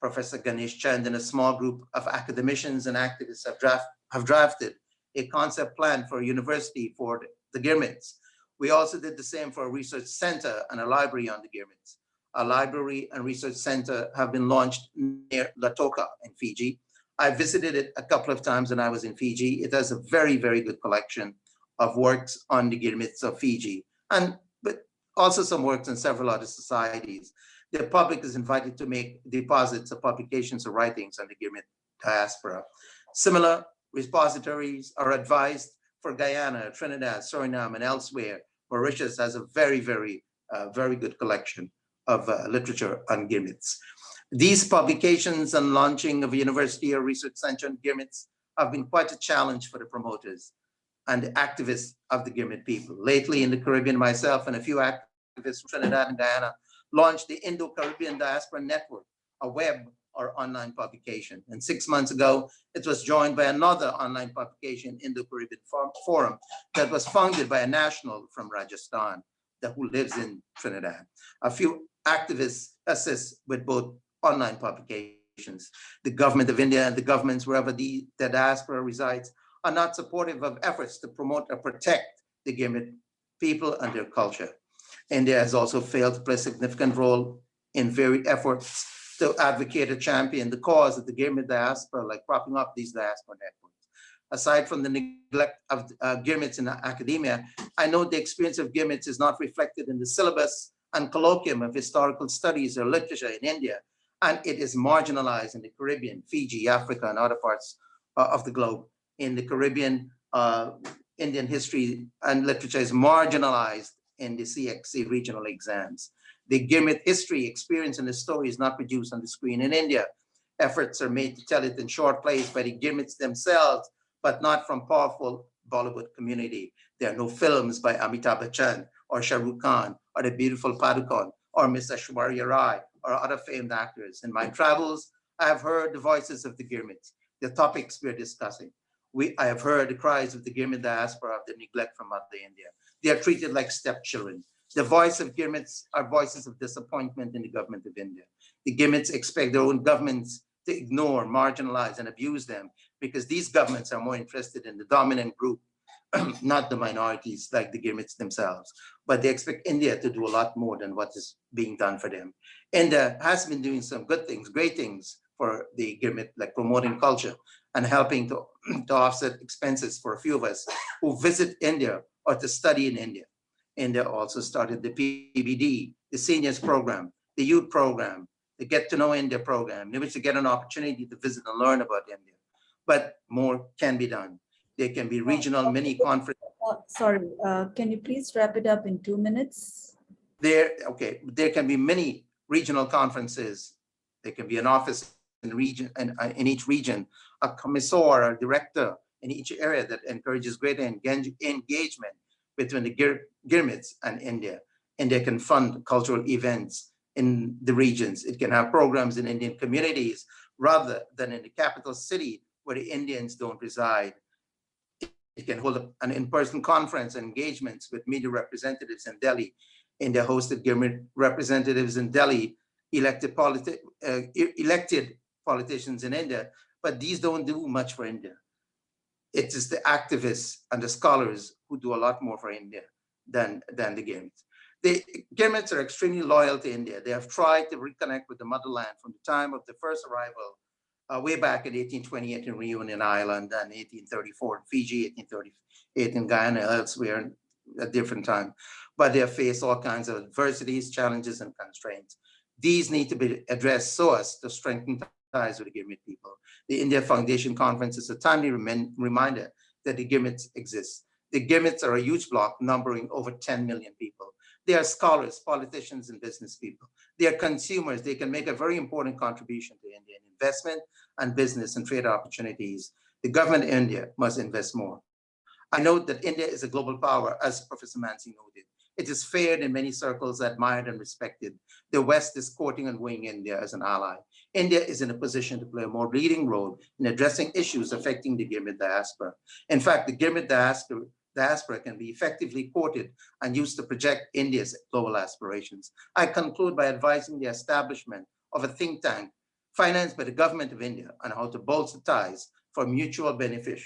Professor Ganesh Chand and a small group of academicians and activists have drafted a concept plan for a university for the Girmits. We also did the same for a research center and a library on the Girmits. A library and research center have been launched near Lautoka in Fiji. I visited it a couple of times when I was in Fiji. It has a very, very good collection of works on the Girmits of Fiji, but also some works in several other societies. The public is invited to make deposits of publications or writings on the Girmit diaspora. Similar repositories are advised for Guyana, Trinidad, Suriname, and elsewhere. Mauritius has a very, very, very good collection of literature on Girmits. These publications and launching of a university or research center on Girmits have been quite a challenge for the promoters and the activists of the Girmit people. Lately in the Caribbean, myself and a few activists from Trinidad and Guyana launched the Indo-Caribbean Diaspora Network, a web or online publication. And 6 months ago, it was joined by another online publication, Indo-Caribbean Forum, that was founded by a national from Rajasthan who lives in Trinidad. A few activists assist with both online publications. The government of India and the governments wherever the diaspora resides are not supportive of efforts to promote or protect the Girmit people and their culture. India has also failed to play a significant role in various efforts to advocate or champion the cause of the Girmit diaspora, like propping up these diaspora networks. Aside from the neglect of Girmits in academia, I know the experience of Girmits is not reflected in the syllabus and colloquium of historical studies or literature in India, and it is marginalized in the Caribbean, Fiji, Africa, and other parts of the globe. In the Caribbean, Indian history and literature is marginalized in the CXC regional exams. The Girmit history, experience, and the story is not produced on the screen in India. Efforts are made to tell it in short plays by the Girmits themselves, but not from powerful Bollywood community. There are no films by Amitabh Bachchan or Shah Rukh Khan or the beautiful Padukone or Miss Aishwarya Rai or other famed actors. In my travels, I have heard the voices of the Girmits, the topics we're discussing. I have heard the cries of the Girmit diaspora of the neglect from Mother India. They are treated like stepchildren. The voice of Girmits are voices of disappointment in the government of India. The Girmits expect their own governments to ignore, marginalize, and abuse them because these governments are more interested in the dominant group, not the minorities like the Girmits themselves. But they expect India to do a lot more than what is being done for them. India has been doing some good things, great things for the Girmit, like promoting culture and helping to offset expenses for a few of us who visit India or to study in India. India also started the PBD, the seniors program, the youth program, the Get to Know India program, in which to get an opportunity to visit and learn about India. But more can be done. There can be regional mini conferences. Sorry, can you please wrap it up in 2 minutes? There can be many regional conferences. There can be an office in each region, a commissar, a director in each area that encourages greater engagement between the Girmits and India. India can fund cultural events in the regions. It can have programs in Indian communities rather than in the capital city where the Indians don't reside. It can hold an in-person conference and engagements with media representatives in Delhi. India hosted Girmit representatives in Delhi, elected politicians in India, but these don't do much for India. It is the activists and the scholars who do a lot more for India than the Girmits. The Girmits are extremely loyal to India. They have tried to reconnect with the motherland from the time of the first arrival way back in 1828 in Reunion Island, and 1834 in Fiji, 1838 in Guyana, elsewhere at different time. But they have faced all kinds of adversities, challenges, and constraints. These need to be addressed so as to strengthen ties with the Girmit people. The India Foundation Conference is a timely reminder that the Girmits exist. The Girmits are a huge bloc numbering over 10 million people. They are scholars, politicians, and business people. They are consumers. They can make a very important contribution to Indian investment and business and trade opportunities. The government of India must invest more. I note that India is a global power, as Professor Mansi noted. It is feared in many circles, admired and respected. The West is courting and weighing India as an ally. India is in a position to play a more leading role in addressing issues affecting the Girmit diaspora. In fact, the Girmit diaspora can be effectively quoted and used to project India's global aspirations. I conclude by advising the establishment of a think tank financed by the government of India on how to bolster ties for mutual benefits.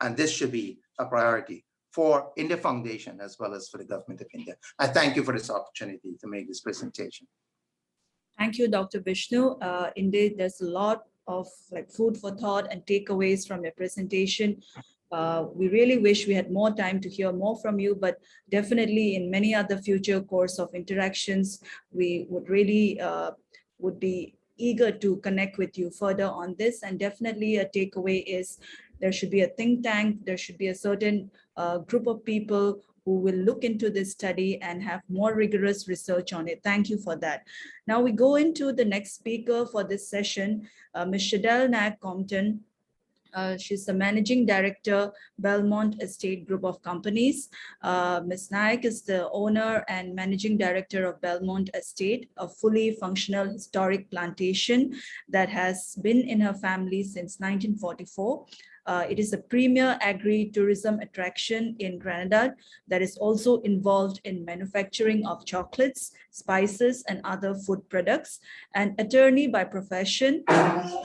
And this should be a priority for India Foundation as well as for the government of India. I thank you for this opportunity to make this presentation. Thank you, Dr. Vishnu. Indeed, there's a lot of food for thought and takeaways from your presentation. We really wish we had more time to hear more from you, but definitely in many other future course of interactions, we would really would be eager to connect with you further on this. And definitely a takeaway is there should be a think tank, there should be a certain group of people who will look into this study and have more rigorous research on it. Thank you for that. Now we go into the next speaker for this session, Ms. Shadell Naik Compton. She's the Managing Director, Belmont Estate Group of Companies. Ms. Naik is the owner and Managing Director of Belmont Estate, a fully functional historic plantation that has been in her family since 1944. It is a premier agri-tourism attraction in Trinidad that is also involved in manufacturing of chocolates, spices, and other food products. An attorney by profession,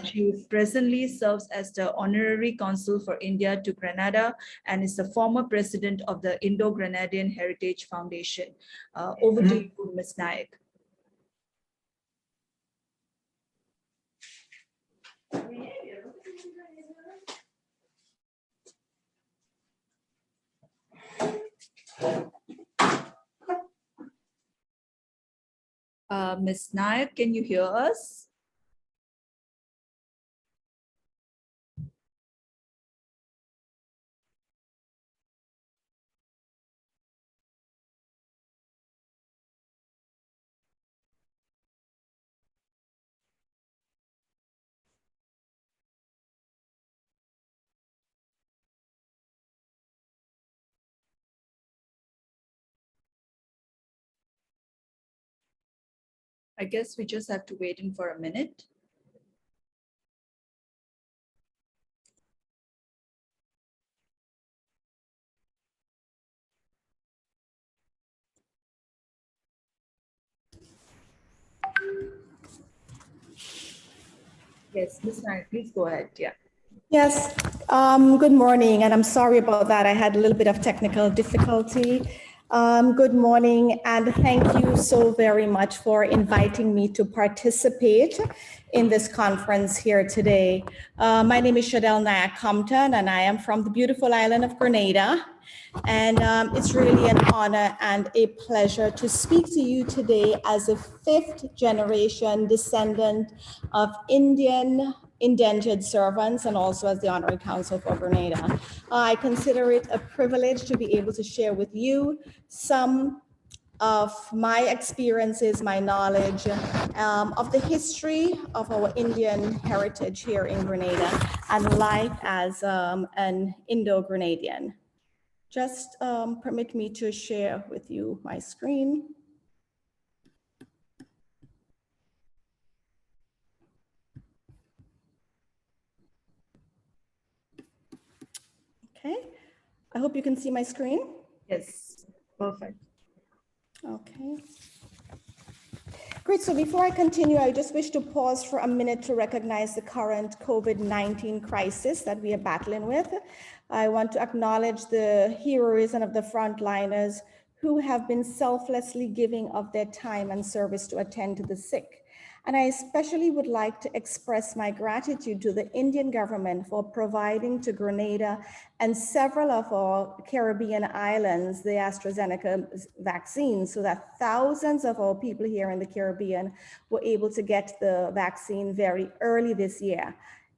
she presently serves as the Honorary Consul for India to Grenada and is the former president of the Indo-Grenadian Heritage Foundation. Over to you, Ms. Naik. Ms. Naik, can you hear us? I guess we just have to wait in for a minute. Yes, Ms. Naik, please go ahead. Yeah. Yes, good morning, and I'm sorry about that. I had a little bit of technical difficulty. Good morning, and thank you so very much for inviting me to participate in this conference here today. My name is Shadell Naik Compton, and I am from the beautiful island of Grenada. And it's really an honor and a pleasure to speak to you today as a fifth generation descendant of Indian indentured servants and also as the Honorary Consul for Grenada. I consider it a privilege to be able to share with you some of my experiences, my knowledge of the history of our Indian heritage here in Grenada and life as an Indo-Grenadian. Just permit me to share with you my screen. Okay, I hope you can see my screen. Yes, perfect. Okay. Great, so before I continue, I just wish to pause for a minute to recognize the current COVID-19 crisis that we are battling with. I want to acknowledge the heroism of the frontliners who have been selflessly giving of their time and service to attend to the sick. And I especially would like to express my gratitude to the Indian government for providing to Grenada and several of our Caribbean islands the AstraZeneca vaccine, so that thousands of our people here in the Caribbean were able to get the vaccine very early this year.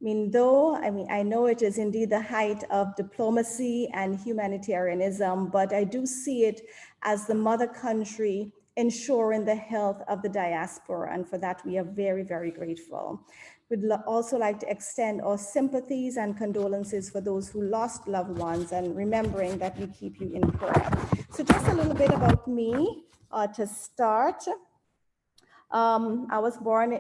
I know it is indeed the height of diplomacy and humanitarianism, but I do see it as the mother country ensuring the health of the diaspora, and for that we are very, very grateful. We'd also like to extend our sympathies and condolences for those who lost loved ones, and remembering that we keep you in prayer. So just a little bit about me to start. I was born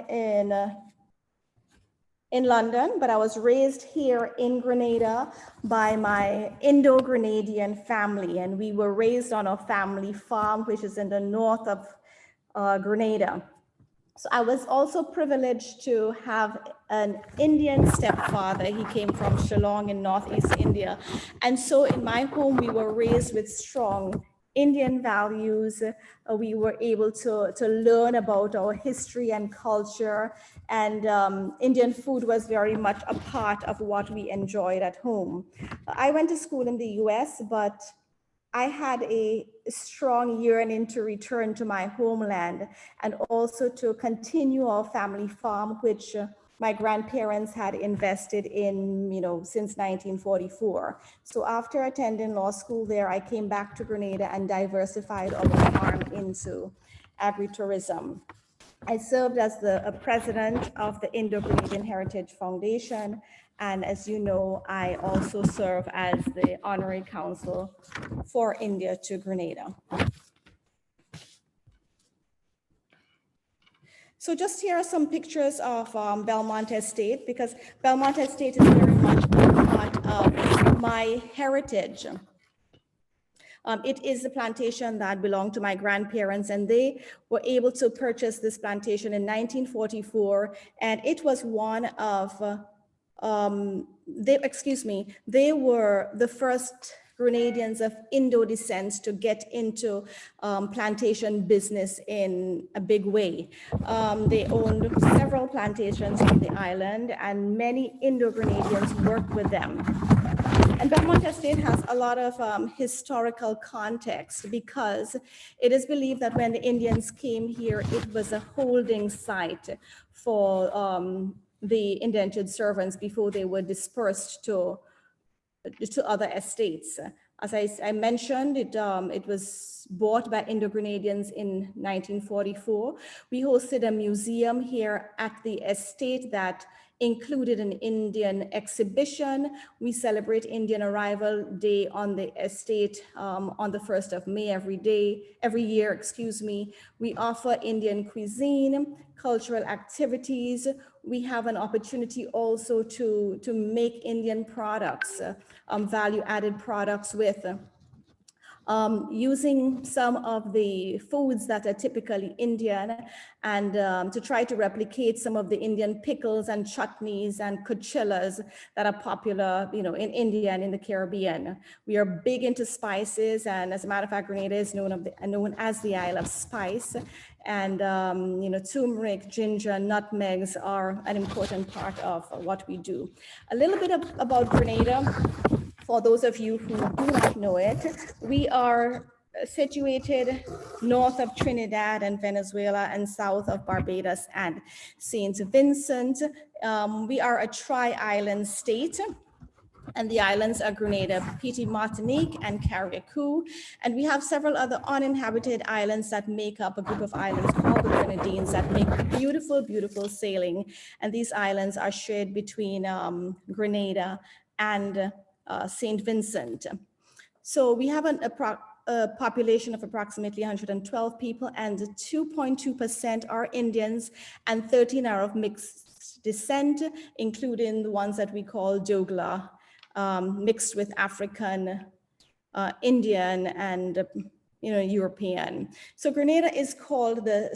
in London, but I was raised here in Grenada by my Indo-Grenadian family, and we were raised on a family farm, which is in the north of Grenada. So I was also privileged to have an Indian stepfather. He came from Shillong in Northeast India. And so in my home, we were raised with strong Indian values. We were able to learn about our history and culture, and Indian food was very much a part of what we enjoyed at home. I went to school in the US, but I had a strong yearning to return to my homeland and also to continue our family farm, which my grandparents had invested in, since 1944. So after attending law school there, I came back to Grenada and diversified our farm into agritourism. I served as the president of the Indo-Grenadian Heritage Foundation. And as you know, I also serve as the honorary counsel for India to Grenada. So just here are some pictures of Belmont Estate, because Belmont Estate is very much a part of my heritage. It is a plantation that belonged to my grandparents, and they were able to purchase this plantation in 1944. And it was one of, they were the first Grenadians of Indo descent to get into plantation business in a big way. They owned several plantations on the island, and many Indo-Grenadians worked with them. And Belmont Estate has a lot of historical context, because it is believed that when the Indians came here, it was a holding site for the indentured servants before they were dispersed to other estates. As I mentioned, it was bought by Indo-Grenadians in 1944. We hosted a museum here at the estate that included an Indian exhibition. We celebrate Indian Arrival Day on the estate on the 1st of May every year. We offer Indian cuisine, cultural activities. We have an opportunity also to make Indian products, value-added products with using some of the foods that are typically Indian, and to try to replicate some of the Indian pickles and chutneys and kuchillas that are popular, in India and in the Caribbean. We are big into spices, and as a matter of fact, Grenada is known as the Isle of Spice. And turmeric, ginger, nutmegs are an important part of what we do. A little bit about Grenada. For those of you who do not know it, we are situated north of Trinidad and Venezuela and south of Barbados and St. Vincent. We are a tri-island state, and the islands are Grenada, Petite Martinique, and Carriacou. And we have several other uninhabited islands that make up a group of islands called the Grenadines that make beautiful, beautiful sailing. And these islands are shared between Grenada and St. Vincent. So we have a population of approximately 112 people, and 2.2% are Indians and 13 are of mixed descent, including the ones that we call Dogla, mixed with African, Indian, and European. So Grenada is called the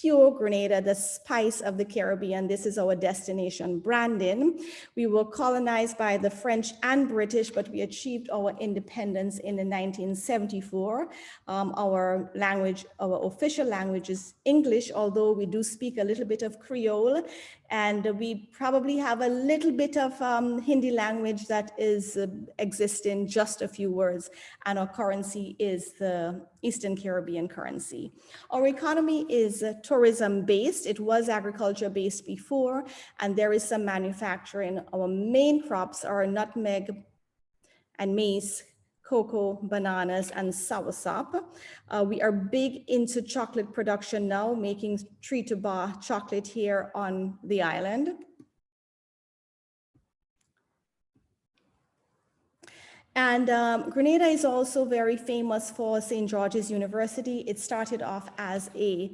pure Grenada, the spice of the Caribbean. This is our destination branding. We were colonized by the French and British, but we achieved our independence in 1974. Our language, our official language is English, although we do speak a little bit of Creole, and we probably have a little bit of Hindi language that is existing, just a few words, and our currency is the Eastern Caribbean currency. Our economy is tourism-based. It was agriculture-based before, and there is some manufacturing. Our main crops are nutmeg and maize, cocoa, bananas, and soursop. We are big into chocolate production now, making tree-to-bar chocolate here on the island. And Grenada is also very famous for St. George's University. It started off as a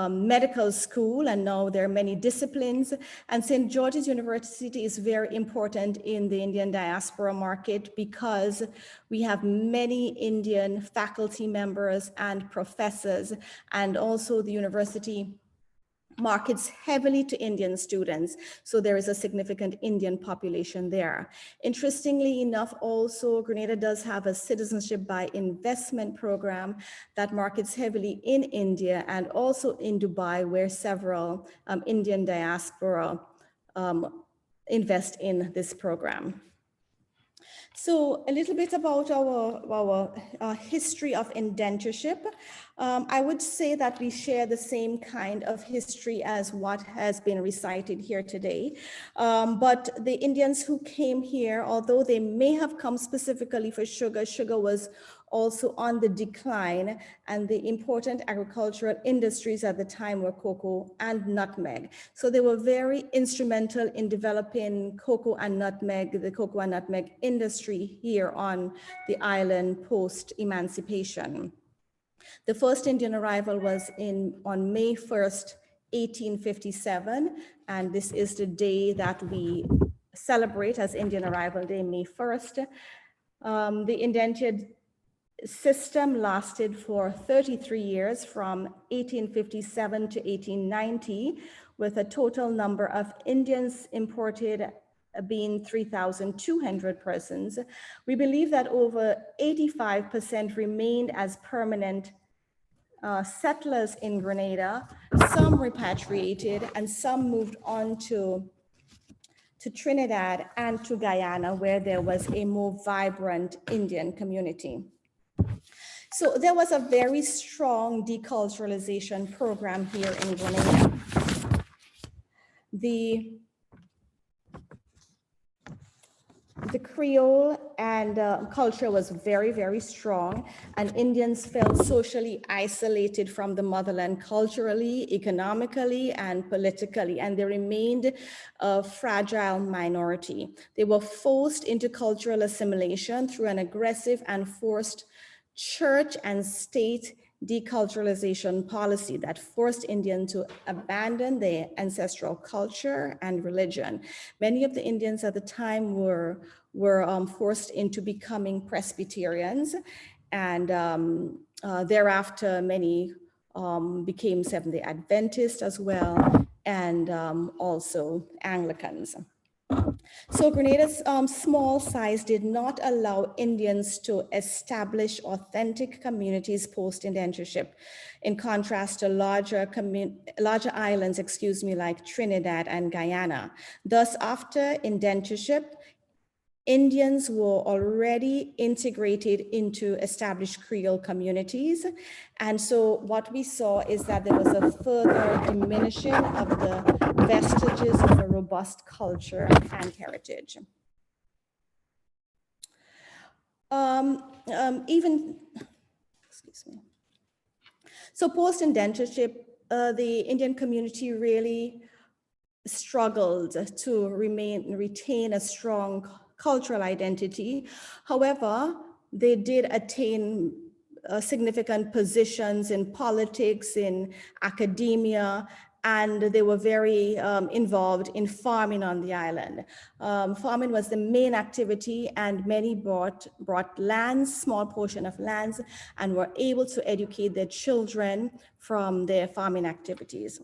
medical school, and now there are many disciplines. And St. George's University is very important in the Indian diaspora market because we have many Indian faculty members and professors, and also the university markets heavily to Indian students. So there is a significant Indian population there. Interestingly enough, also Grenada does have a citizenship by investment program that markets heavily in India and also in Dubai, where several Indian diaspora invest in this program. So a little bit about our history of indentureship. I would say that we share the same kind of history as what has been recited here today. But the Indians who came here, although they may have come specifically for sugar, sugar was also on the decline, and the important agricultural industries at the time were cocoa and nutmeg. So they were very instrumental in developing cocoa and nutmeg, the cocoa and nutmeg industry here on the island post-emancipation. The first Indian arrival was on May 1st, 1857, and this is the day that we celebrate as Indian Arrival Day, May 1st. The indentured system lasted for 33 years, from 1857 to 1890, with a total number of Indians imported being 3,200 persons. We believe that over 85% remained as permanent settlers in Grenada. Some repatriated and some moved on to Trinidad and to Guyana, where there was a more vibrant Indian community. So there was a very strong deculturalization program here in Grenada. The Creole and culture was very, very strong, and Indians felt socially isolated from the motherland culturally, economically, and politically, and they remained a fragile minority. They were forced into cultural assimilation through an aggressive and forced church and state deculturalization policy that forced Indians to abandon their ancestral culture and religion. Many of the Indians at the time were forced into becoming Presbyterians, and thereafter many became Seventh-day Adventists as well, and also Anglicans. So Grenada's small size did not allow Indians to establish authentic communities post-indentureship, in contrast to larger islands, like Trinidad and Guyana. Thus, after indentureship, Indians were already integrated into established Creole communities. And so what we saw is that there was a further diminishing of the vestiges of a robust culture and heritage. So post-indentureship, the Indian community really struggled to retain a strong cultural identity. However, they did attain significant positions in politics, in academia, and they were very involved in farming on the island. Farming was the main activity, and many brought lands, small portion of lands, and were able to educate their children from their farming activities.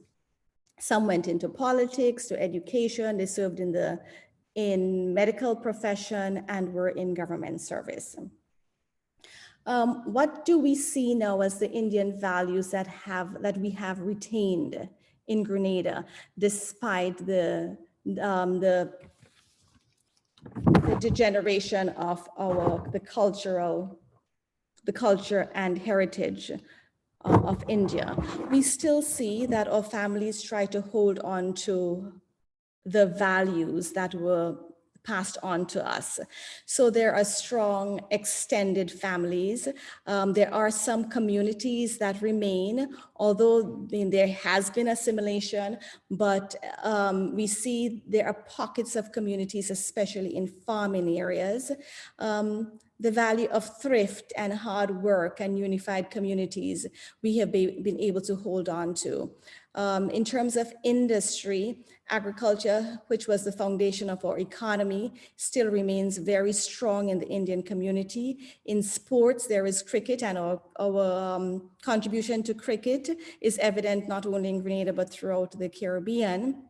Some went into politics, to education. They served in medical profession and were in government service. What do we see now as the Indian values that we have retained in Grenada, despite the degeneration of the culture and heritage of India? We still see that our families try to hold on to the values that were passed on to us. So there are strong extended families. There are some communities that remain, although there has been assimilation, but we see there are pockets of communities, especially in farming areas. The value of thrift and hard work and unified communities we have been able to hold on to. In terms of industry, agriculture, which was the foundation of our economy, still remains very strong in the Indian community. In sports, there is cricket, and our contribution to cricket is evident not only in Grenada, but throughout the Caribbean.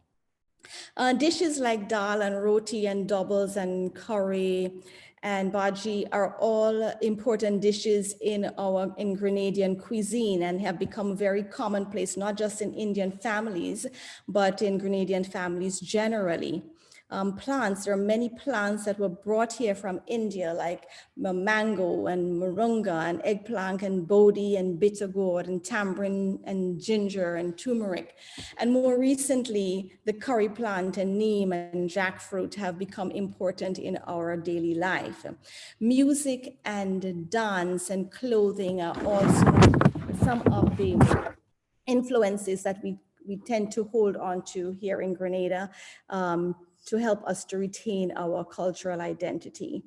Dishes like dal and roti and doubles and curry and bhaji are all important dishes in Grenadian cuisine and have become very commonplace, not just in Indian families, but in Grenadian families generally. Plants, there are many plants that were brought here from India, like mango and moringa and eggplant and bodhi and bitter gourd and tamarind and ginger and turmeric. And more recently, the curry plant and neem and jackfruit have become important in our daily life. Music and dance and clothing are also some of the influences that we tend to hold on to here in Grenada, to help us to retain our cultural identity.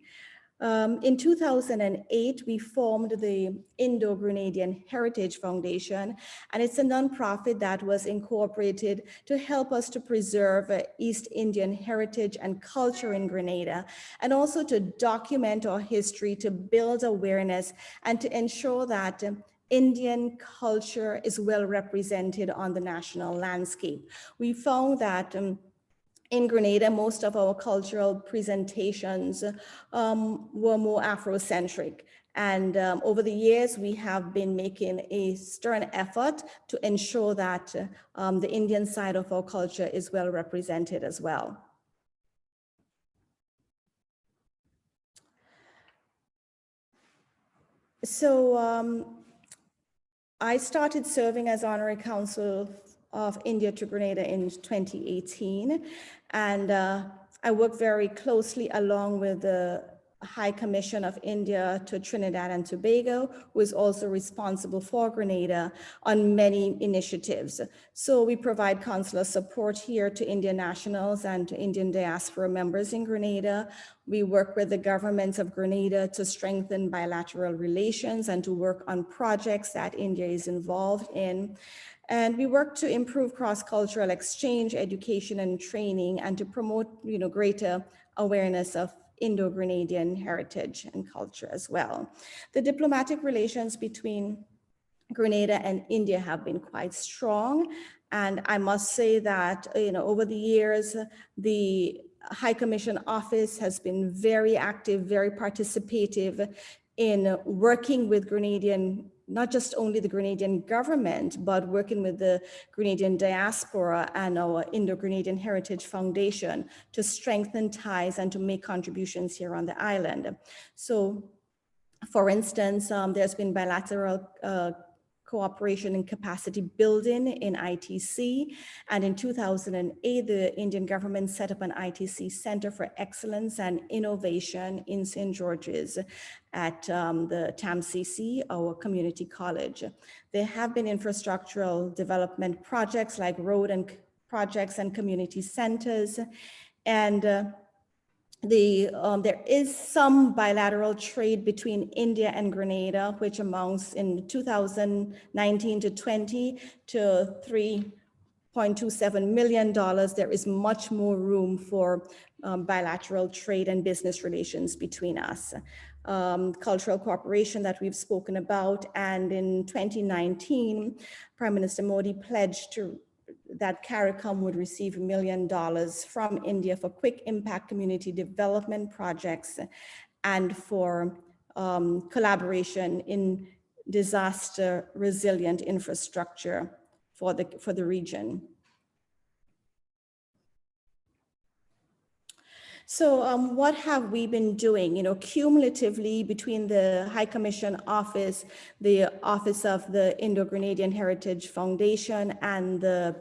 In 2008, we formed the Indo-Grenadian Heritage Foundation, and it's a nonprofit that was incorporated to help us to preserve East Indian heritage and culture in Grenada, and also to document our history, to build awareness, and to ensure that Indian culture is well represented on the national landscape. We found that in Grenada, most of our cultural presentations were more Afrocentric. And over the years, we have been making a stern effort to ensure that the Indian side of our culture is well represented as well. So I started serving as Honorary Consul of India to Grenada in 2018. And I work very closely along with the High Commission of India to Trinidad and Tobago, who is also responsible for Grenada on many initiatives. So we provide consular support here to Indian nationals and to Indian diaspora members in Grenada. We work with the governments of Grenada to strengthen bilateral relations and to work on projects that India is involved in. And we work to improve cross-cultural exchange, education and training, and to promote greater awareness of Indo-Grenadian heritage and culture as well. The diplomatic relations between Grenada and India have been quite strong. And I must say that over the years, the High Commission Office has been very active, very participative in working with Grenadian, not just only the Grenadian government, but working with the Grenadian diaspora and our Indo-Grenadian Heritage Foundation to strengthen ties and to make contributions here on the island. So, for instance, there's been bilateral cooperation and capacity building in ITC. And in 2008, the Indian government set up an ITC Center for Excellence and Innovation in St. George's at the TAMCC, our community college. There have been infrastructural development projects like road and projects and community centers. And there is some bilateral trade between India and Grenada, which amounts in 2019 to 20 to $0.27 million, there is much more room for bilateral trade and business relations between us. Cultural cooperation that we've spoken about, and in 2019, Prime Minister Modi pledged that CARICOM would receive $1 million from India for quick impact community development projects and for collaboration in disaster resilient infrastructure for the region. So what have we been doing? You know, cumulatively between the High Commission Office, the Office of the Indo-Grenadian Heritage Foundation, and the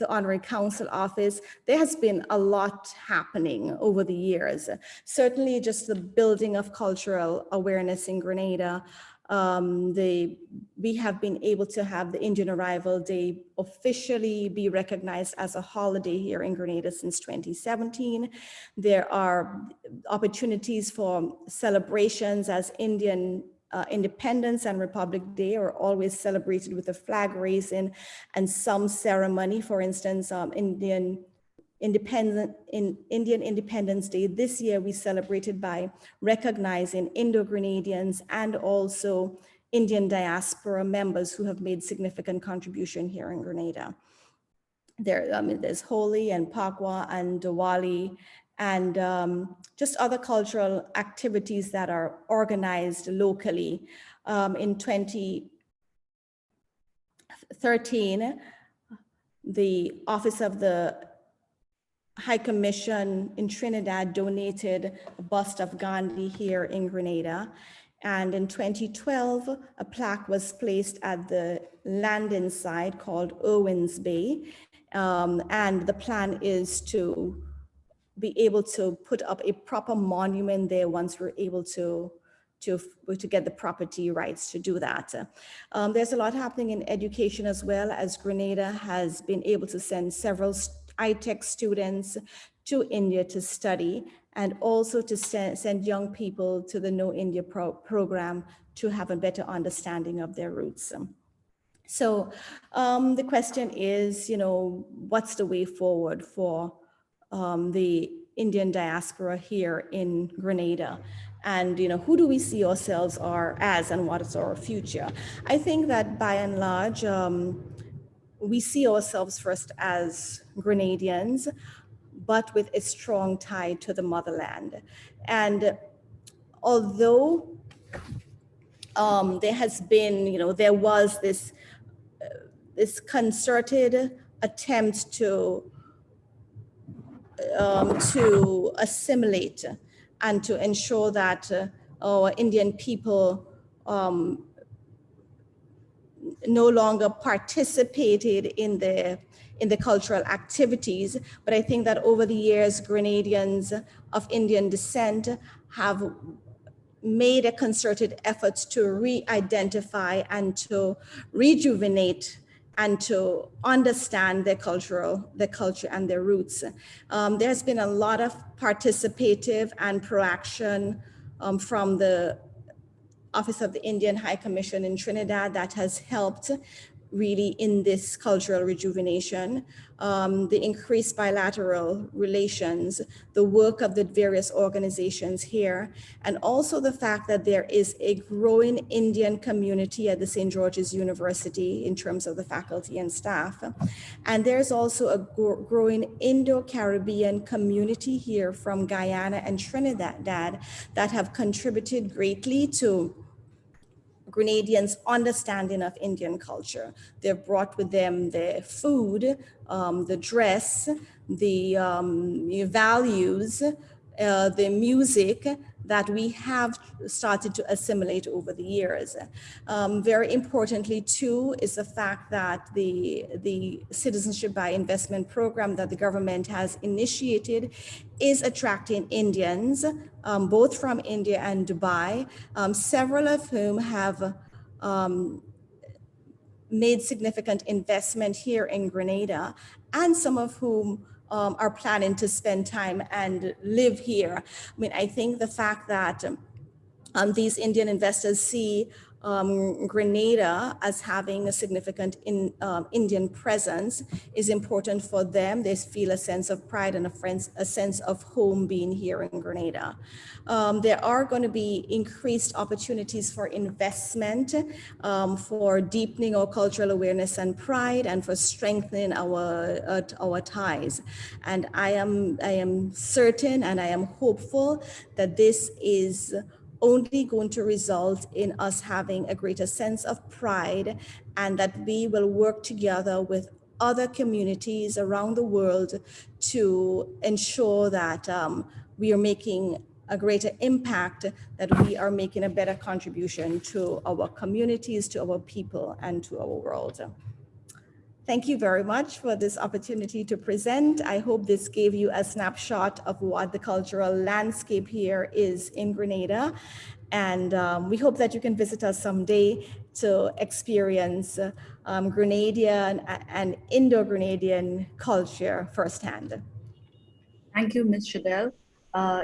Honorary Council Office, there has been a lot happening over the years. Certainly just the building of cultural awareness in Grenada. We have been able to have the Indian Arrival Day officially be recognized as a holiday here in Grenada since 2017. There are opportunities for celebrations as Indian Independence and Republic Day are always celebrated with a flag raising and some ceremony. For instance, Indian Independence Day this year we celebrated by recognizing Indo-Grenadians and also Indian diaspora members who have made significant contribution here in Grenada. There's Holi and Pakwa and Diwali and just other cultural activities that are organized locally. In 2013, the Office of the High Commission in Trinidad donated a bust of Gandhi here in Grenada. And in 2012, a plaque was placed at the landing site called Owens Bay. And the plan is to be able to put up a proper monument there once we're able to get the property rights to do that. There's a lot happening in education as well, as Grenada has been able to send several ITech students to India to study, and also to send young people to the Know India program to have a better understanding of their roots. So the question is, you know, what's the way forward for the Indian diaspora here in Grenada? And, you know, who do we see ourselves as, and what is our future? I think that by and large, we see ourselves first as Grenadians, but with a strong tie to the motherland. And although there has been, you know, there was this concerted attempt to assimilate and to ensure that our Indian people no longer participated in the cultural activities. But I think that over the years, Grenadians of Indian descent have made a concerted effort to re-identify and to rejuvenate and to understand their culture and their roots. There's been a lot of participative and proaction from the Office of the Indian High Commission in Trinidad that has helped really in this cultural rejuvenation, the increased bilateral relations, the work of the various organizations here, and also the fact that there is a growing Indian community at the St. George's University in terms of the faculty and staff. And there's also a growing Indo-Caribbean community here from Guyana and Trinidad that have contributed greatly to Grenadians' understanding of Indian culture. They've brought with them their food, the dress, the values, the music that we have started to assimilate over the years. Very importantly too is the fact that the citizenship by investment program that the government has initiated is attracting Indians, both from India and Dubai, several of whom have made significant investment here in Grenada, and some of whom are planning to spend time and live here. I mean, I think the fact that these Indian investors see Grenada as having a significant Indian presence is important for them. They feel a sense of pride and a sense of home being here in Grenada. There are going to be increased opportunities for investment, for deepening our cultural awareness and pride, and for strengthening our ties. And I am certain and I am hopeful that this is only going to result in us having a greater sense of pride, and that we will work together with other communities around the world to ensure that we are making a greater impact, that we are making a better contribution to our communities, to our people, and to our world. Thank you very much for this opportunity to present. I hope this gave you a snapshot of what the cultural landscape here is in Grenada. And we hope that you can visit us someday to experience Grenadian and Indo-Grenadian culture firsthand. Thank you, Ms. Shadell.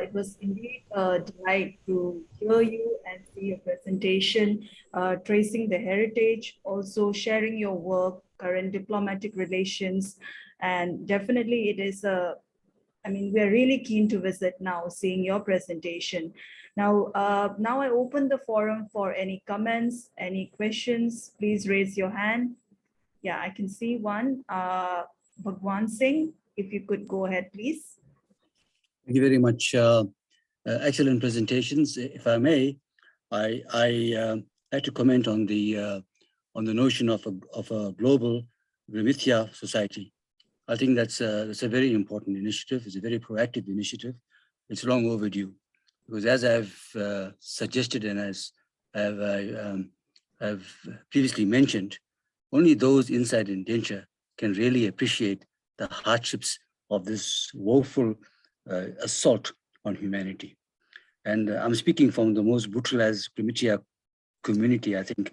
It was indeed a delight to hear you and see your presentation, tracing the heritage, also sharing your work, current diplomatic relations, and definitely it is we're really keen to visit now, seeing your presentation. Now I open the forum for any comments, any questions. Please raise your hand. Yeah, I can see one. Bhagwan Singh, if you could go ahead, please. Thank you very much. Excellent presentations. If I may, I like to comment on the notion of a global Girmitiya society. I think that's a very important initiative. It's a very proactive initiative. It's long overdue, because as I've suggested and as I've previously mentioned, only those inside indenture can really appreciate the hardships of this woeful assault on humanity. And I'm speaking from the most brutalized Girmitiya community, I think,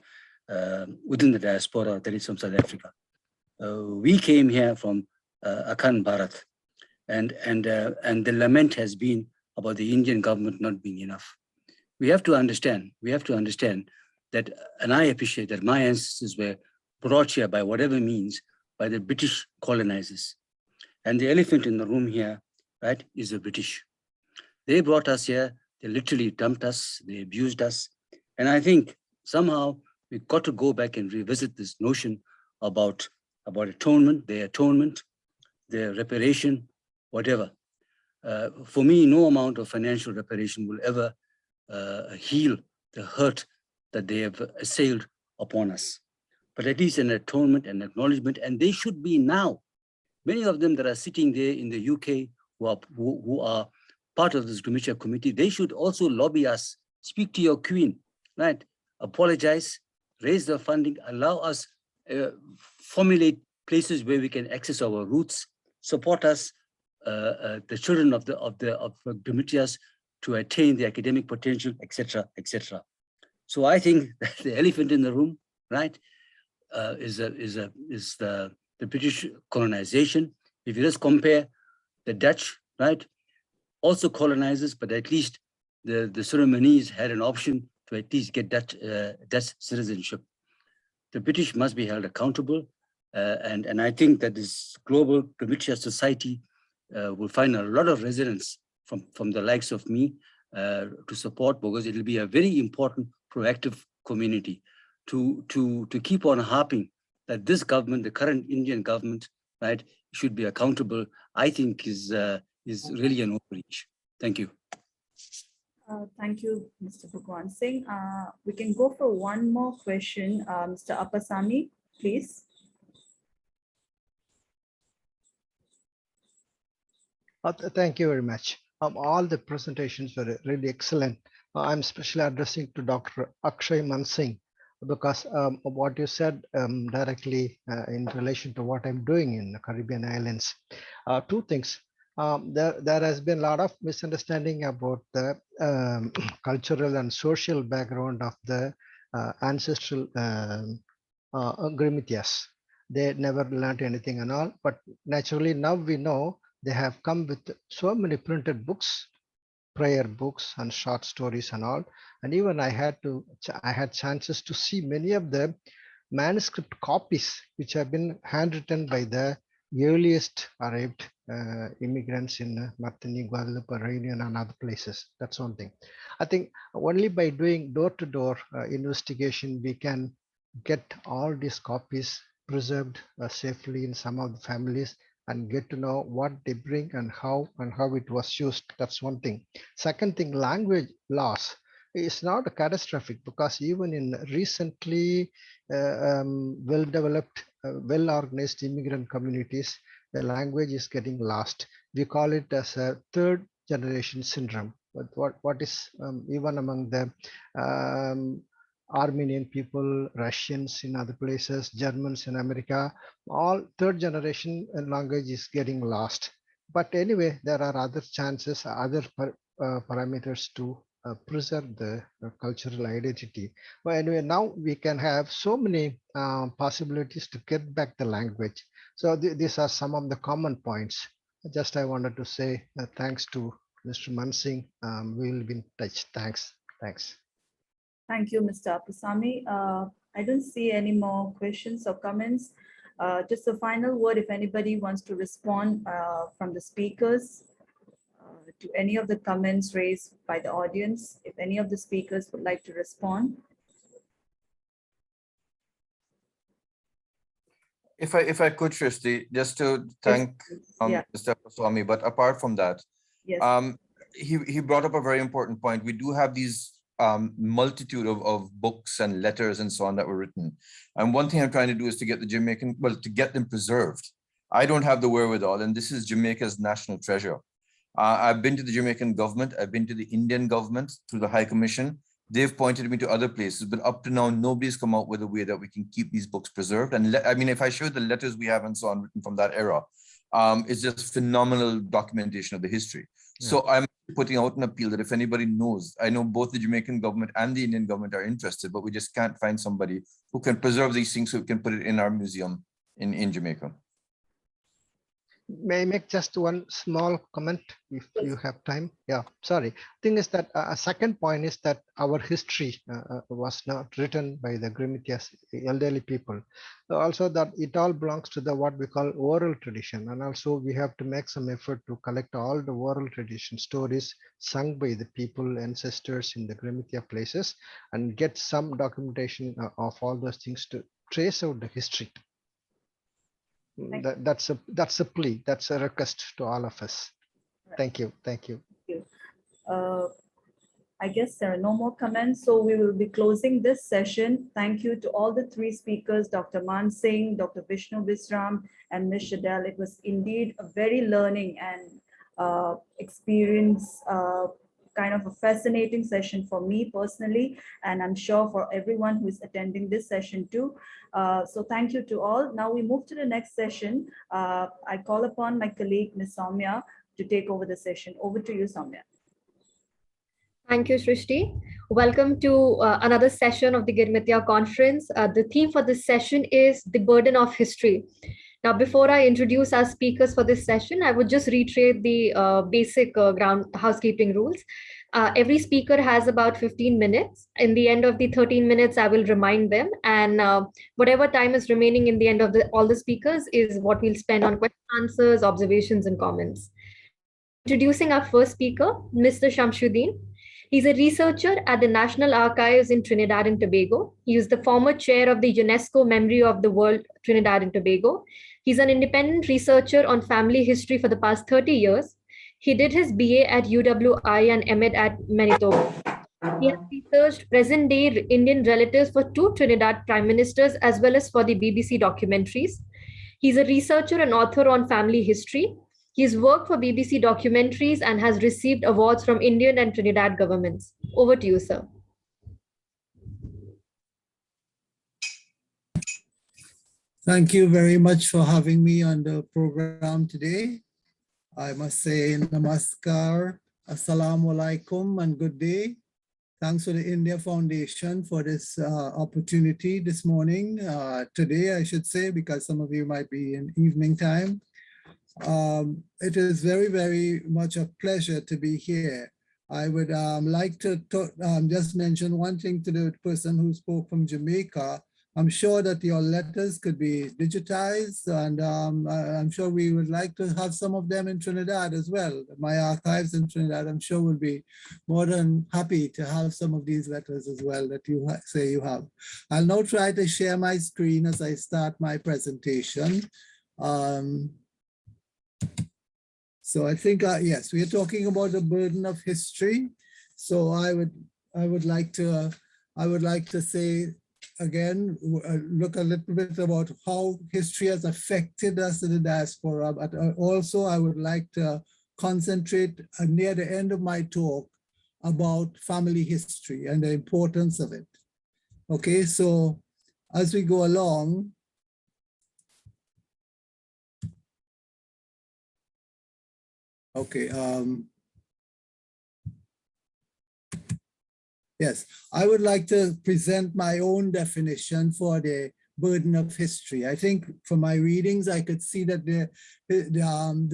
within the diaspora that is from South Africa. We came here from Akan Bharat, and the lament has been about the Indian government not being enough. We have to understand that, and I appreciate that my ancestors were brought here by whatever means by the British colonizers. And the elephant in the room here, right, is the British. They brought us here, they literally dumped us, they abused us. And I think somehow we've got to go back and revisit this notion about atonement, their reparation, whatever. For me, no amount of financial reparation will ever heal the hurt that they have assailed upon us. But at least an atonement and acknowledgement, and they should be now. Many of them that are sitting there in the UK who are part of this Girmitiya committee, they should also lobby us, speak to your queen, right? Apologize, raise the funding, allow us formulate places where we can access our roots, support us, the children of Girmitiyas to attain the academic potential, etc., etc. So I think that the elephant in the room, right, is the British colonization. If you just compare the Dutch, right, also colonizers, but at least the Surinamese had an option to at least get Dutch citizenship. The British must be held accountable, and I think that this global Girmitiya society will find a lot of resonance from the likes of me to support, because it will be a very important proactive community to keep on harping that this government, the current Indian government, right, should be accountable. I think is really an overreach. Thank you. Thank you, Mr. Bhagwan Singh. We can go for one more question. Mr. Appasamy, please. Thank you very much. All the presentations were really excellent. I'm especially addressing to Dr. Akshay Mansingh, because of what you said directly in relation to what I'm doing in the Caribbean islands. Two things. There has been a lot of misunderstanding about the cultural and social background of the ancestral Girmitiyas. They never learned anything and all, but naturally now we know they have come with so many printed books, prayer books and short stories and all. And even I had chances to see many of the manuscript copies which have been handwritten by the earliest arrived immigrants in Martinique, Guadeloupe, Réunion, and other places. That's one thing. I think only by doing door-to-door investigation, we can get all these copies preserved safely in some of the families and get to know what they bring and how it was used. That's one thing. Second thing, language loss is not catastrophic, because even in recently well-developed, well-organized immigrant communities, the language is getting lost. We call it as a third generation syndrome. But what is even among the Armenian people, Russians in other places, Germans in America, all third generation language is getting lost. But anyway, there are other chances, other parameters to preserve the cultural identity. But anyway, now we can have so many possibilities to get back the language. So these are some of the common points. Just I wanted to say thanks to Mr. Mansingh. We will be in touch. Thanks. Thank you, Mr. Apusami. I don't see any more questions or comments. Just a final word, if anybody wants to respond from the speakers to any of the comments raised by the audience, if any of the speakers would like to respond. If I could, Shrishti, just to thank Mr. Apusami, but apart from that, he brought up a very important point. We do have these multitude of books and letters and so on that were written. And one thing I'm trying to do is to get the Jamaican, to get them preserved. I don't have the wherewithal, and this is Jamaica's national treasure. I've been to the Jamaican government. I've been to the Indian government through the High Commission. They've pointed me to other places, but up to now, nobody's come out with a way that we can keep these books preserved. And I mean, if I show the letters we have and so on written from that era, it's just phenomenal documentation of the history. Yeah. So I'm putting out an appeal that if anybody knows, I know both the Jamaican government and the Indian government are interested, but we just can't find somebody who can preserve these things so we can put it in our museum in Jamaica. May I make just one small comment if you have time? Yeah, sorry. Thing is that a second point is that our history was not written by the Girmitiyas, elderly people. Also that it all belongs to the what we call oral tradition. And also we have to make some effort to collect all the oral tradition stories sung by the people, ancestors in the Girmitiya places, and get some documentation of all those things to trace out the history. That's a plea. That's a request to all of us. Thank you. Thank you. I guess there are no more comments, so we will be closing this session. Thank you to all the three speakers, Dr. Mansingh, Dr. Vishnu Visram, and Ms. Shadel. It was indeed a very learning and experience, kind of a fascinating session for me personally, and I'm sure for everyone who is attending this session too. So thank you to all. Now we move to the next session. I call upon my colleague, Ms. Soumya, to take over the session. Over to you, Soumya. Thank you, Shrishti. Welcome to another session of the Girmitiya conference. The theme for this session is the burden of history. Now, before I introduce our speakers for this session, I would just reiterate the basic ground housekeeping rules. Every speaker has about 15 minutes. In the end of the 13 minutes, I will remind them, and whatever time is remaining in the end of all the speakers is what we'll spend on questions, answers, observations, and comments. Introducing our first speaker, Mr. Shamsuddin. He's a researcher at the National Archives in Trinidad and Tobago. He is the former chair of the UNESCO Memory of the World, Trinidad and Tobago. He's an independent researcher on family history for the past 30 years. He did his BA at UWI and MA at Manitoba. He has researched present-day Indian relatives for 2 Trinidad prime ministers as well as for the BBC documentaries. He's a researcher and author on family history. He's worked for BBC documentaries and has received awards from Indian and Trinidad governments. Over to you, sir. Thank you very much for having me on the program today. I must say namaskar, assalamu alaikum, and good day. Thanks to the India Foundation for this opportunity this morning, today I should say, because some of you might be in evening time. It is very, very much a pleasure to be here I would like to just mention one thing to the person who spoke from Jamaica. I'm sure that your letters could be digitized, and I'm sure we would like to have some of them in Trinidad as well. My archives in Trinidad, I'm sure, will be more than happy to have some of these letters as well that you say you have. I'll now try to share my screen as I start my presentation. So I think, yes, we are talking about the burden of history. So I would like to say again, look a little bit about how history has affected us in the diaspora, but also I would like to concentrate near the end of my talk about family history and the importance of it. Okay, so as we go along, okay, yes, I would like to present my own definition for the burden of history. I think from my readings, I could see that the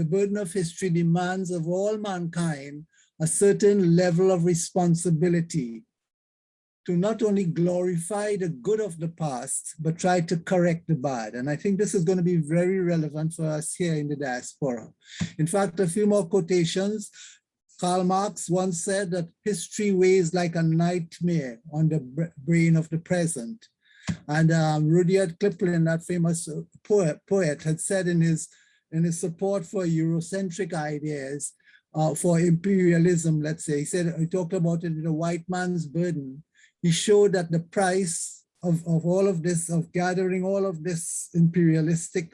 burden of history demands of all mankind a certain level of responsibility to not only glorify the good of the past, but try to correct the bad. And I think this is going to be very relevant for us here in the diaspora. In fact, a few more quotations. Karl Marx once said that history weighs like a nightmare on the brain of the present. And Rudyard Kipling, that famous poet, had said in his support for Eurocentric ideas, for imperialism, let's say, he talked about it in The White Man's Burden. He showed that the price of all of this, of gathering all of this imperialistic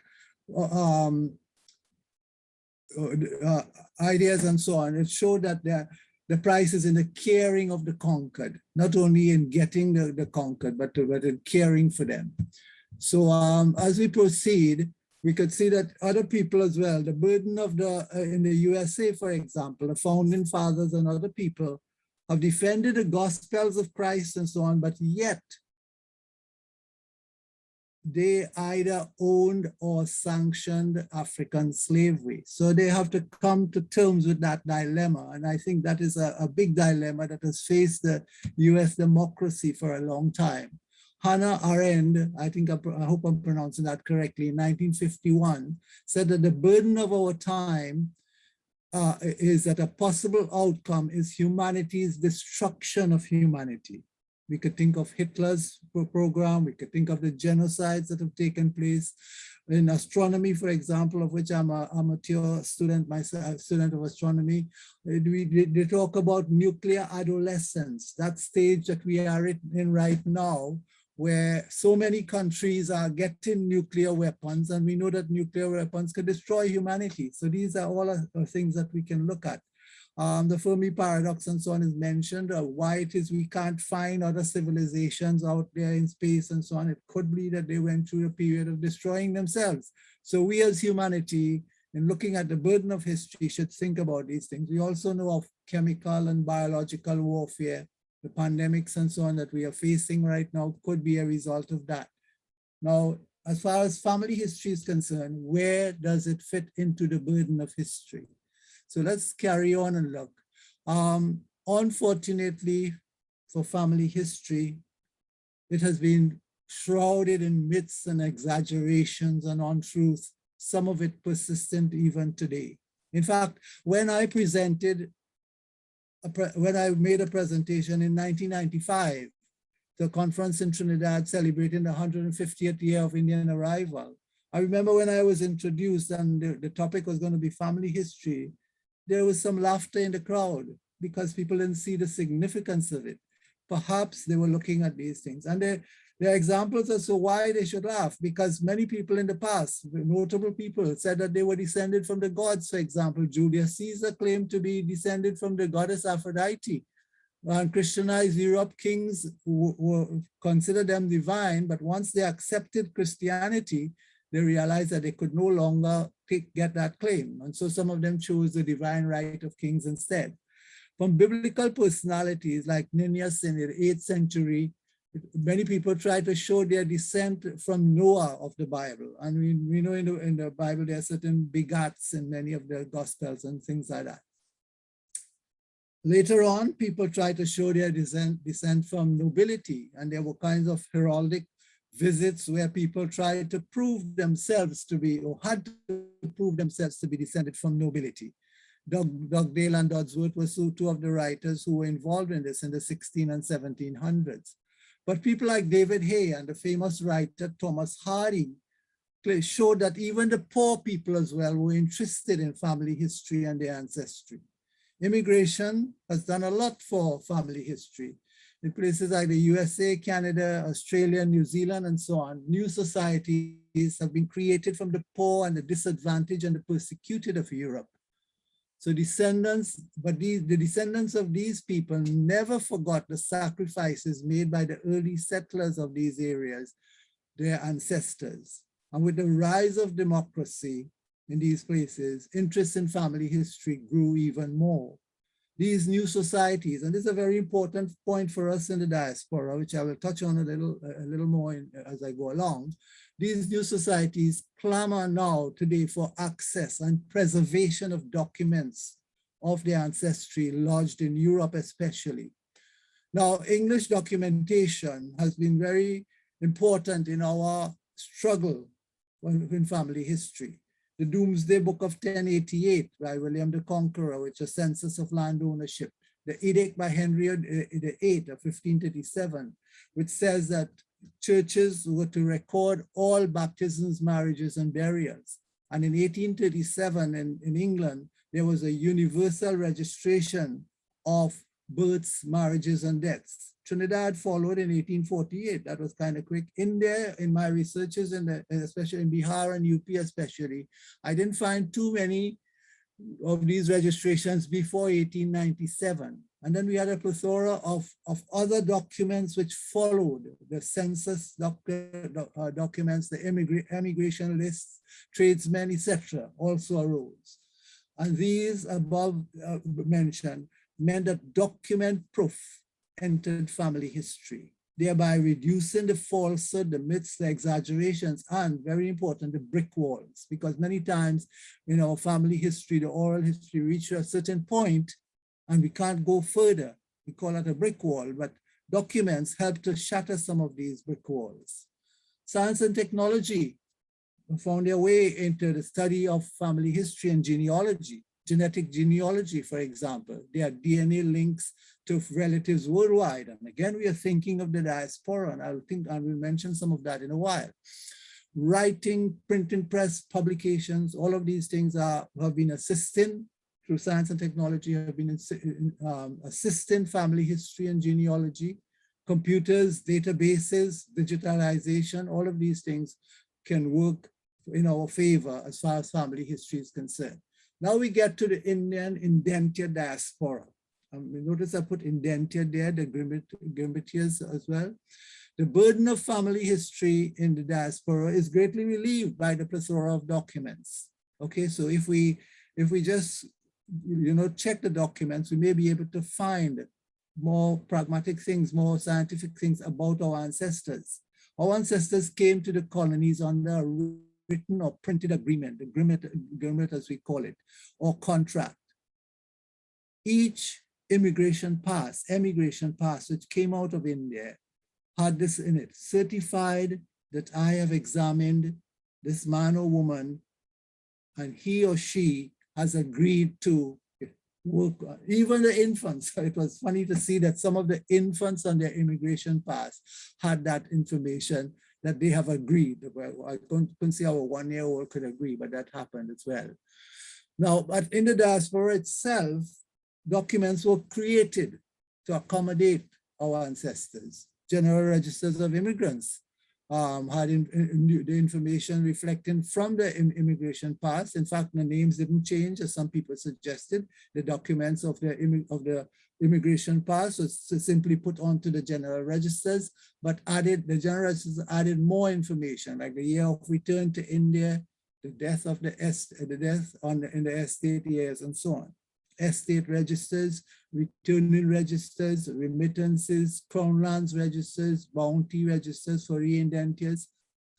ideas and so on, it showed that the price is in the caring of the conquered, not only in getting the conquered, but in caring for them. So as we proceed, we could see that other people as well, the burden of in the USA, for example, the founding fathers and other people have defended the gospels of Christ and so on, but yet they either owned or sanctioned African slavery. So they have to come to terms with that dilemma. And I think that is a big dilemma that has faced the US democracy for a long time. Hannah Arendt, I hope I'm pronouncing that correctly, in 1951, said that the burden of our time is that a possible outcome is humanity's destruction of humanity. We could think of Hitler's program. We could think of the genocides that have taken place. In astronomy, for example, of which I'm an amateur student, myself, student of astronomy, they talk about nuclear adolescence, that stage that we are in right now, where so many countries are getting nuclear weapons, and we know that nuclear weapons can destroy humanity. So these are all things that we can look at. The Fermi paradox and so on is mentioned, why it is we can't find other civilizations out there in space and so on. It could be that they went through a period of destroying themselves. So we as humanity, in looking at the burden of history, should think about these things. We also know of chemical and biological warfare. The pandemics and so on that we are facing right now could be a result of that. Now, as far as family history is concerned, where does it fit into the burden of history? So let's carry on and look. Unfortunately, for family history, it has been shrouded in myths and exaggerations and untruths, some of it persistent even today. In fact, when I made a presentation in 1995, the conference in Trinidad celebrating the 150th year of Indian arrival, I remember when I was introduced and the topic was going to be family history, there was some laughter in the crowd because people didn't see the significance of it. Perhaps they were looking at these things. And there are examples as to why they should laugh, because many people in the past, notable people, said that they were descended from the gods. For example, Julius Caesar claimed to be descended from the goddess Aphrodite. And Christianized Europe, kings considered them divine, but once they accepted Christianity, they realized that they could no longer get that claim. And so some of them chose the divine right of kings instead. From biblical personalities like Ninnias in the 8th century, many people try to show their descent from Noah of the Bible. And we know in the Bible, there are certain begats in many of the Gospels and things like that. Later on, people tried to show their descent from nobility, and there were kinds of heraldic visits where people tried to prove themselves to be, or had to prove themselves to be descended from nobility. Dugdale and Dodsworth were two of the writers who were involved in this in the 16 and 1700s. But people like David Hay and the famous writer Thomas Hardy showed that even the poor people as well were interested in family history and their ancestry. Immigration has done a lot for family history. In places like the USA, Canada, Australia, New Zealand, and so on, new societies have been created from the poor and the disadvantaged and the persecuted of Europe. So the descendants of these people never forgot the sacrifices made by the early settlers of these areas, their ancestors. And with the rise of democracy in these places, interest in family history grew even more. These new societies, and this is a very important point for us in the diaspora, which I will touch on a little more as I go along. These new societies clamor now today for access and preservation of documents of their ancestry lodged in Europe especially. Now, English documentation has been very important in our struggle in family history. The Doomsday Book of 1088 by William the Conqueror, which is a census of land ownership. The Edict by Henry VIII of 1537, which says that churches were to record all baptisms, marriages, and burials. And in 1837 in England, there was a universal registration of births, marriages, and deaths. Trinidad followed in 1848. That was kind of quick. India, in my researches, especially in Bihar and UP especially, I didn't find too many of these registrations before 1897. And then we had a plethora of other documents which followed. The census documents, the emigration lists, tradesmen, etc. also arose. And these above mentioned meant that document proof entered family history, thereby reducing the falsehood, the myths, the exaggerations, and very important, the brick walls. Because many times in our family history, the oral history reaches a certain point and we can't go further. We call it a brick wall, but documents help to shatter some of these brick walls. Science and technology found their way into the study of family history and genealogy. Genetic genealogy, for example, there are DNA links to relatives worldwide. And again, we are thinking of the diaspora, and I will mention some of that in a while. Writing, printing press, publications, all of these things have been assisting through science and technology, have been assisting family history and genealogy. Computers, databases, digitalization, all of these things can work in our favor as far as family history is concerned. Now we get to the Indian indentured diaspora. Notice I put indentured there, the Girmitiyas as well. The burden of family history in the diaspora is greatly relieved by the plethora of documents. Okay, so if we just check the documents, we may be able to find more pragmatic things, more scientific things about our ancestors. Our ancestors came to the colonies under a written or printed agreement, the agreement as we call it, or contract. Each emigration pass, which came out of India, had this in it, certified that I have examined this man or woman and he or she has agreed to work, even the infants. It was funny to see that some of the infants on their immigration pass had that information that they have agreed. Well, I couldn't see how a 1-year-old could agree, but that happened as well. Now, but in the diaspora itself, documents were created to accommodate our ancestors. General registers of immigrants had the information reflecting from the immigration pass. In fact, the names didn't change, as some people suggested. The documents of the immigration pass was simply put onto the general registers, but the general registers added more information, like the year of return to India, the death of in the estate years, and so on. Estate registers, returning registers, remittances, crown lands registers, bounty registers for re-indentures,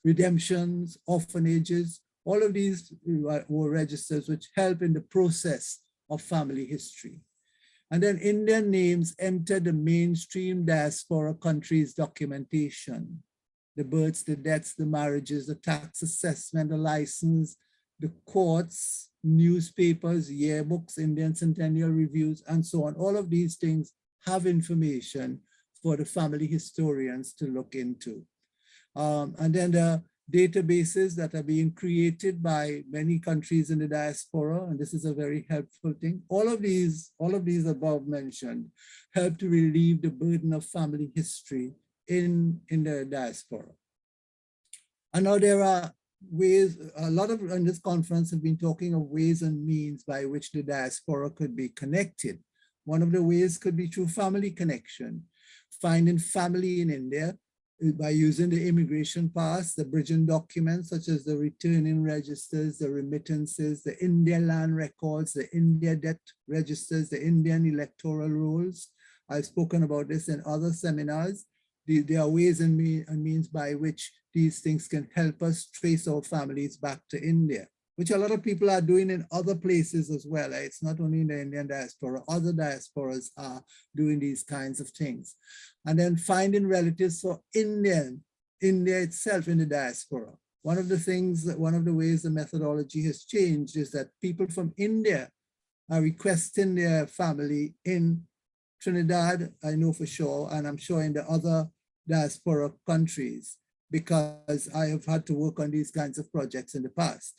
redemptions, orphanages, all of these were registers which help in the process of family history. And then Indian names entered the mainstream diaspora countries' documentation. The births, the deaths, the marriages, the tax assessment, the license, the courts, newspapers, yearbooks, Indian centennial reviews, and so on. All of these things have information for the family historians to look into. And then the databases that are being created by many countries in the diaspora, and this is a very helpful thing. All of these above mentioned help to relieve the burden of family history in the diaspora. And now there are ways, a lot of in this conference have been talking of ways and means by which the diaspora could be connected. One of the ways could be through family connection, finding family in India by using the immigration pass, the bridging documents such as the returning registers, the remittances, the India land records, the India debt registers, the Indian electoral rolls. I've spoken about this in other seminars. There are ways and means by which these things can help us trace our families back to India, which a lot of people are doing in other places as well. It's not only in the Indian diaspora, other diasporas are doing these kinds of things. And then finding relatives for India itself in the diaspora. One of the ways the methodology has changed is that people from India are requesting their family in Trinidad, I know for sure, and I'm sure in the other diaspora countries, because I have had to work on these kinds of projects in the past.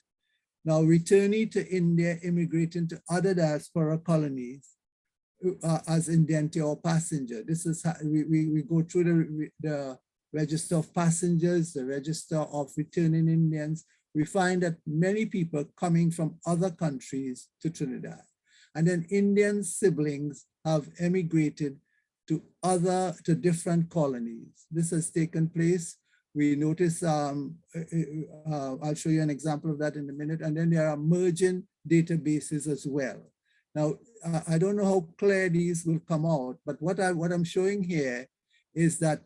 Now, returning to India, immigrating to other diaspora colonies as indentier or passenger. This is how we go through the register of passengers, the register of returning Indians. We find that many people coming from other countries to Trinidad. And then Indian siblings have emigrated to different colonies. This has taken place. We notice, I'll show you an example of that in a minute. And then there are merging databases as well. Now, I don't know how clear these will come out, but what I'm showing here is that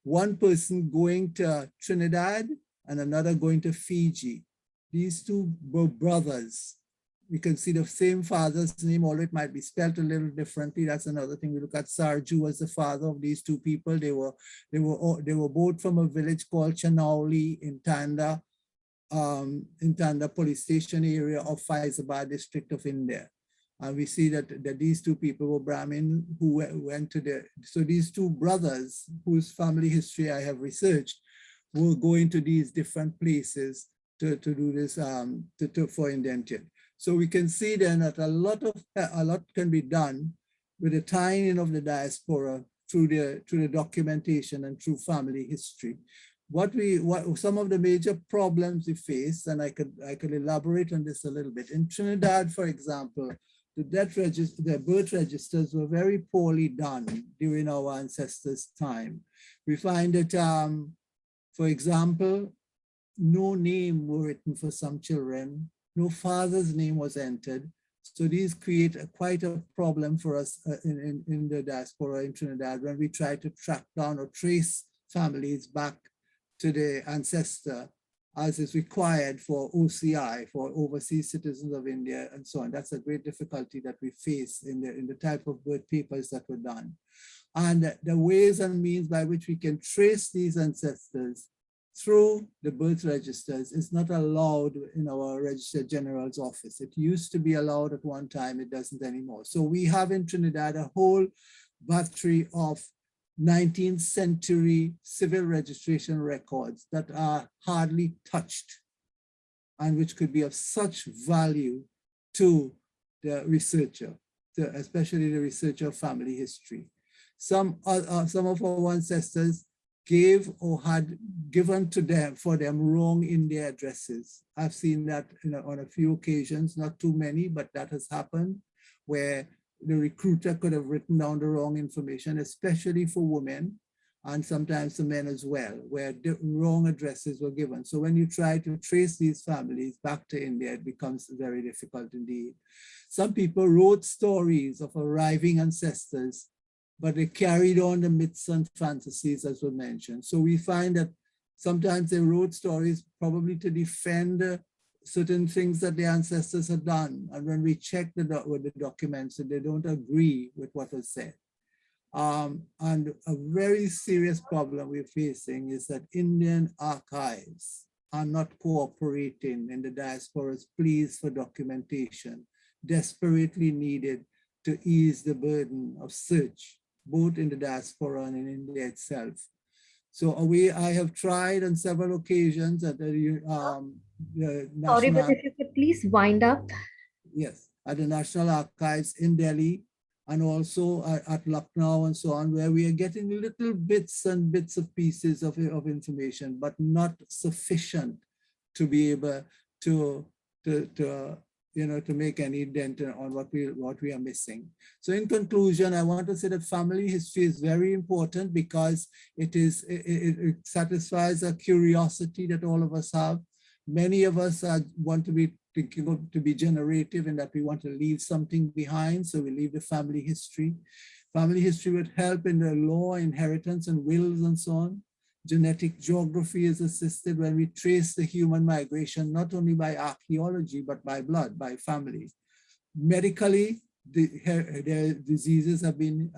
one person going to Trinidad and another going to Fiji. These two were brothers. We can see the same father's name, although it might be spelled a little differently. That's another thing. We look at Sarju as the father of these two people. They were both from a village called Chanauli in Tanda police station area of Faizabad district of India. And we see that these two people were Brahmin who went to so these two brothers whose family history I have researched were going to these different places to do this for indention. So we can see then that a lot can be done with the tying in of the diaspora through the documentation and through family history. What some of the major problems we face, and I could elaborate on this a little bit. In Trinidad, for example, the birth registers were very poorly done during our ancestors' time. We find that, for example, no name were written for some children. No father's name was entered. So these create quite a problem for us in the diaspora in Trinidad when we try to track down or trace families back to the ancestor as is required for OCI, for overseas citizens of India and so on. That's a great difficulty that we face in the type of birth papers that were done. And the ways and means by which we can trace these ancestors through the birth registers is not allowed in our Registrar General's office. It used to be allowed at one time, it doesn't anymore. So we have in Trinidad a whole battery of 19th century civil registration records that are hardly touched and which could be of such value to the researcher, especially the researcher of family history. Some of our ancestors gave or had given to them for them wrong India addresses. I've seen that on a few occasions, not too many, but that has happened where the recruiter could have written down the wrong information, especially for women and sometimes for men as well, where the wrong addresses were given. So when you try to trace these families back to India, it becomes very difficult indeed. Some people wrote stories of arriving ancestors, but they carried on the myths and fantasies as were mentioned. So we find that sometimes they wrote stories probably to defend certain things that the ancestors had done. And when we check with the documents, they don't agree with what was said. And a very serious problem we're facing is that Indian archives are not cooperating in the diaspora's pleas for documentation, desperately needed to ease the burden of search, both in the diaspora and in India itself. So I have tried on several occasions at the National... Sorry, but if you could please wind up. Yes, at the National Archives in Delhi, and also at Lucknow and so on, where we are getting little bits and bits of pieces of information, but not sufficient to be able to make any dent on what we are missing. So in conclusion, I want to say that family history is very important because it satisfies a curiosity that all of us have. Many of us want to be thinking to be generative and that we want to leave something behind. So we leave the family history. Family history would help in the law, inheritance and wills and so on. Genetic geography is assisted when we trace the human migration, not only by archaeology, but by blood, by family. Medically, the diseases have been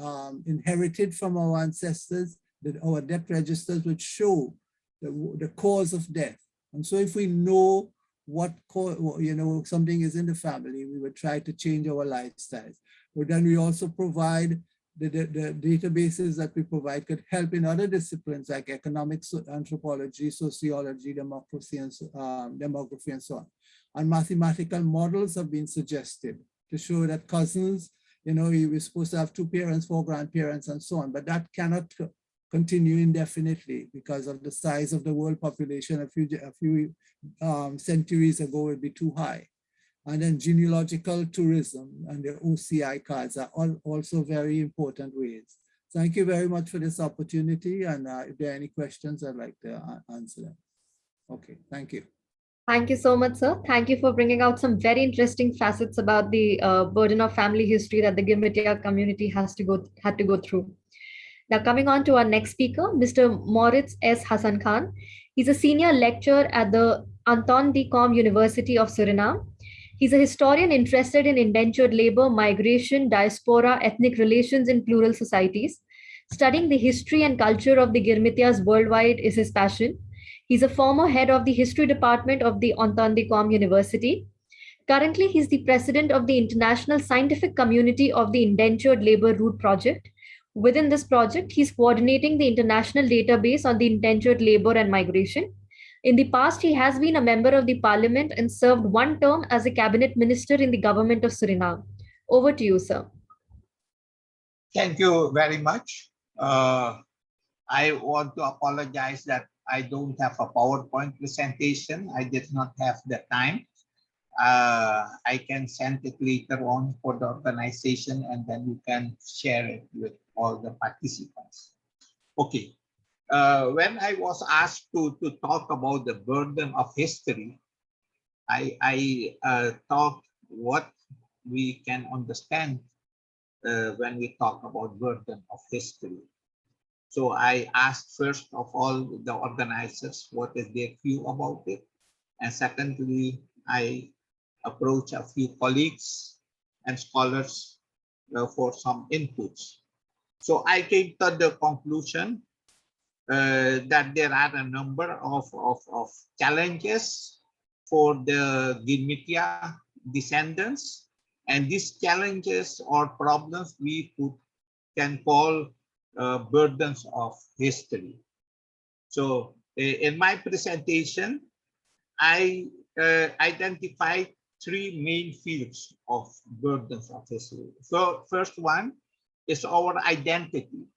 inherited from our ancestors, that our death registers would show the cause of death. And so if we know what something is in the family, we would try to change our lifestyles. But then we also provide the databases that we provide could help in other disciplines like economics, anthropology, sociology, demography, and so on. And mathematical models have been suggested to show that cousins, we're supposed to have 2 parents, 4 grandparents, and so on, but that cannot continue indefinitely because of the size of the world population a few centuries ago would be too high. And then genealogical tourism and the OCI cards are also very important ways. Thank you very much for this opportunity. And if there are any questions, I'd like to answer them. Okay, thank you. Thank you so much, sir. Thank you for bringing out some very interesting facets about the burden of family history that the Girmitiya community had to go through. Now, coming on to our next speaker, Mr. Moritz S. Hassan Khan. He's a senior lecturer at the Anton University of Suriname. He's a historian interested in indentured labor, migration, diaspora, ethnic relations in plural societies. Studying the history and culture of the Girmitiyas worldwide is his passion. He's a former head of the history department of the Anton University. Currently, he's the president of the International Scientific Community of the Indentured Labor Route Project. Within this project, he's coordinating the international database on the indentured labor and migration. In the past, he has been a member of the parliament and served 1 term as a cabinet minister in the government of Suriname. Over to you, sir. Thank you very much. I want to apologize that I don't have a PowerPoint presentation. I did not have the time. I can send it later on for the organization and then you can share it with all the participants. Okay. When I was asked to talk about the burden of history, I thought what we can understand when we talk about burden of history. So I asked first of all the organizers what is their view about it. And secondly, I approached a few colleagues and scholars for some inputs. So I came to the conclusion that there are a number of challenges for the Girmitiya descendants. And these challenges or problems we can call burdens of history. So in my presentation, I identified 3 main fields of burdens of history. So first one is our identity.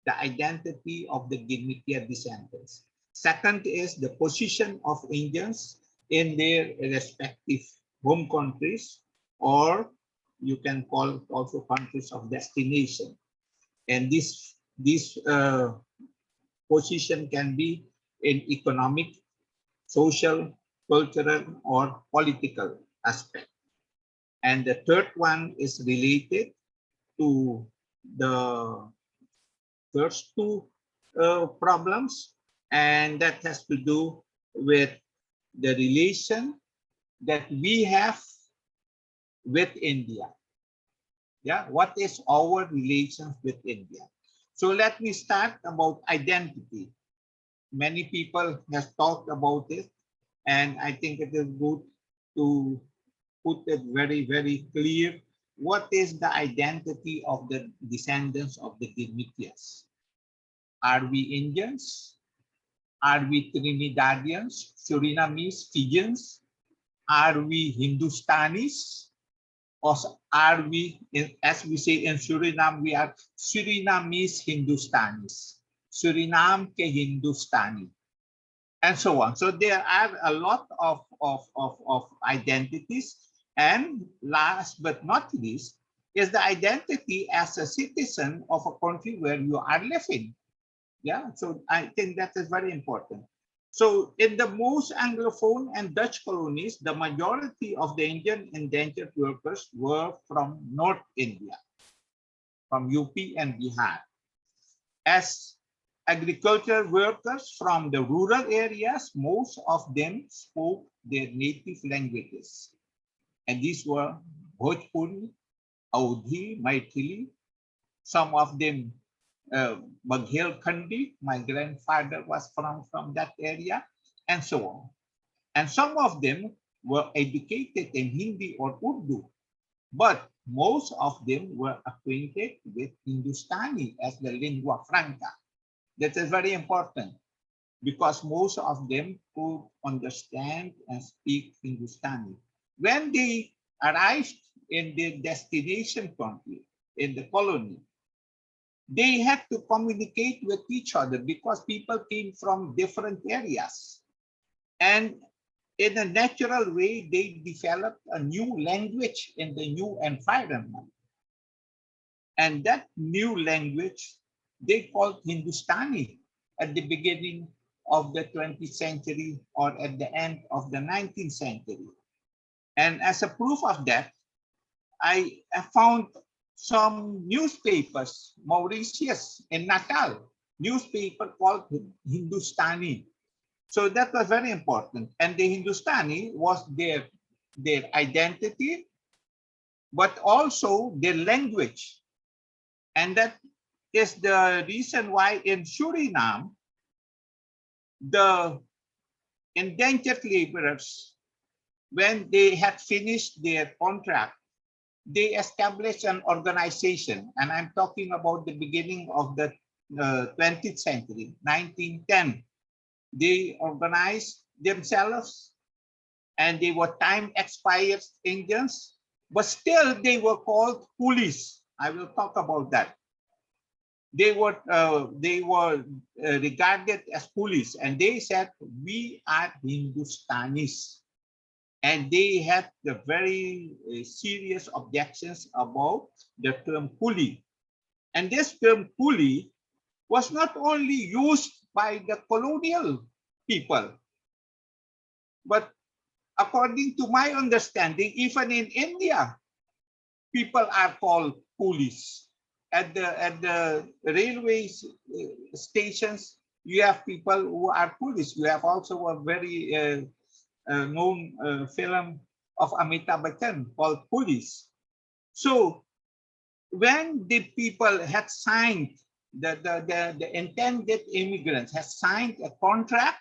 The identity of the Girmitiya descendants. Second is the position of Indians in their respective home countries, or you can call it also countries of destination. And this position can be in economic, social, cultural, or political aspect. And the third one is related to the first 2 problems, and that has to do with the relation that we have with India. Yeah, what is our relations with India? So let me start about identity. Many people have talked about it, and I think it is good to put it very, very clear. What is the identity of the descendants of the Girmitiyas? Are we Indians? Are we Trinidadians, Surinamese, Fijians? Are we Hindustanis? Or are we, as we say in Suriname, we are Surinamese Hindustanis, Suriname ke Hindustani, and so on. So there are a lot of identities. And last but not least is the identity as a citizen of a country where you are living. Yeah, so I think that is very important. So in the most Anglophone and Dutch colonies, the majority of the Indian indentured workers were from North India, from UP and Bihar. As agricultural workers from the rural areas, most of them spoke their native languages. And these were Bhojpuri, Audhi, Maithili, some of them Baghelkhandi, my grandfather was from that area, and so on. And some of them were educated in Hindi or Urdu, but most of them were acquainted with Hindustani as the lingua franca. That is very important because most of them could understand and speak Hindustani. When they arrived in their destination country, in the colony, they had to communicate with each other because people came from different areas. And in a natural way, they developed a new language in the new environment. And that new language, they called Hindustani at the beginning of the 20th century or at the end of the 19th century. And as a proof of that, I found some newspapers, Mauritius in Natal, newspaper called Hindustani. So that was very important. And the Hindustani was their identity, but also their language. And that is the reason why in Suriname, the indentured laborers, when they had finished their contract, they established an organization, and I'm talking about the beginning of the 20th century, 1910. They organized themselves, and they were time-expired Indians, but still they were called coolies. I will talk about that. They were regarded as coolies, and they said, we are Hindustanis. And they had the very serious objections about the term coolie. And this term coolie was not only used by the colonial people, but according to my understanding, even in India, people are called coolies. At the railway stations, you have people who are coolies. You have also a very known film of Amitabh Bachchan called Police. So when the people had signed, the intended immigrants had signed a contract,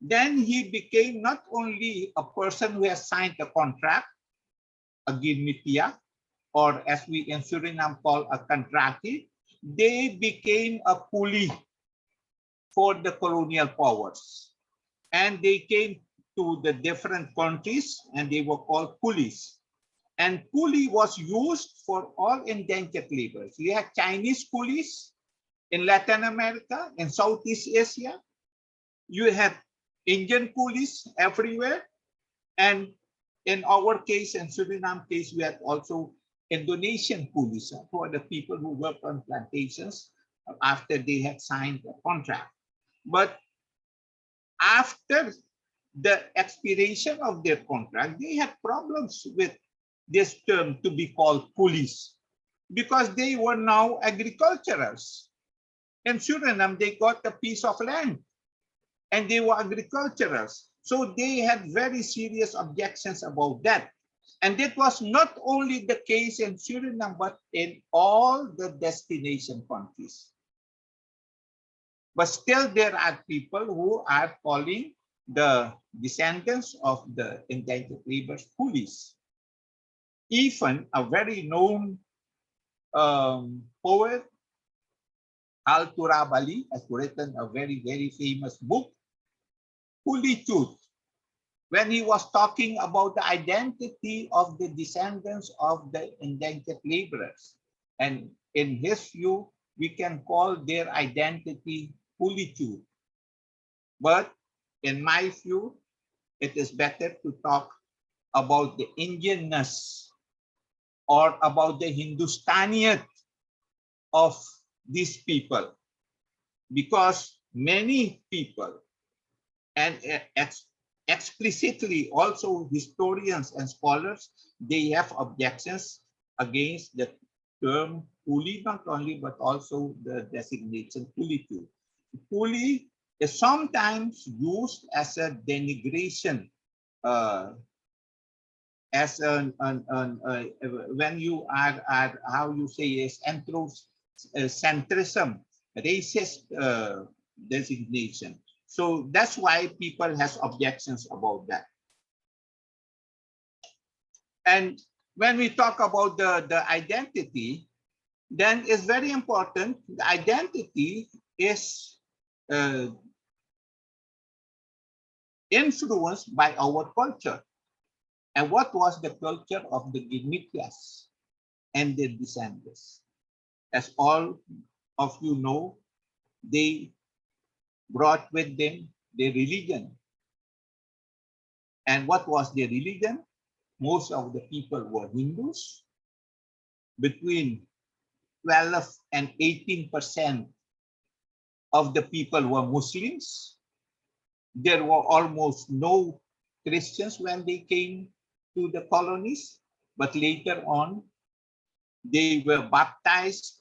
then he became not only a person who has signed a contract, a Girmitiya, or as we in Suriname call a contractee, they became a coolie for the colonial powers. And they came to the different countries and they were called coolies. And coolie was used for all indentured laborers. You had Chinese coolies in Latin America, in Southeast Asia. You had Indian coolies everywhere. And in our case, in Suriname case, we had also Indonesian coolies who are the people who worked on plantations after they had signed a contract. But after the expiration of their contract, they had problems with this term to be called coolies because they were now agriculturals. In Suriname, they got a piece of land and they were agriculturalists. So they had very serious objections about that. And that was not only the case in Suriname, but in all the destination countries. But still there are people who are calling the descendants of the indentured laborers coolies. Even a very known poet, Al-Turabali, has written a very, very famous book, Kulitude, when he was talking about the identity of the descendants of the indentured laborers. And in his view, we can call their identity Kulitude. But in my view, it is better to talk about the Indianness or about the Hindustaniyat of these people, because many people, and explicitly also historians and scholars, they have objections against the term coolie, not only but also the designation Kulitude. Coolie is sometimes used as a denigration, as when you are how you say is anthropocentrism, racist designation. So that's why people has objections about that. And when we talk about the identity, then it's very important. The identity is influenced by our culture. And what was the culture of the Girmitiyas and their descendants? As all of you know, they brought with them their religion. And what was their religion? Most of the people were Hindus. Between 12 and 18% of the people were Muslims. There were almost no Christians when they came to the colonies, but later on, they were baptized,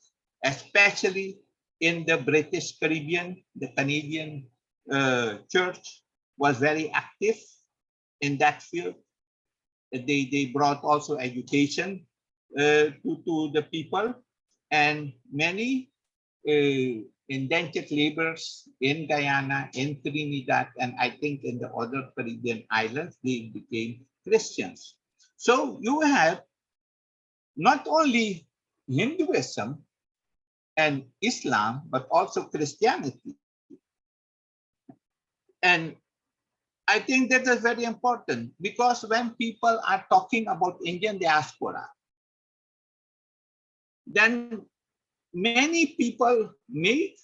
especially in the British Caribbean. The Canadian church was very active in that field. They brought also education to the people, and many indentured laborers in Guyana, in Trinidad, and I think in the other Caribbean islands, they became Christians. So you have not only Hinduism and Islam, but also Christianity. And I think that is very important, because when people are talking about Indian diaspora, then many people make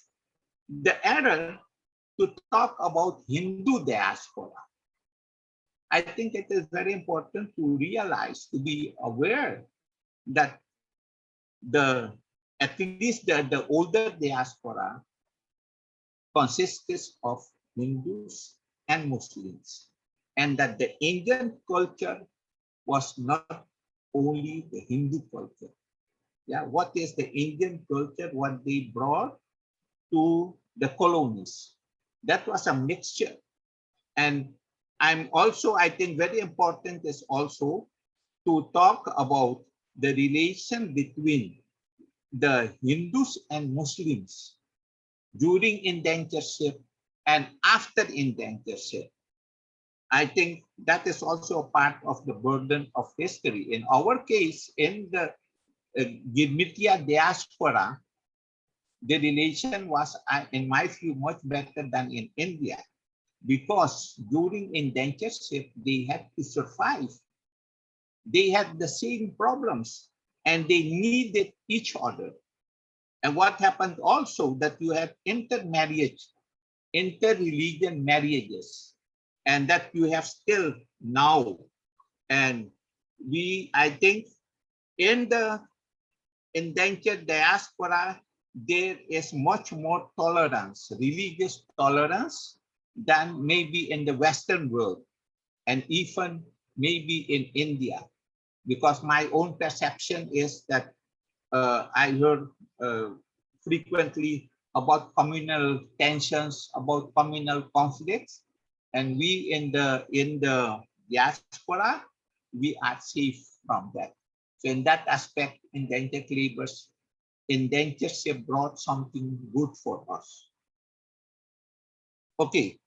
the error to talk about Hindu diaspora. I think it is very important to realize, to be aware that at least the older diaspora consists of Hindus and Muslims, and that the Indian culture was not only the Hindu culture. Yeah, what is the Indian culture? What they brought to the colonies? That was a mixture. And I think very important is also to talk about the relation between the Hindus and Muslims during indentureship and after indentureship. I think that is also a part of the burden of history. In our case, in the Girmitiya diaspora, the relation was, in my view, much better than in India, because during indentureship, they had to survive. They had the same problems and they needed each other. And what happened also, that you have intermarriage, inter-religion marriages, and that you have still now. And I think in the indentured diaspora, there is much more tolerance, religious tolerance, than maybe in the Western world, and even maybe in India. Because my own perception is that I heard frequently about communal tensions, about communal conflicts, and we in the diaspora, we are safe from that. So in that aspect, indentureship brought something good for us. Okay.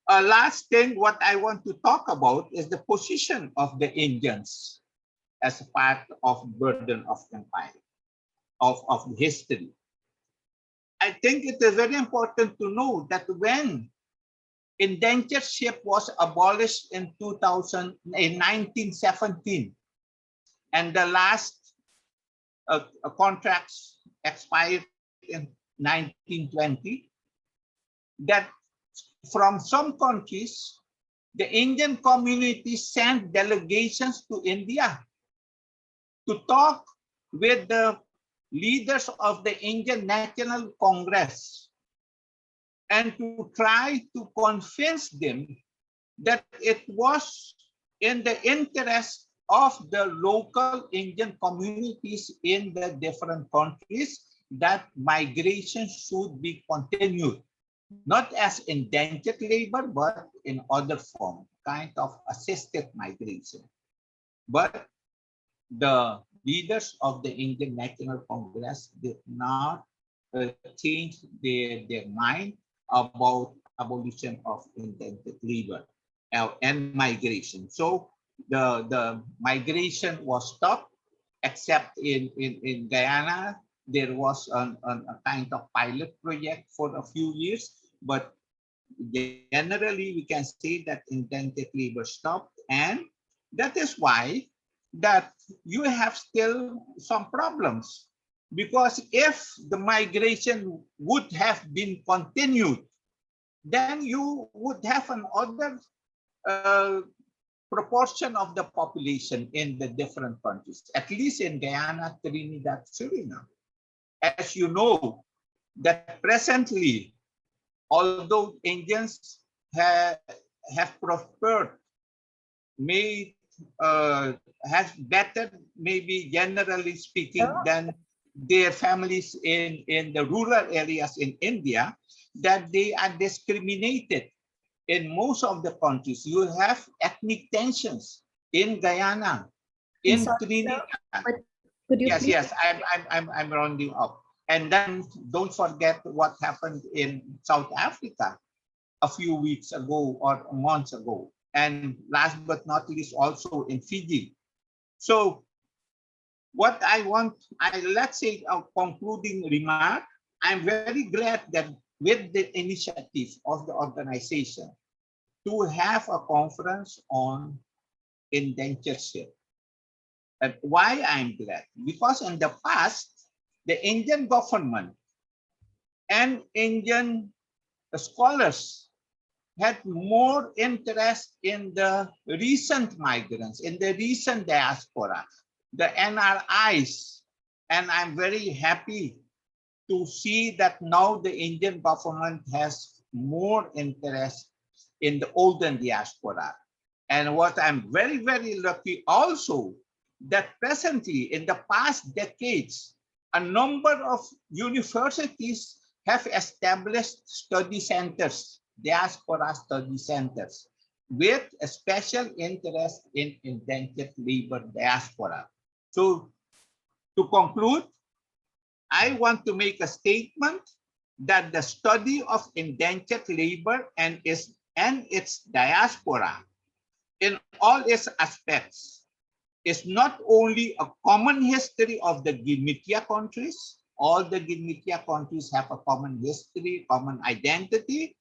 Last thing, what I want to talk about is the position of the Indians as a part of burden of empire, of history. I think it is very important to know that when indentureship was abolished in 1917, and the last contracts expired in 1920, that from some countries, the Indian community sent delegations to India to talk with the leaders of the Indian National Congress and to try to convince them that it was in the interest of the local Indian communities in the different countries that migration should be continued, not as indentured labor, but in other form, kind of assisted migration. But the leaders of the Indian National Congress did not change their mind about abolition of indentured labor and migration. So the migration was stopped, except in Guyana, there was a kind of pilot project for a few years, but generally we can say that indentured labor stopped, and that is why that you have still some problems, because if the migration would have been continued, then you would have another proportion of the population in the different countries, at least in Guyana, Trinidad, Suriname. As you know, that presently, although Indians have prospered, has better, maybe generally speaking, than their families in the rural areas in India, that they are discriminated in most of the countries. You have ethnic tensions in Guyana, in Trinidad. Could you Yes, please? yes, I'm rounding up. And then don't forget what happened in South Africa a few weeks ago or months ago. And last but not least, also in Fiji. So what I want, let's say a concluding remark, I'm very glad that with the initiative of the organization to have a conference on indentureship. And why I'm glad? Because in the past, the Indian government and Indian scholars had more interest in the recent migrants, in the recent diaspora, the NRIs. And I'm very happy to see that now the Indian government has more interest in the older diaspora. And what I'm very, very lucky also, that presently in the past decades, a number of universities have established study centers, diaspora study centers, with a special interest in indentured labor diaspora. So to conclude, I want to make a statement that the study of indentured labor and its diaspora in all its aspects is not only a common history of the Girmitiya countries. All the Girmitiya countries have a common history, common identity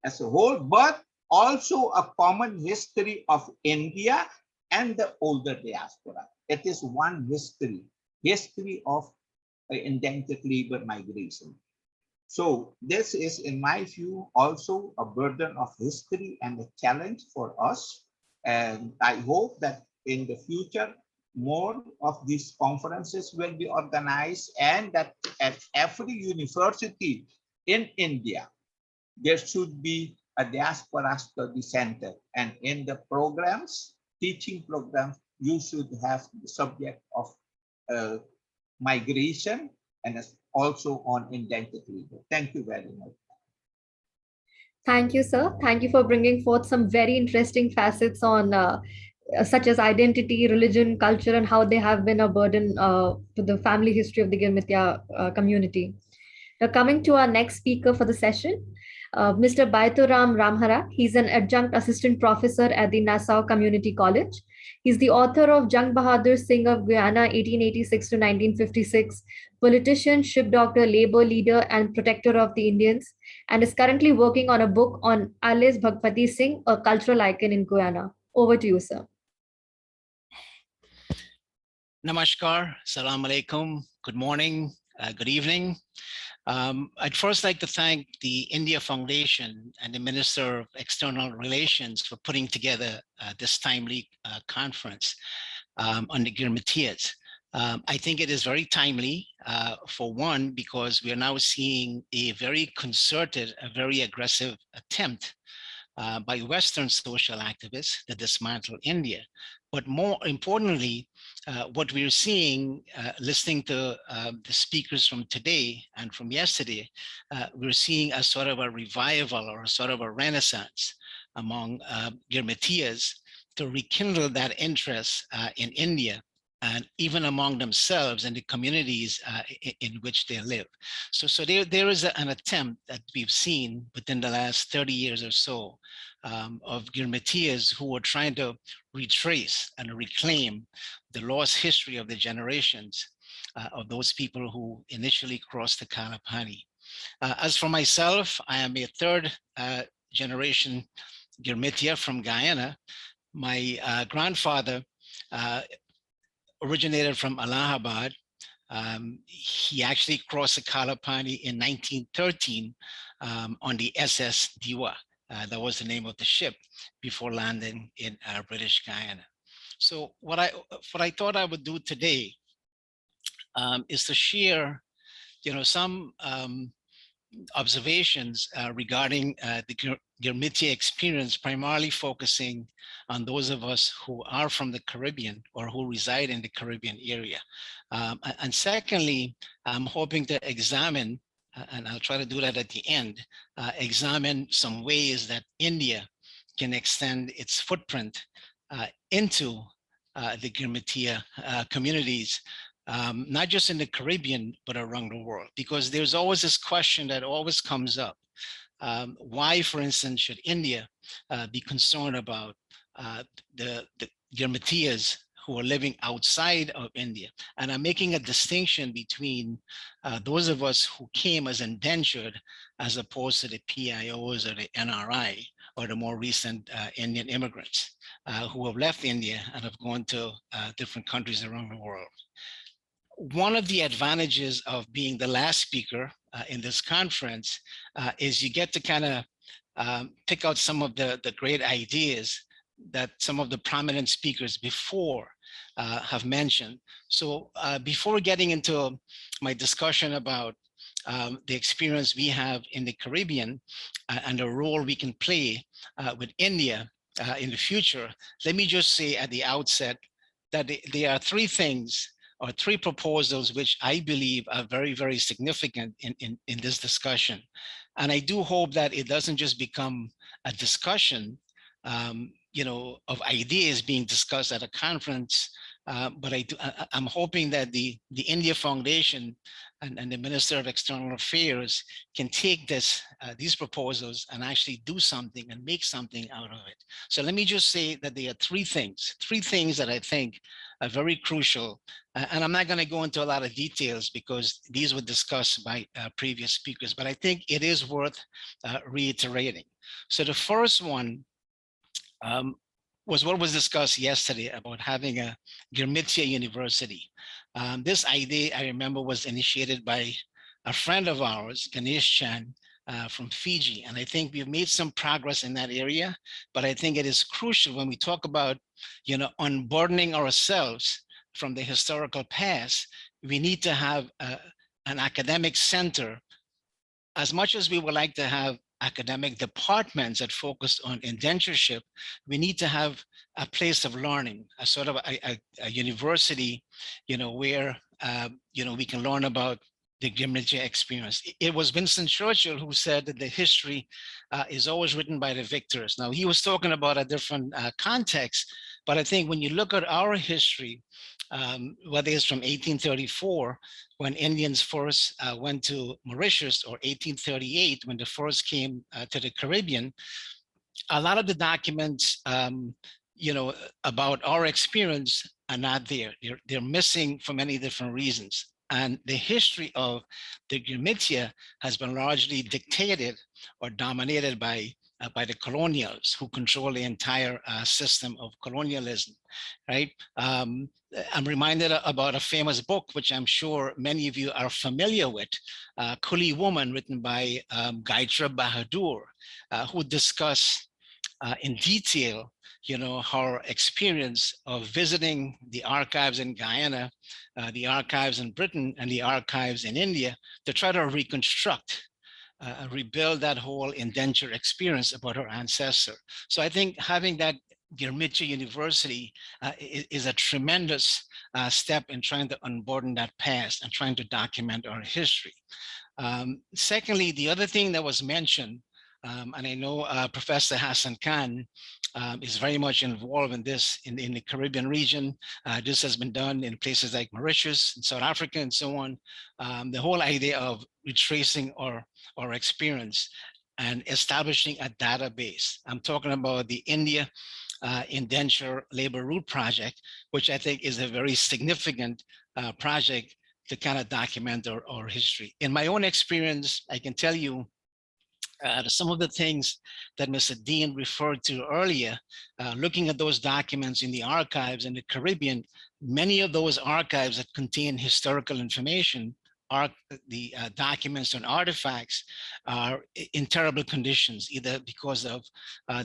as a whole, but also a common history of India and the older diaspora. It is one history of indentured labor migration. So this is, in my view, also a burden of history and a challenge for us. And I hope that in the future, more of these conferences will be organized, and that at every university in India, there should be a diaspora study center. And in the programs, teaching programs, you should have the subject of migration and also on indentured labor. Thank you very much. Thank you, sir. Thank you for bringing forth some very interesting facets on such as identity, religion, culture, and how they have been a burden to the family history of the Girmitiya community. Now, coming to our next speaker for the session, Mr. Baituram Ramhara. He's an adjunct assistant professor at the Nassau Community College. He's the author of Jang Bahadur Singh of Guyana, 1886 to 1956, politician, ship doctor, labor leader, and protector of the Indians, and is currently working on a book on Alice Bhagpati Singh, a cultural icon in Guyana. Over to you, sir. Namaskar, Salam Alaikum, good morning, good evening. I'd first like to thank the India Foundation and the Minister of External Relations for putting together this timely conference on the Girmitiyas. I think it is very timely, for one, because we are now seeing a very concerted, a very aggressive attempt by Western social activists to dismantle India. But more importantly, what we're seeing, listening to the speakers from today and from yesterday, we're seeing a sort of a revival or a sort of a renaissance among Girmitiyas to rekindle that interest in India and even among themselves and the communities in which they live. So there is an attempt that we've seen within the last 30 years or so of Girmitiyas who are trying to retrace and reclaim the lost history of the generations of those people who initially crossed the Kalapani. As for myself, I am a third generation Girmitiya from Guyana. My grandfather originated from Allahabad. He actually crossed the Kalapani in 1913 on the SS Diwa. That was the name of the ship before landing in British Guyana. So what I thought I would do today is to share, some observations regarding the Girmitiya experience, primarily focusing on those of us who are from the Caribbean or who reside in the Caribbean area. And secondly, I'm hoping to examine, and I'll try to do that at the end, examine some ways that India can extend its footprint into the Girmitiya communities, not just in the Caribbean, but around the world. Because there's always this question that always comes up. Why, for instance, should India be concerned about the Girmitiyas who are living outside of India? And I'm making a distinction between those of us who came as indentured as opposed to the PIOs or the NRI or the more recent Indian immigrants who have left India and have gone to different countries around the world. One of the advantages of being the last speaker in this conference is you get to kind of pick out some of the great ideas that some of the prominent speakers before have mentioned. So before getting into my discussion about the experience we have in the Caribbean and the role we can play with India in the future, let me just say at the outset that there are three things or three proposals which I believe are very, very significant in this discussion. And I do hope that it doesn't just become a discussion, of ideas being discussed at a conference, but I'm hoping that the India Foundation and the Minister of External Affairs can take these proposals and actually do something and make something out of it. So let me just say that there are three things that I think are very crucial. And I'm not going to go into a lot of details because these were discussed by previous speakers, but I think it is worth reiterating. So the first one was what was discussed yesterday about having a Girmitiya University. This idea, I remember, was initiated by a friend of ours, Ganesh Chan, from Fiji. And I think we've made some progress in that area, but I think it is crucial when we talk about, unburdening ourselves from the historical past, we need to have an academic center. As much as we would like to have academic departments that focus on indentureship, we need to have a place of learning, a sort of a university, where, we can learn about the Girmitiya experience. It was Winston Churchill who said that the history is always written by the victors. Now, he was talking about a different context, but I think when you look at our history, whether it's from 1834, when Indians first went to Mauritius, or 1838, when they first came to the Caribbean, a lot of the documents, about our experience are not there. They're missing for many different reasons. And the history of the Girmitiya has been largely dictated or dominated by the colonials, who control the entire system of colonialism, right? I'm reminded about a famous book, which I'm sure many of you are familiar with, Coolie Woman, written by Gayatri Bahadur, who discuss in detail, her experience of visiting the archives in Guyana, the archives in Britain, and the archives in India to try to reconstruct, rebuild that whole indenture experience about her ancestor. So I think having that Girmitiya University is a tremendous step in trying to unburden that past and trying to document our history. Secondly, the other thing that was mentioned, and I know Professor Hassan Khan is very much involved in this in the Caribbean region. This has been done in places like Mauritius and South Africa and so on. The whole idea of retracing our experience and establishing a database. I'm talking about the India Indenture Labor Route Project, which I think is a very significant project to kind of document our history. In my own experience, I can tell you some of the things that Mr. Dean referred to earlier, looking at those documents in the archives in the Caribbean, many of those archives that contain historical information are the documents and artifacts are in terrible conditions, either because of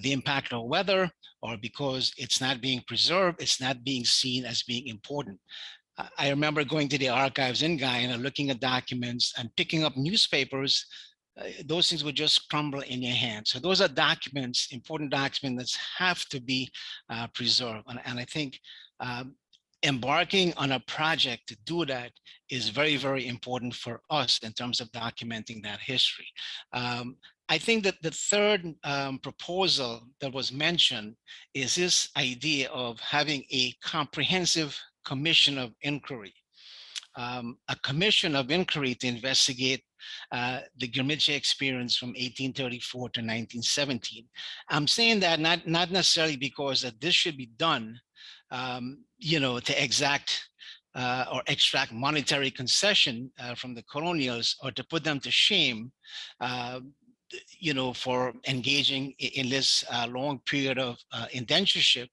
the impact of weather or because it's not being preserved, it's not being seen as being important. I remember going to the archives in Guyana, looking at documents and picking up newspapers. Those things would just crumble in your hand. So those are documents, important documents that have to be preserved. And I think embarking on a project to do that is very, very important for us in terms of documenting that history. I think that the third proposal that was mentioned is this idea of having a comprehensive commission of inquiry. A commission of inquiry to investigate the Girmitiya experience from 1834 to 1917. I'm saying that not necessarily because that this should be done, to exact or extract monetary concession from the colonials or to put them to shame, for engaging in this long period of indentureship.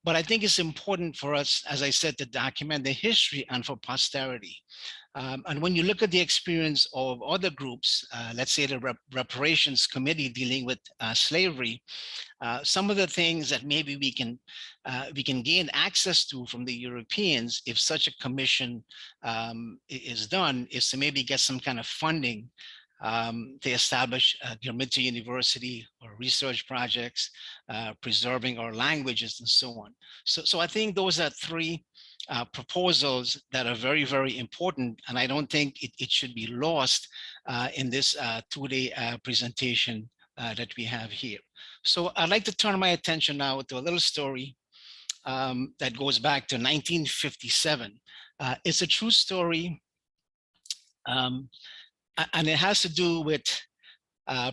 But I think it's important for us, as I said, to document the history and for posterity. And when you look at the experience of other groups, let's say the reparations committee dealing with slavery, some of the things that maybe we can gain access to from the Europeans, if such a commission is done, is to maybe get some kind of funding to establish a Girmitiya University or research projects, preserving our languages and so on. So I think those are three proposals that are very, very important. And I don't think it should be lost in this two-day presentation that we have here. So I'd like to turn my attention now to a little story that goes back to 1957. It's a true story. And it has to do with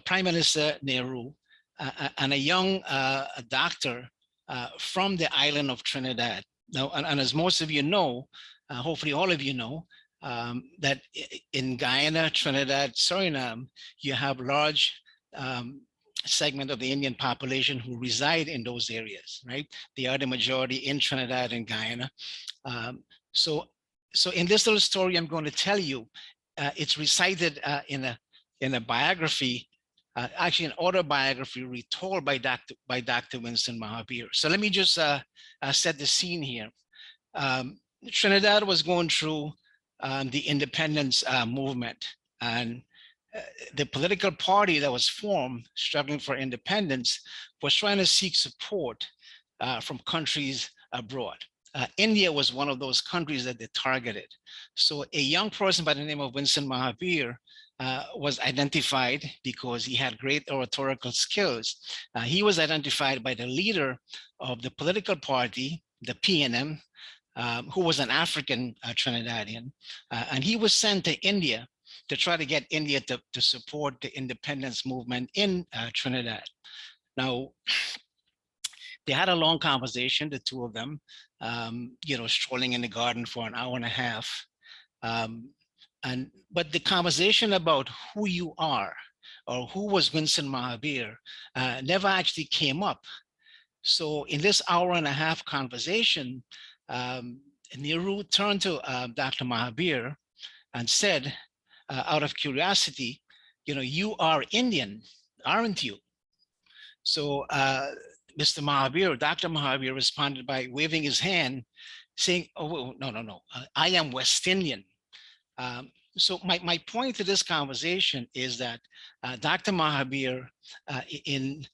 Prime Minister Nehru and a young doctor from the island of Trinidad. Now, and as most of you know, hopefully all of you know, that in Guyana, Trinidad, Suriname, you have large segment of the Indian population who reside in those areas, right? They are the majority in Trinidad and Guyana. So in this little story I'm going to tell you, it's recited in a biography, actually an autobiography retold by Dr. Winston Mahabir. So let me just set the scene here. Trinidad was going through the independence movement, and the political party that was formed, struggling for independence, was trying to seek support from countries abroad. India was one of those countries that they targeted. So a young person by the name of Vincent Mahavir was identified because he had great oratorical skills. He was identified by the leader of the political party, the PNM, who was an African Trinidadian, and he was sent to India to try to get India to support the independence movement in Trinidad. Now, they had a long conversation, the two of them, strolling in the garden for an hour and a half. But the conversation about who you are or who was Vincent Mahavir never actually came up. So in this hour and a half conversation, Nehru turned to Dr. Mahavir and said, out of curiosity, you are Indian, aren't you? So Mr. Mahavir, Dr. Mahavir responded by waving his hand, saying, oh, no, I am West Indian. So my point to this conversation is that Dr. Mahavir, in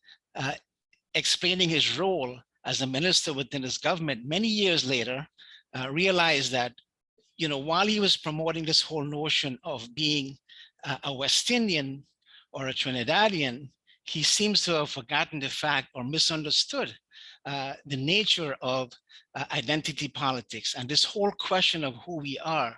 explaining his role as a minister within his government, many years later, realized that, while he was promoting this whole notion of being a West Indian or a Trinidadian, he seems to have forgotten the fact or misunderstood the nature of identity politics. And this whole question of who we are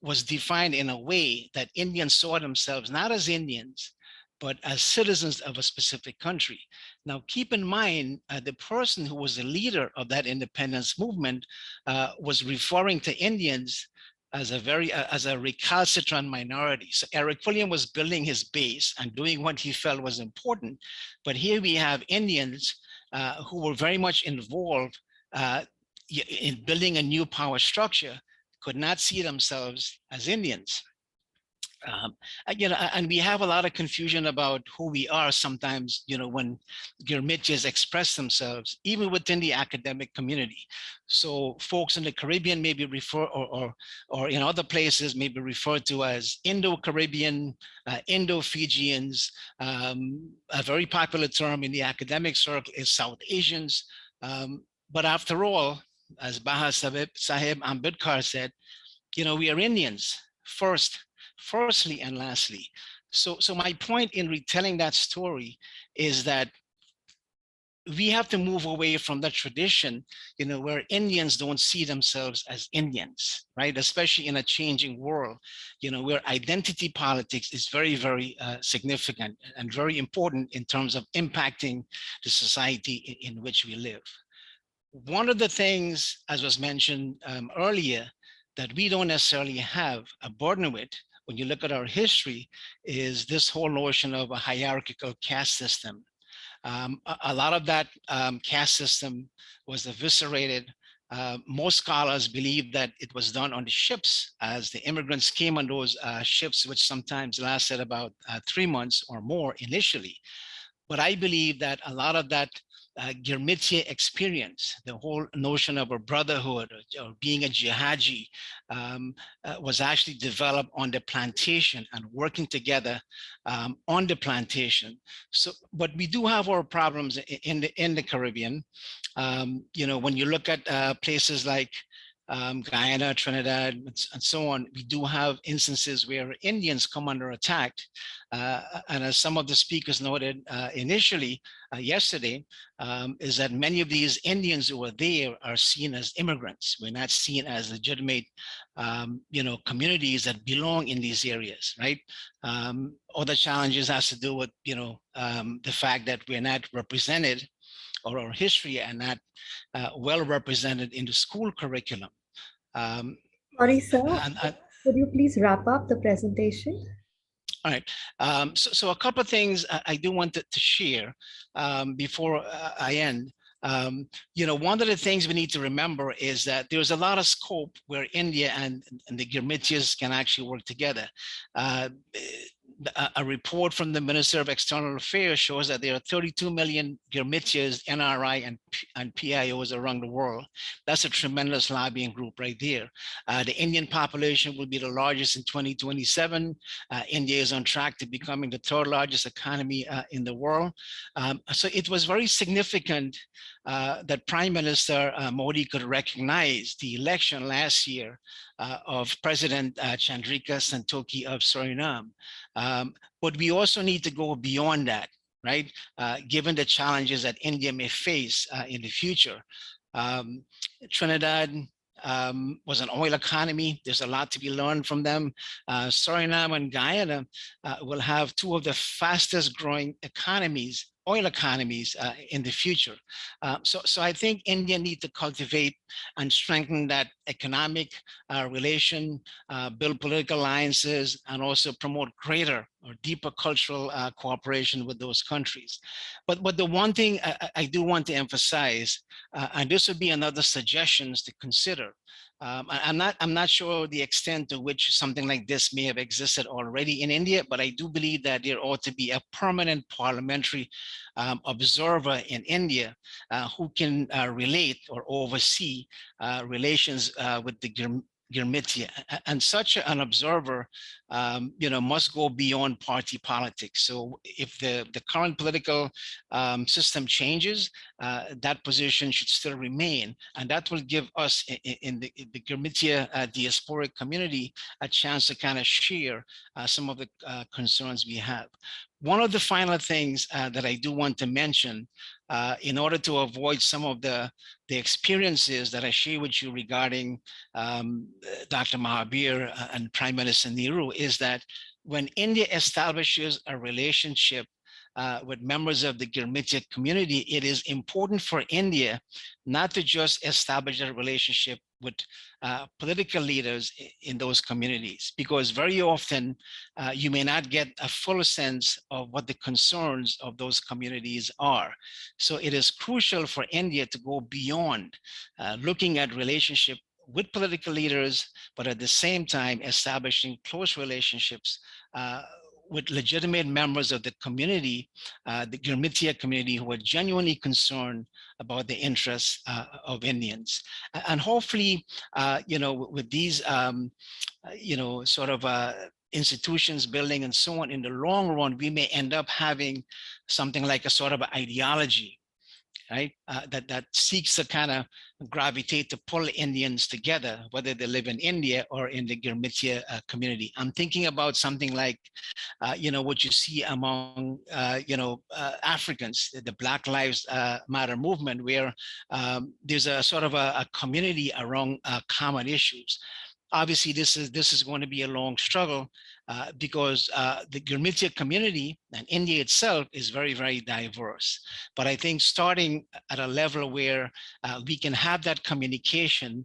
was defined in a way that Indians saw themselves not as Indians, but as citizens of a specific country. Now, keep in mind, the person who was the leader of that independence movement was referring to Indians as a recalcitrant minority. So Eric William was building his base and doing what he felt was important. But here we have Indians who were very much involved in building a new power structure, could not see themselves as Indians. And we have a lot of confusion about who we are sometimes, when Girmitiyas express themselves, even within the academic community. So folks in the Caribbean may be referred, or in other places may be referred to as Indo-Caribbean, Indo-Fijians. A very popular term in the academic circle is South Asians. But after all, as Baba Saheb Ambedkar said, we are Indians firstly and lastly. So my point in retelling that story is that we have to move away from that tradition, where Indians don't see themselves as Indians, right? Especially in a changing world, where identity politics is very, very significant and very important in terms of impacting the society in which we live. One of the things, as was mentioned earlier, that we don't necessarily have a burden with when you look at our history is this whole notion of a hierarchical caste system. A lot of that caste system was eviscerated. Most scholars believe that it was done on the ships as the immigrants came on those ships, which sometimes lasted about 3 months or more initially. But I believe that a lot of that Girmitiya experience, the whole notion of a brotherhood or being a jihadi, was actually developed on the plantation and working together on the plantation. So, but we do have our problems in the Caribbean. When you look at places like Guyana, Trinidad, and so on, we do have instances where Indians come under attack. And as some of the speakers noted initially yesterday, is that many of these Indians who are there are seen as immigrants. We're not seen as legitimate, communities that belong in these areas, right? Other challenges has to do with, the fact that we're not represented, or our history are not well represented in the school curriculum. Sorry, sir. Could you please wrap up the presentation? All right. So a couple of things I do want to share before I end. One of the things we need to remember is that there's a lot of scope where India and the Girmitiyas can actually work together. a report from the Minister of External Affairs shows that there are 32 million Girmitiyas, NRI, and PIOs around the world. That's a tremendous lobbying group right there. The Indian population will be the largest in 2027. India is on track to becoming the third largest economy in the world. So it was very significant that Prime Minister Modi could recognize the election last year of President Chandrika Santokhi of Suriname. But we also need to go beyond that, right? Given the challenges that India may face in the future. Trinidad was an oil economy. There's a lot to be learned from them. Suriname and Guyana will have two of the fastest growing economies, oil economies in the future. So I think India needs to cultivate and strengthen that economic relation, build political alliances, and also promote greater or deeper cultural cooperation with those countries. But the one thing I do want to emphasize, and this would be another suggestions to consider. I'm not sure the extent to which something like this may have existed already in India, but I do believe that there ought to be a permanent parliamentary observer in India who can relate or oversee relations with the Girmitiya, and such an observer, must go beyond party politics. So if the current political system changes, that position should still remain, and that will give us in the Girmitiya diasporic community a chance to kind of share some of the concerns we have. One of the final things that I do want to mention, in order to avoid some of the experiences that I share with you regarding Dr. Mahabir and Prime Minister Nehru, is that when India establishes a relationship with members of the Girmitiya community, it is important for India not to just establish a relationship with political leaders in those communities, because very often you may not get a full sense of what the concerns of those communities are. So it is crucial for India to go beyond looking at relationship with political leaders, but at the same time establishing close relationships with legitimate members of the community, the Girmitiya community, who are genuinely concerned about the interests of Indians. And hopefully, with these, institutions building and so on, in the long run, we may end up having something like a sort of ideology, right? That seeks to kind of gravitate to pull Indians together, whether they live in India or in the Girmitiya community. I'm thinking about something like, what you see among, Africans, the Black Lives Matter movement, where there's a sort of a community around common issues. Obviously, this is going to be a long struggle because the Girmitiya community and India itself is very, very diverse. But I think starting at a level where we can have that communication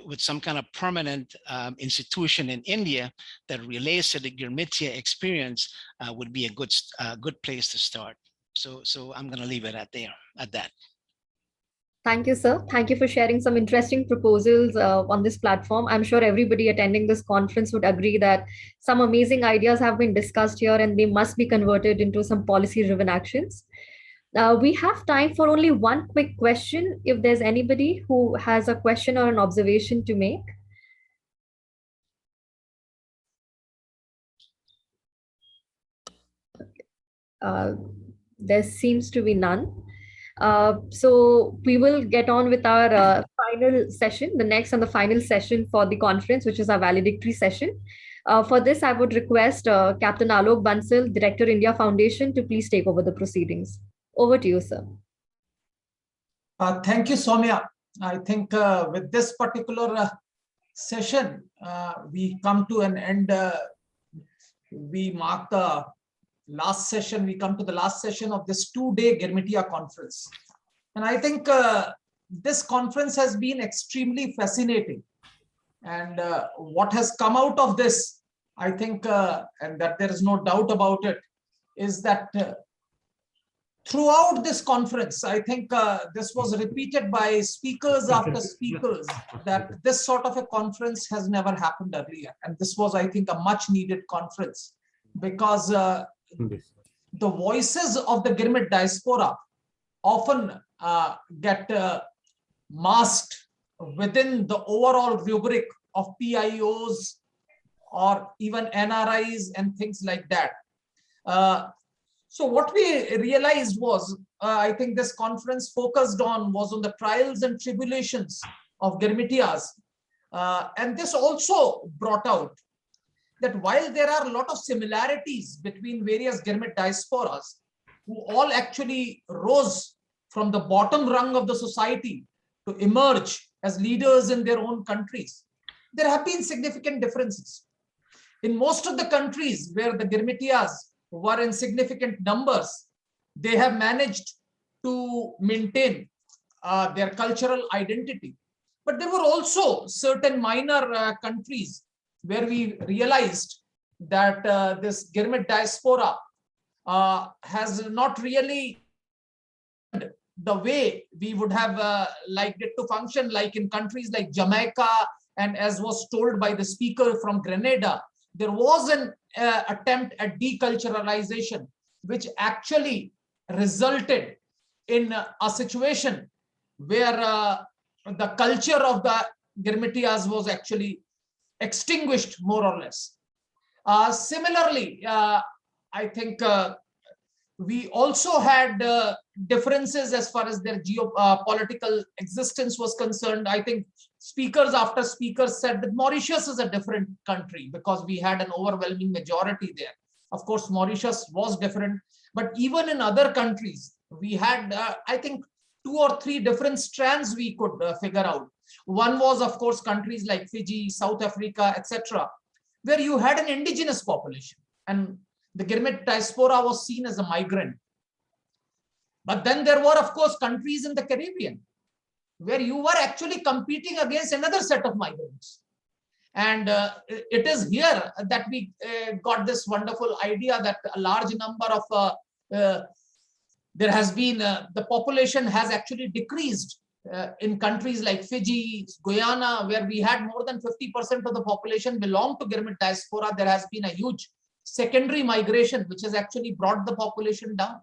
with some kind of permanent institution in India that relates to the Girmitiya experience would be a good place to start. So I'm going to leave it at that. Thank you, sir. Thank you for sharing some interesting proposals on this platform. I'm sure everybody attending this conference would agree that some amazing ideas have been discussed here and they must be converted into some policy-driven actions. We have time for only one quick question. If there's anybody who has a question or an observation to make. There seems to be none. So we will get on with our final session, the next and the final session for the conference, which is our valedictory session. For this, I would request Captain Alok Bansal, Director, India Foundation, to please take over the proceedings. Over to you, sir. Thank you, Soumya. I think with this particular session, we come to an end. We mark the last session. We come to the last session of this 2-day Girmitiya conference. And I think this conference has been extremely fascinating. And what has come out of this, I think, and that there is no doubt about it, is that throughout this conference, I think this was repeated by speakers after speakers, that this sort of a conference has never happened earlier. And this was, I think, a much needed conference. because the voices of the Girmit diaspora often get masked within the overall rubric of PIOs or even NRIs and things like that. So what we realized was, I think this conference focused on was on the trials and tribulations of Girmitiyas. And this also brought out that while there are a lot of similarities between various Girmit diasporas, who all actually rose from the bottom rung of the society to emerge as leaders in their own countries, there have been significant differences. In most of the countries where the Girmitiyas were in significant numbers, they have managed to maintain their cultural identity. But there were also certain minor countries where we realized that this Girmit diaspora has not really the way we would have liked it to function, like in countries like Jamaica, and as was told by the speaker from Grenada, there was an attempt at deculturalization, which actually resulted in a situation where the culture of the Girmitiyas was actually extinguished, more or less. Similarly, I think we also had differences as far as their geopolitical existence was concerned. I think speakers after speakers said that Mauritius is a different country because we had an overwhelming majority there. Of course, Mauritius was different, but even in other countries, we had, I think, 2 or 3 different strands we could figure out. One was, of course, countries like Fiji, South Africa, etc., where you had an indigenous population, and the Girmit diaspora was seen as a migrant. But then there were, of course, countries in the Caribbean where you were actually competing against another set of migrants. And it is here that we got this wonderful idea that a large number of, there has been, the population has actually decreased in countries like Fiji, Guyana, where we had more than 50% of the population belong to Girmit diaspora. There has been a huge secondary migration, which has actually brought the population down.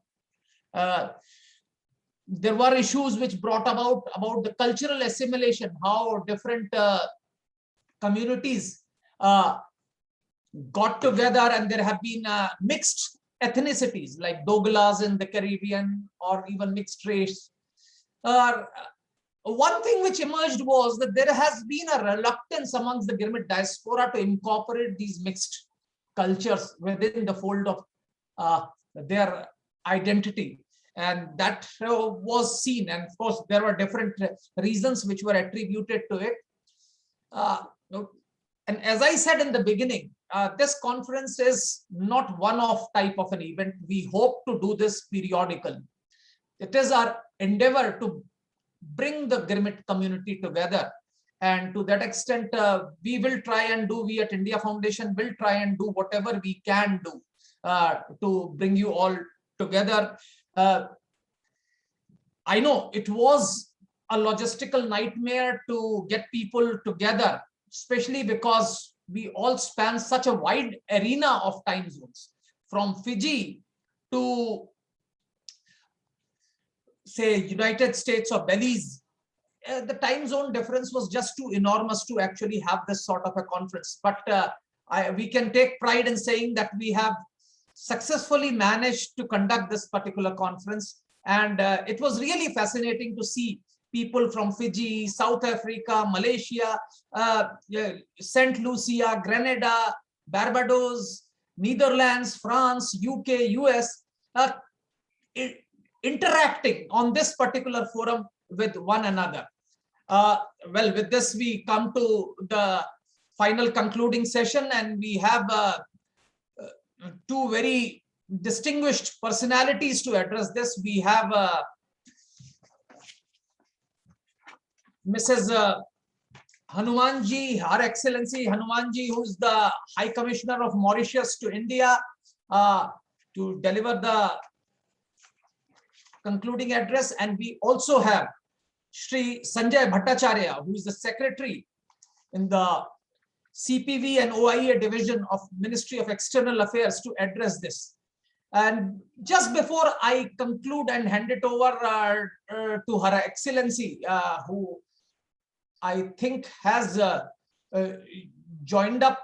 There were issues which brought about the cultural assimilation, how different communities got together, and there have been mixed ethnicities like Douglas in the Caribbean, or even mixed race. One thing which emerged was that there has been a reluctance amongst the Girmit diaspora to incorporate these mixed cultures within the fold of their identity. And that was seen. And of course, there were different reasons which were attributed to it. And as I said in the beginning, this conference is not one-off type of an event. We hope to do this periodically. It is our endeavor to bring the Girmit community together. And to that extent, we will try and do, we at India Foundation will try and do whatever we can do to bring you all together. I know it was a logistical nightmare to get people together, especially because we all span such a wide arena of time zones, from Fiji to, say, United States or Belize. The time zone difference was just too enormous to actually have this sort of a conference. But we can take pride in saying that we have successfully managed to conduct this particular conference. And it was really fascinating to see people from Fiji, South Africa, Malaysia, St. Lucia, Grenada, Barbados, Netherlands, France, UK, US, interacting on this particular forum with one another. Well, with this, we come to the final concluding session, and we have 2 very distinguished personalities to address this. We have Mrs. Hanumanji, Her Excellency Hanumanji, who is the High Commissioner of Mauritius to India, to deliver the concluding address. And we also have Shri Sanjay Bhattacharya, who is the Secretary in the CPV and OIA division of Ministry of External Affairs to address this. And just before I conclude and hand it over to Her Excellency, who I think has joined up,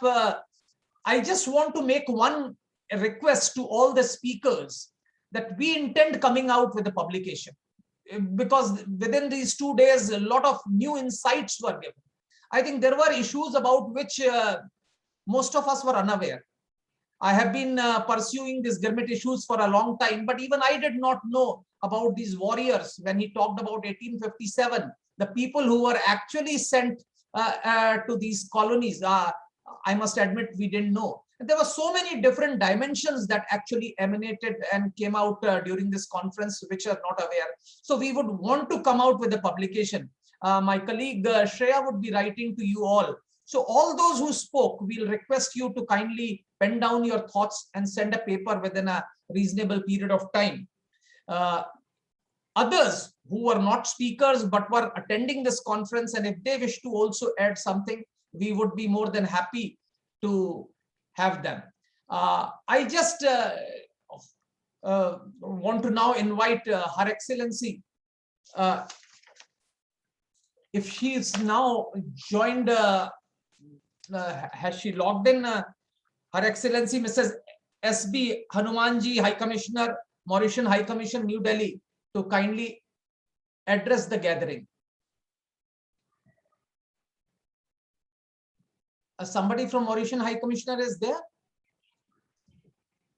I just want to make one request to all the speakers that we intend coming out with a publication, because within these 2 days, a lot of new insights were given. I think there were issues about which most of us were unaware. I have been pursuing these Girmit issues for a long time, but even I did not know about these warriors when he talked about 1857, the people who were actually sent to these colonies. I must admit, we didn't know. There were so many different dimensions that actually emanated and came out during this conference, which are not aware. So we would want to come out with a publication. My colleague Shreya would be writing to you all. So all those who spoke, we'll request you to kindly pen down your thoughts and send a paper within a reasonable period of time. Others who were not speakers but were attending this conference, and if they wish to also add something, we would be more than happy to have them. I just want to now invite Her Excellency, if she is now joined, has she logged in? Her Excellency Mrs. S.B. Hanumanji, High Commissioner, Mauritian High Commission, New Delhi, to kindly address the gathering. Somebody from Mauritian High Commissioner is there?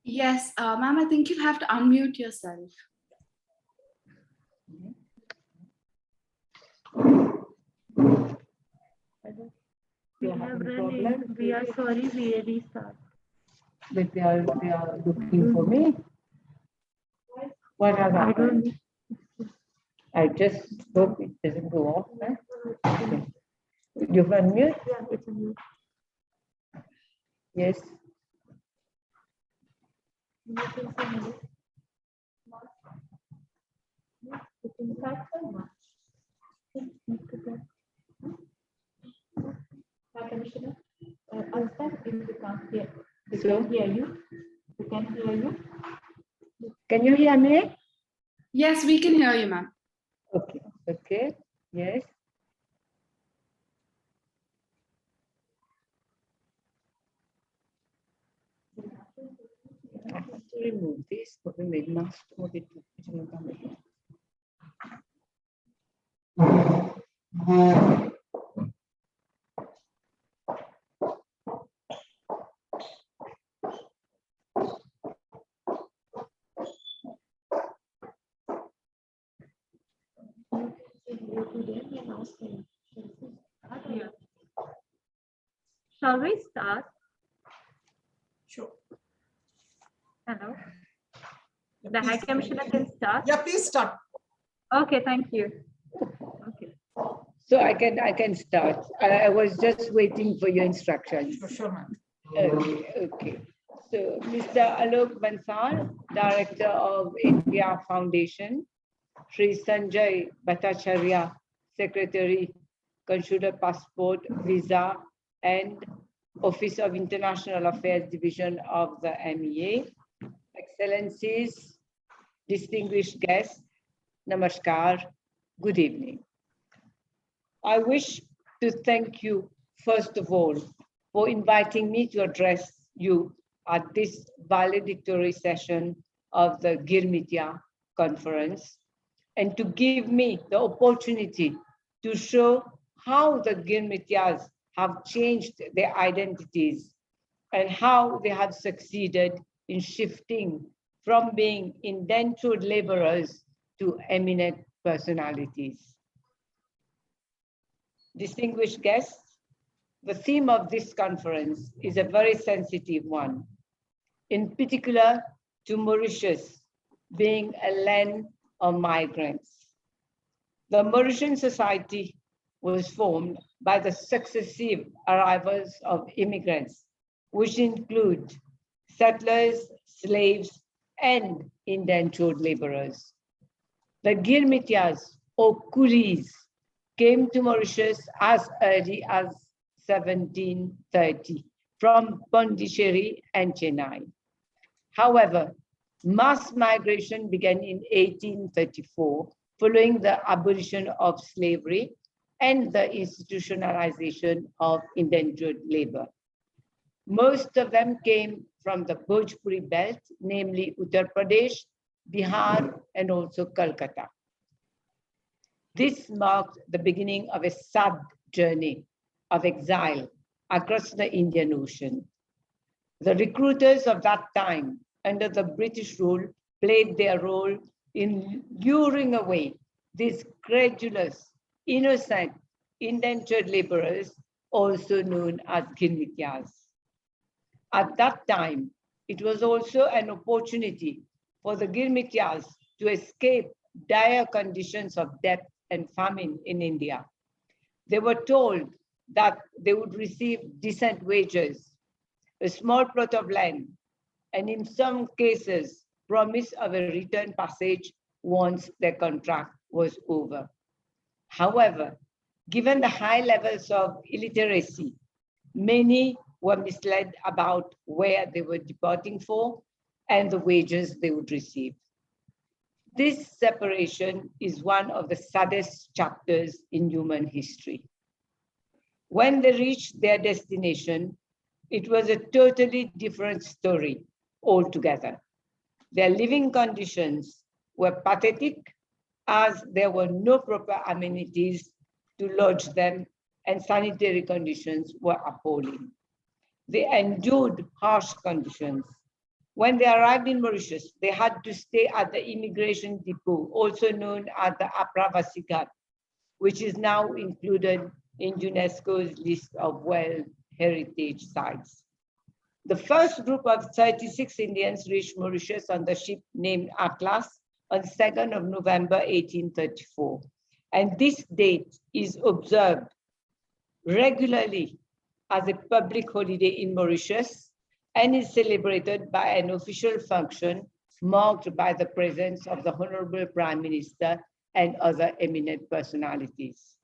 Yes, ma'am, I think you have to unmute yourself. We have run. We are sorry, we restart. But they are looking for me. What has happened? I just hope it doesn't go off. Okay. You can unmute? Yeah, it's unmute. Yes. Commissioner, understand if we can't hear. We can hear you. We can hear you. Can you hear me? Yes, we can hear you, ma'am. Okay. Okay. Yes. I have to remove this, but we made must move it to Shall we start? Sure. Hello. The High Commissioner can start. Yeah, please start. Okay, thank you. Okay. So I can start. I was just waiting for your instructions. For sure, ma'am. Okay. So Mr. Alok Bansal, Director of India Foundation, Sri Sanjay Bhattacharya, Secretary, Consular Passport, Visa, and Office of International Affairs Division of the MEA, Excellencies, distinguished guests, Namaskar, good evening. I wish to thank you, first of all, for inviting me to address you at this valedictory session of the Girmitiya conference, and to give me the opportunity to show how the Girmitiyas have changed their identities and how they have succeeded in shifting from being indentured laborers to eminent personalities. Distinguished guests, the theme of this conference is a very sensitive one, in particular to Mauritius being a land of migrants. The Mauritian society was formed by the successive arrivals of immigrants, which include settlers, slaves, and indentured laborers. The Girmitiyas or Kuris came to Mauritius as early as 1730 from Pondicherry and Chennai. However, mass migration began in 1834 following the abolition of slavery and the institutionalization of indentured labor. Most of them came from the Bhojpuri belt, namely Uttar Pradesh, Bihar, and also Calcutta. This marked the beginning of a sad journey of exile across the Indian Ocean. The recruiters of that time under the British rule played their role in luring away these credulous, innocent, indentured laborers, also known as Girmitiyas. At that time, it was also an opportunity for the Girmitiyas to escape dire conditions of debt and famine in India. They were told that they would receive decent wages, a small plot of land, and in some cases, promise of a return passage once their contract was over. However, given the high levels of illiteracy, many were misled about where they were departing for and the wages they would receive. This separation is one of the saddest chapters in human history. When they reached their destination, it was a totally different story altogether. Their living conditions were pathetic as there were no proper amenities to lodge them and sanitary conditions were appalling. They endured harsh conditions. When they arrived in Mauritius, they had to stay at the immigration depot, also known as the Apravasi Ghat, which is now included in UNESCO's list of World Heritage Sites. The first group of 36 Indians reached Mauritius on the ship named Atlas on 2nd of November 1834. And this date is observed regularly as a public holiday in Mauritius and is celebrated by an official function marked by the presence of the Honorable Prime Minister and other eminent personalities.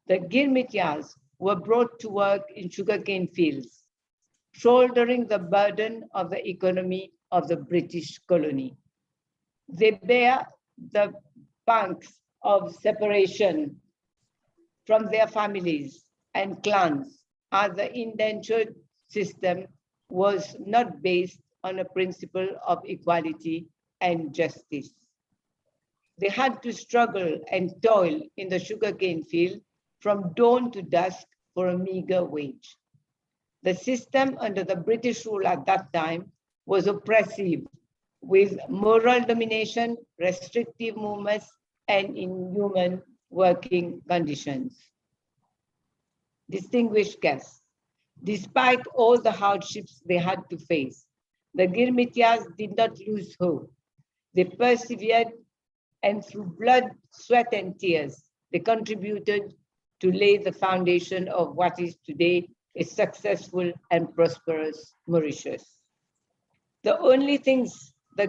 The Girmitiyas were brought to work in sugarcane fields, shouldering the burden of the economy of the British colony. They bear the pangs of separation from their families and clans, as the indentured system was not based on a principle of equality and justice. They had to struggle and toil in the sugarcane field from dawn to dusk for a meager wage. The system under the British rule at that time was oppressive, with moral domination, restrictive movements, and inhuman working conditions. Distinguished guests, despite all the hardships they had to face, the Girmitiyas did not lose hope. They persevered, and through blood, sweat, and tears, they contributed to lay the foundation of what is today a successful and prosperous Mauritius. The only things the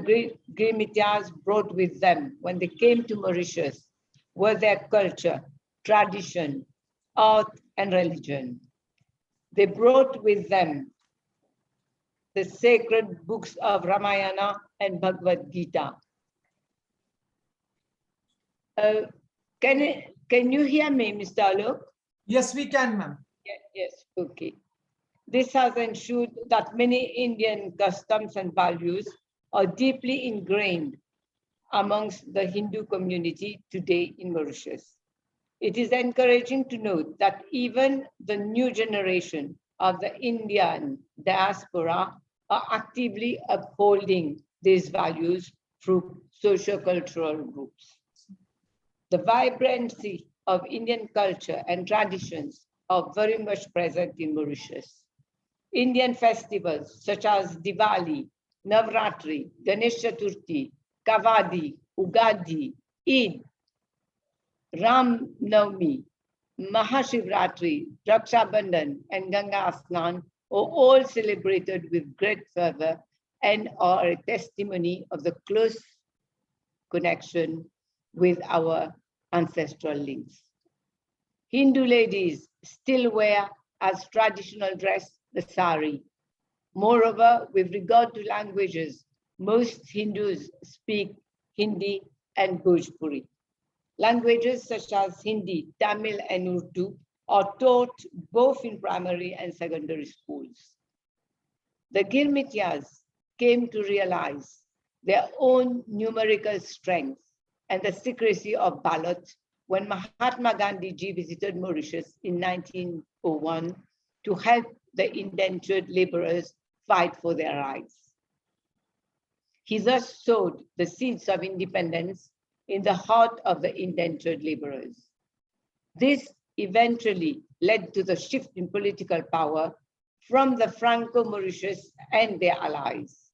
Girmitiyas brought with them when they came to Mauritius were their culture, tradition, art, and religion. They brought with them the sacred books of Ramayana and Bhagavad Gita. Can you hear me, Mr. Alok? Yes, we can, ma'am. Yes, okay. This has ensured that many Indian customs and values are deeply ingrained amongst the Hindu community today in Mauritius. It is encouraging to note that even the new generation of the Indian diaspora are actively upholding these values through socio-cultural groups. The vibrancy of Indian culture and traditions are very much present in Mauritius. Indian festivals such as Diwali, Navratri, Ganesh Chaturthi, Kavadi, Ugadi, Eid, Ram Navami, Mahashivratri, Raksha Bandhan, and Ganga Asnan are all celebrated with great fervor and are a testimony of the close connection with our ancestral links. Hindu ladies still wear as traditional dress, the sari. Moreover, with regard to languages, most Hindus speak Hindi and Bhojpuri. Languages such as Hindi, Tamil, and Urdu are taught both in primary and secondary schools. The Girmitiyas came to realize their own numerical strength and the secrecy of ballot when Mahatma Gandhi ji visited Mauritius in 1901 to help the indentured laborers fight for their rights. He thus sowed the seeds of independence in the heart of the indentured laborers. This eventually led to the shift in political power from the Franco-Mauritius and their allies.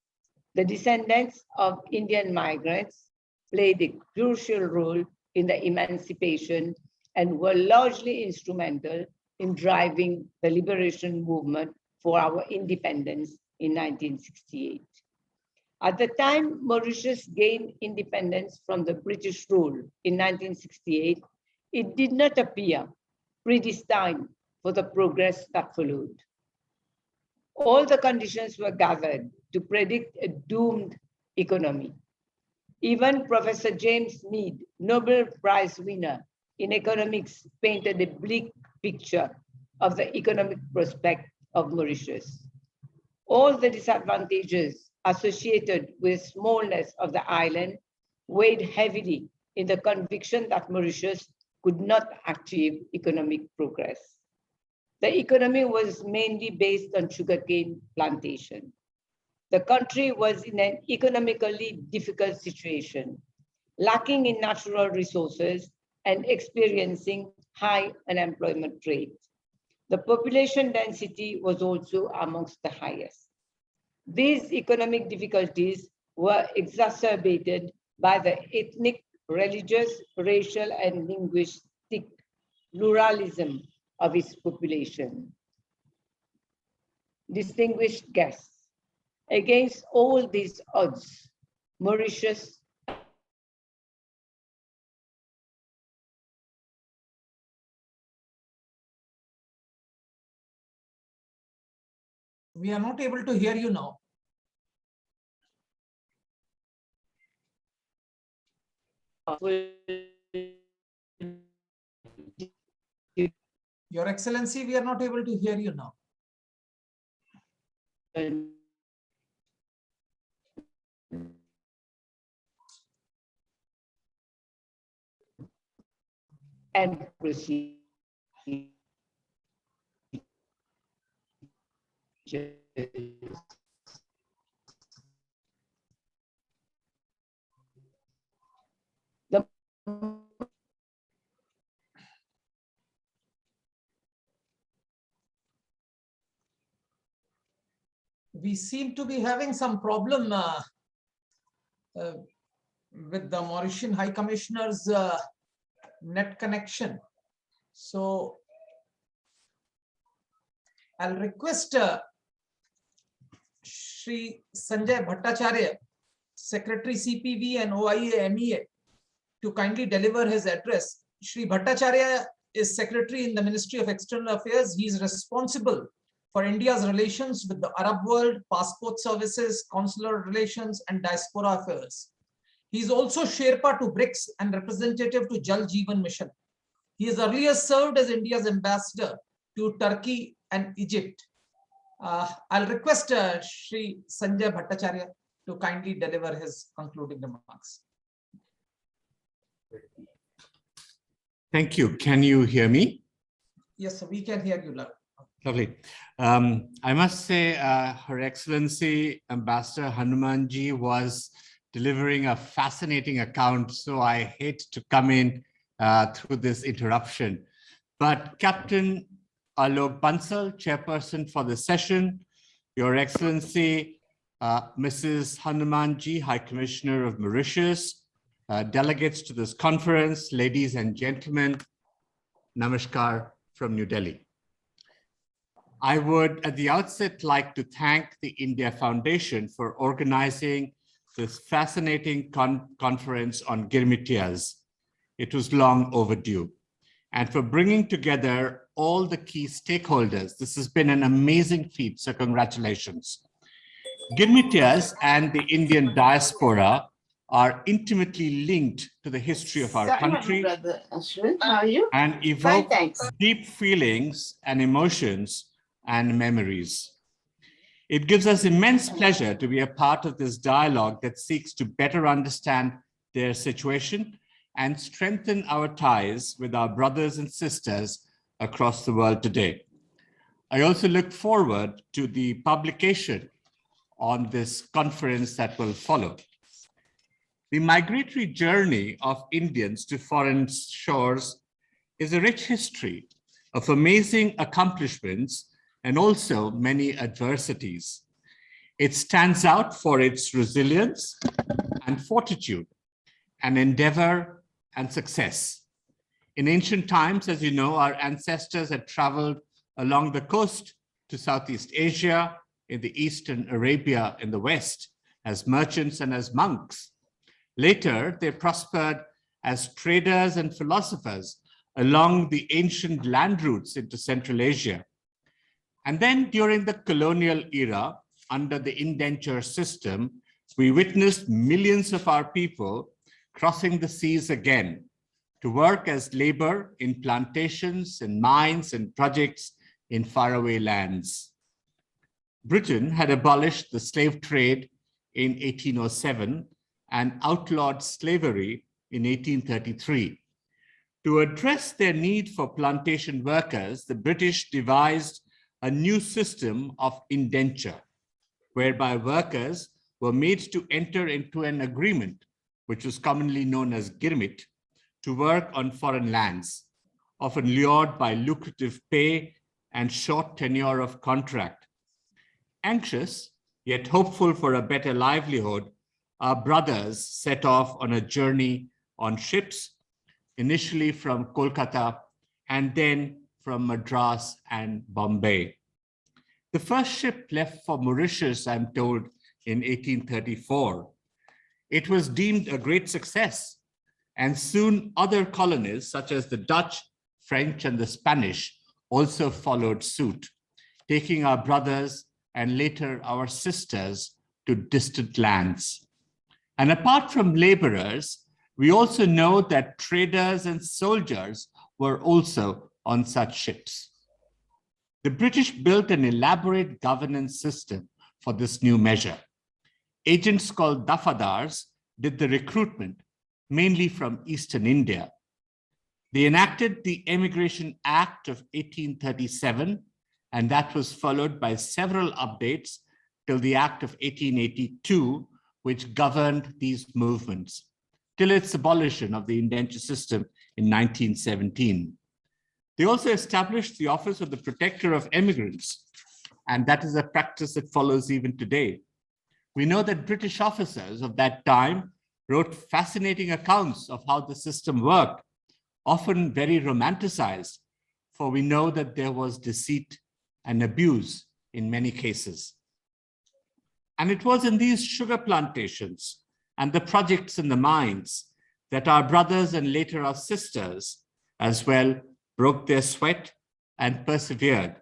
The descendants of Indian migrants played a crucial role in the emancipation and were largely instrumental in driving the liberation movement for our independence in 1968. At the time Mauritius gained independence from the British rule in 1968, it did not appear predestined for the progress that followed. All the conditions were gathered to predict a doomed economy. Even Professor James Mead, Nobel Prize winner in economics, painted a bleak picture of the economic prospect of Mauritius. All the disadvantages associated with smallness of the island weighed heavily in the conviction that Mauritius could not achieve economic progress. The economy was mainly based on sugarcane plantation. The country was in an economically difficult situation, lacking in natural resources and experiencing high unemployment rate. The population density was also amongst the highest. These economic difficulties were exacerbated by the ethnic, religious, racial, and linguistic pluralism of its population. Distinguished guests, against all these odds, Mauritius We are not able to hear you now. Your Excellency, we are not able to hear you now. And proceed. We seem to be having some problem with the Mauritian High Commissioner's net connection. So I'll request Shri Sanjay Bhattacharya, Secretary CPV and OIA MEA, to kindly deliver his address. Shri Bhattacharya is Secretary in the Ministry of External Affairs. He is responsible for India's relations with the Arab world, passport services, consular relations, and diaspora affairs. He is also Sherpa to BRICS and representative to Jal Jeevan Mission. He has earlier served as India's ambassador to Turkey and Egypt. I'll request Shri Sanjay Bhattacharya to kindly deliver his concluding remarks. Thank you. Can you hear me? Yes, sir, we can hear you loud. Lovely. I must say, Her Excellency Ambassador Hanumanji was delivering a fascinating account, so I hate to come in through this interruption. But Captain Alok Bansal, Chairperson for the session, Your Excellency, Mrs. Hanumanji, High Commissioner of Mauritius, delegates to this conference, ladies and gentlemen, Namaskar from New Delhi. I would at the outset like to thank the India Foundation for organizing this fascinating conference on Girmitiyas. It was long overdue, and for bringing together all the key stakeholders. This has been an amazing feat, so congratulations. Girmitiyas and the Indian diaspora are intimately linked to the history of our country and evoke deep feelings and emotions and memories. It gives us immense pleasure to be a part of this dialogue that seeks to better understand their situation and strengthen our ties with our brothers and sisters across the world today. I also look forward to the publication on this conference that will follow. The migratory journey of Indians to foreign shores is a rich history of amazing accomplishments and also many adversities. It stands out for its resilience and fortitude, and endeavor and success. In ancient times, as you know, our ancestors had traveled along the coast to Southeast Asia, in the East and Arabia in the West, as merchants and as monks. Later, they prospered as traders and philosophers along the ancient land routes into Central Asia. And then during the colonial era, under the indenture system, we witnessed millions of our people crossing the seas again to work as labor in plantations and mines and projects in faraway lands. Britain had abolished the slave trade in 1807 and outlawed slavery in 1833. To address their need for plantation workers, the British devised a new system of indenture, whereby workers were made to enter into an agreement, which was commonly known as Girmit, to work on foreign lands, often lured by lucrative pay and short tenure of contract. Anxious, yet hopeful for a better livelihood, our brothers set off on a journey on ships, initially from Kolkata and then from Madras and Bombay. The first ship left for Mauritius, I'm told, in 1834. It was deemed a great success, and soon other colonies such as the Dutch, French, and the Spanish also followed suit, taking our brothers and later our sisters to distant lands. And apart from laborers, we also know that traders and soldiers were also on such ships. The British built an elaborate governance system for this new measure. Agents called dafadars did the recruitment, mainly from Eastern India. They enacted the Emigration Act of 1837, and that was followed by several updates till the Act of 1882, which governed these movements, till its abolition of the indenture system in 1917. They also established the Office of the Protector of Emigrants, and that is a practice that follows even today. We know that British officers of that time wrote fascinating accounts of how the system worked, often very romanticized, for we know that there was deceit and abuse in many cases. And it was in these sugar plantations and the projects in the mines that our brothers and later our sisters as well broke their sweat and persevered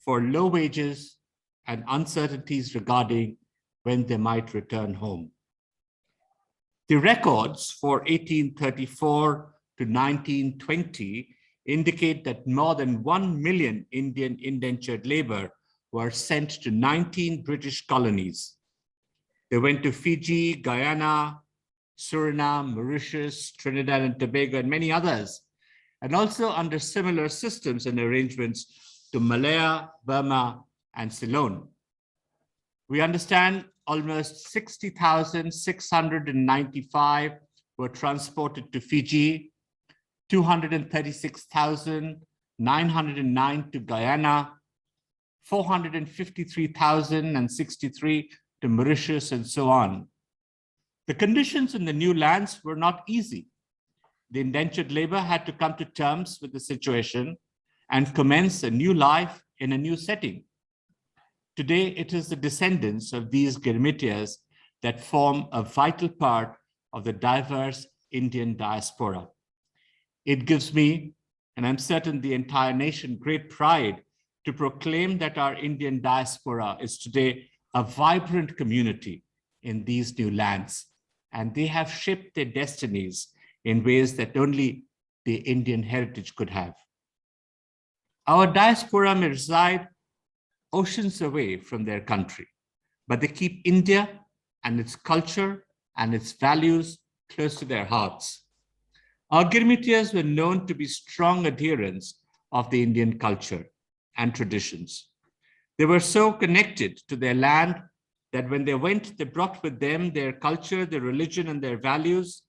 for low wages and uncertainties regarding when they might return home. The records for 1834 to 1920 indicate that more than 1 million Indian indentured labor were sent to 19 British colonies. They went to Fiji, Guyana, Suriname, Mauritius, Trinidad and Tobago, and many others, and also under similar systems and arrangements to Malaya, Burma, and Ceylon. We understand almost 60,695 were transported to Fiji, 236,909 to Guyana, 453,063 to Mauritius, and so on. The conditions in the new lands were not easy. The indentured labor had to come to terms with the situation and commence a new life in a new setting. Today, it is the descendants of these Girmitiyas that form a vital part of the diverse Indian diaspora. It gives me and I'm certain the entire nation, great pride to proclaim that our Indian diaspora is today a vibrant community in these new lands, and they have shaped their destinies in ways that only the Indian heritage could have. Our diaspora may reside oceans away from their country, but they keep India and its culture and its values close to their hearts. Our Girmitiyas were known to be strong adherents of the Indian culture and traditions. They were so connected to their land that when they went, they brought with them their culture, their religion, and their values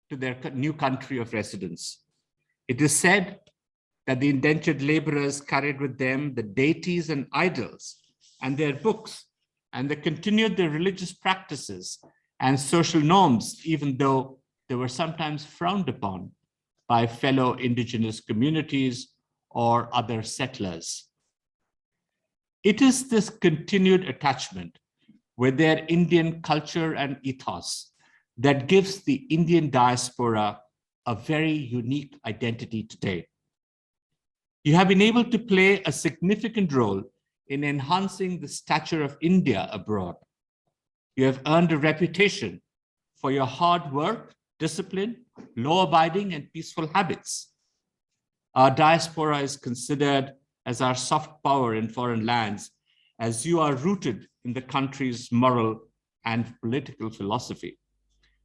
to their new country of residence. It is said that the indentured laborers carried with them the deities and idols and their books, and they continued their religious practices and social norms, even though they were sometimes frowned upon by fellow indigenous communities or other settlers. It is this continued attachment with their Indian culture and ethos that gives the Indian diaspora a very unique identity today. You have been able to play a significant role in enhancing the stature of India abroad. You have earned a reputation for your hard work, discipline, law-abiding, and peaceful habits. Our diaspora is considered as our soft power in foreign lands, as you are rooted in the country's moral and political philosophy.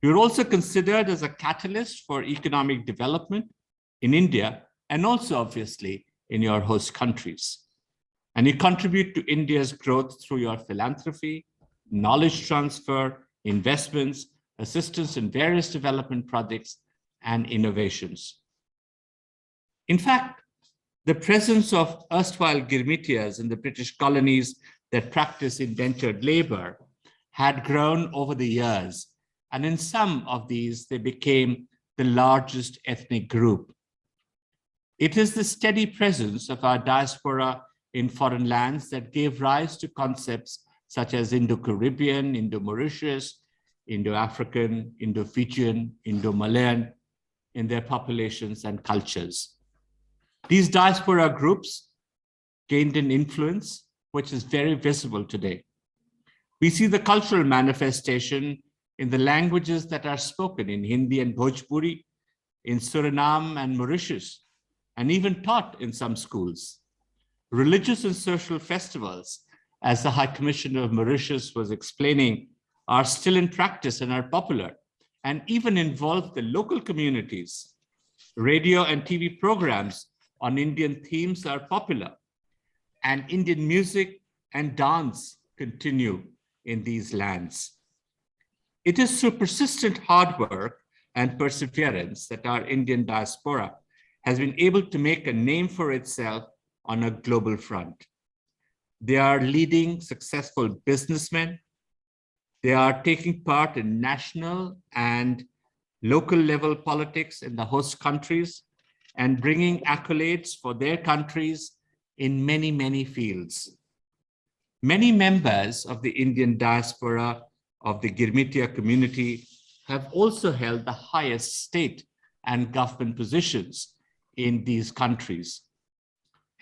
You're also considered as a catalyst for economic development in India, and also obviously in your host countries. And you contribute to India's growth through your philanthropy, knowledge transfer, investments, assistance in various development projects, and innovations. In fact, the presence of erstwhile Girmitiyas in the British colonies that practice indentured labor had grown over the years, and in some of these, they became the largest ethnic group. It is the steady presence of our diaspora in foreign lands that gave rise to concepts such as Indo-Caribbean, Indo-Mauritius, Indo-African, Indo-Fijian, Indo-Malayan in their populations and cultures. These diaspora groups gained an influence which is very visible today. We see the cultural manifestation in the languages that are spoken in Hindi and Bhojpuri, in Suriname and Mauritius, and even taught in some schools. Religious and social festivals, as the High Commissioner of Mauritius was explaining, are still in practice and are popular, and even involve the local communities. Radio and TV programs on Indian themes are popular, and Indian music and dance continue in these lands. It is through persistent hard work and perseverance that our Indian diaspora has been able to make a name for itself on a global front. They are leading successful businessmen. They are taking part in national and local level politics in the host countries and bringing accolades for their countries in many, many fields. Many members of the Indian diaspora of the Girmitiya community have also held the highest state and government positions in these countries.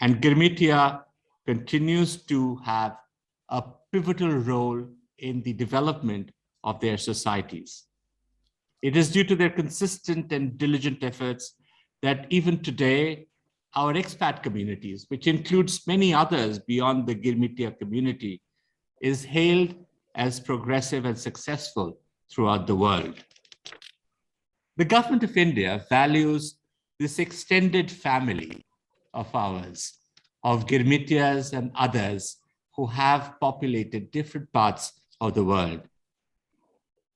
And Girmitiya continues to have a pivotal role in the development of their societies. It is due to their consistent and diligent efforts that even today, our expat communities, which includes many others beyond the Girmitiya community, is hailed as progressive and successful throughout the world. The government of India values this extended family of ours, of Girmitiyas and others who have populated different parts of the world.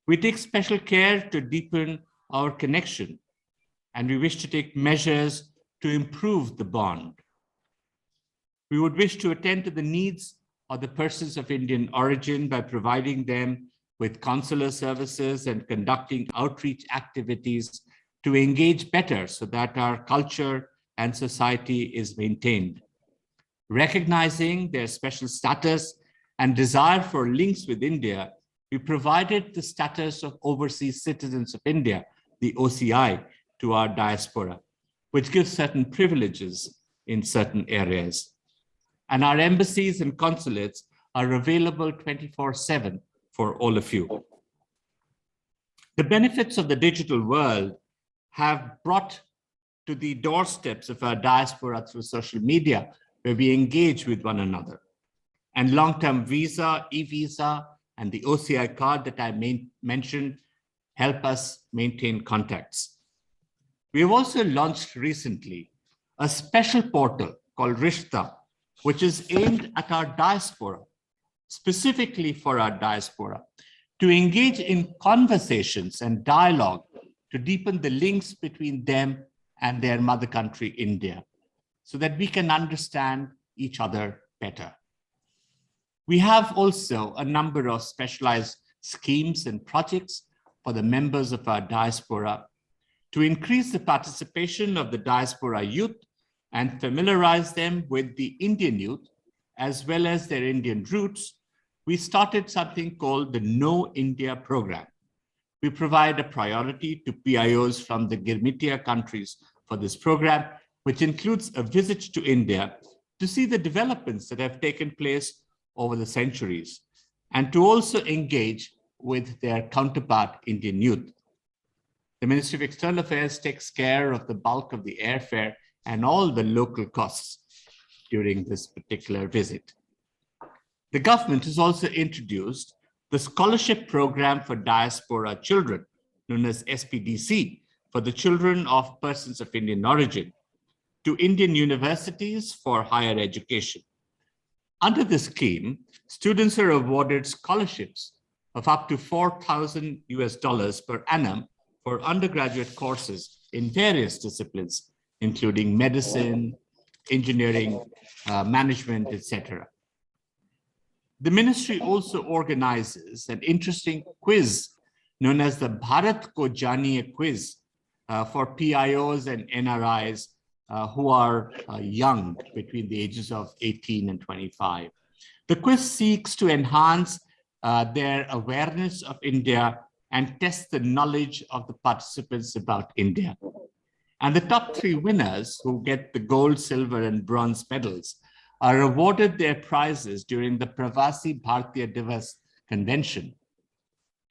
We take special care to deepen our connection, and we wish to take measures to improve the bond. We would wish to attend to the needs of the persons of Indian origin by providing them with consular services and conducting outreach activities to engage better so that our culture and society is maintained. Recognizing their special status and desire for links with India, we provided the status of Overseas Citizens of India, the OCI, to our diaspora, which gives certain privileges in certain areas. And our embassies and consulates are available 24/7 for all of you. The benefits of the digital world have brought to the doorsteps of our diaspora through social media, where we engage with one another. And long-term visa, e-visa, and the OCI card that I mentioned help us maintain contacts. We have also launched recently a special portal called Rishta, which is aimed at our diaspora, specifically for our diaspora, to engage in conversations and dialogue to deepen the links between them and their mother country, India, so that we can understand each other better. We have also a number of specialized schemes and projects for the members of our diaspora to increase the participation of the diaspora youth and familiarize them with the Indian youth, as well as their Indian roots. We started something called the Know India program. We provide a priority to PIOs from the Girmitiya countries for this program, which includes a visit to India to see the developments that have taken place over the centuries, and to also engage with their counterpart Indian youth. The Ministry of External Affairs takes care of the bulk of the airfare and all the local costs during this particular visit. The government has also introduced the scholarship program for diaspora children, known as SPDC, for the children of persons of Indian origin, to Indian universities for higher education. Under this scheme, students are awarded scholarships of up to $4,000 per annum for undergraduate courses in various disciplines, including medicine, engineering, management, etc. The ministry also organizes an interesting quiz known as the Bharat Ko Janiye quiz for PIOs and NRIs who are young, between the ages of 18 and 25. The quiz seeks to enhance their awareness of India and test the knowledge of the participants about India. And the top 3 winners, who get the gold, silver, and bronze medals, are awarded their prizes during the Pravasi Bharatiya Divas convention.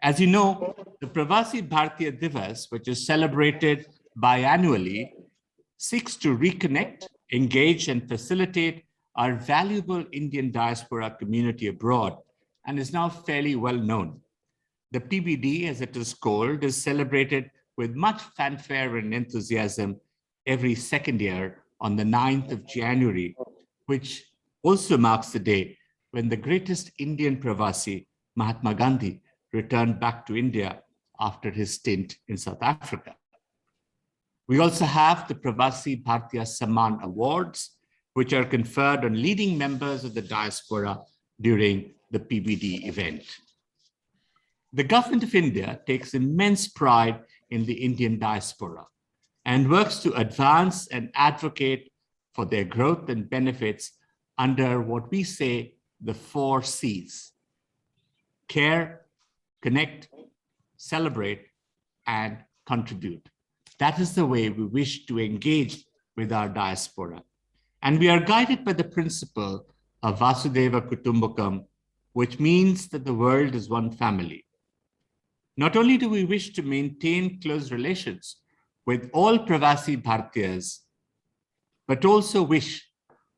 As you know, the Pravasi Bharatiya Divas, which is celebrated biannually, seeks to reconnect, engage, and facilitate our valuable Indian diaspora community abroad, and is now fairly well known. The PBD, as it is called, is celebrated with much fanfare and enthusiasm every second year on the 9th of January, which also marks the day when the greatest Indian Pravasi, Mahatma Gandhi, returned back to India after his stint in South Africa. We also have the Pravasi Bharatiya Samman Awards, which are conferred on leading members of the diaspora during the PBD event. The government of India takes immense pride in the Indian diaspora and works to advance and advocate for their growth and benefits under what we say the 4 C's: care, connect, celebrate, and contribute. That is the way we wish to engage with our diaspora. And we are guided by the principle of Vasudeva Kutumbakam, which means that the world is one family. Not only do we wish to maintain close relations with all Pravasi Bharatiyas, but also wish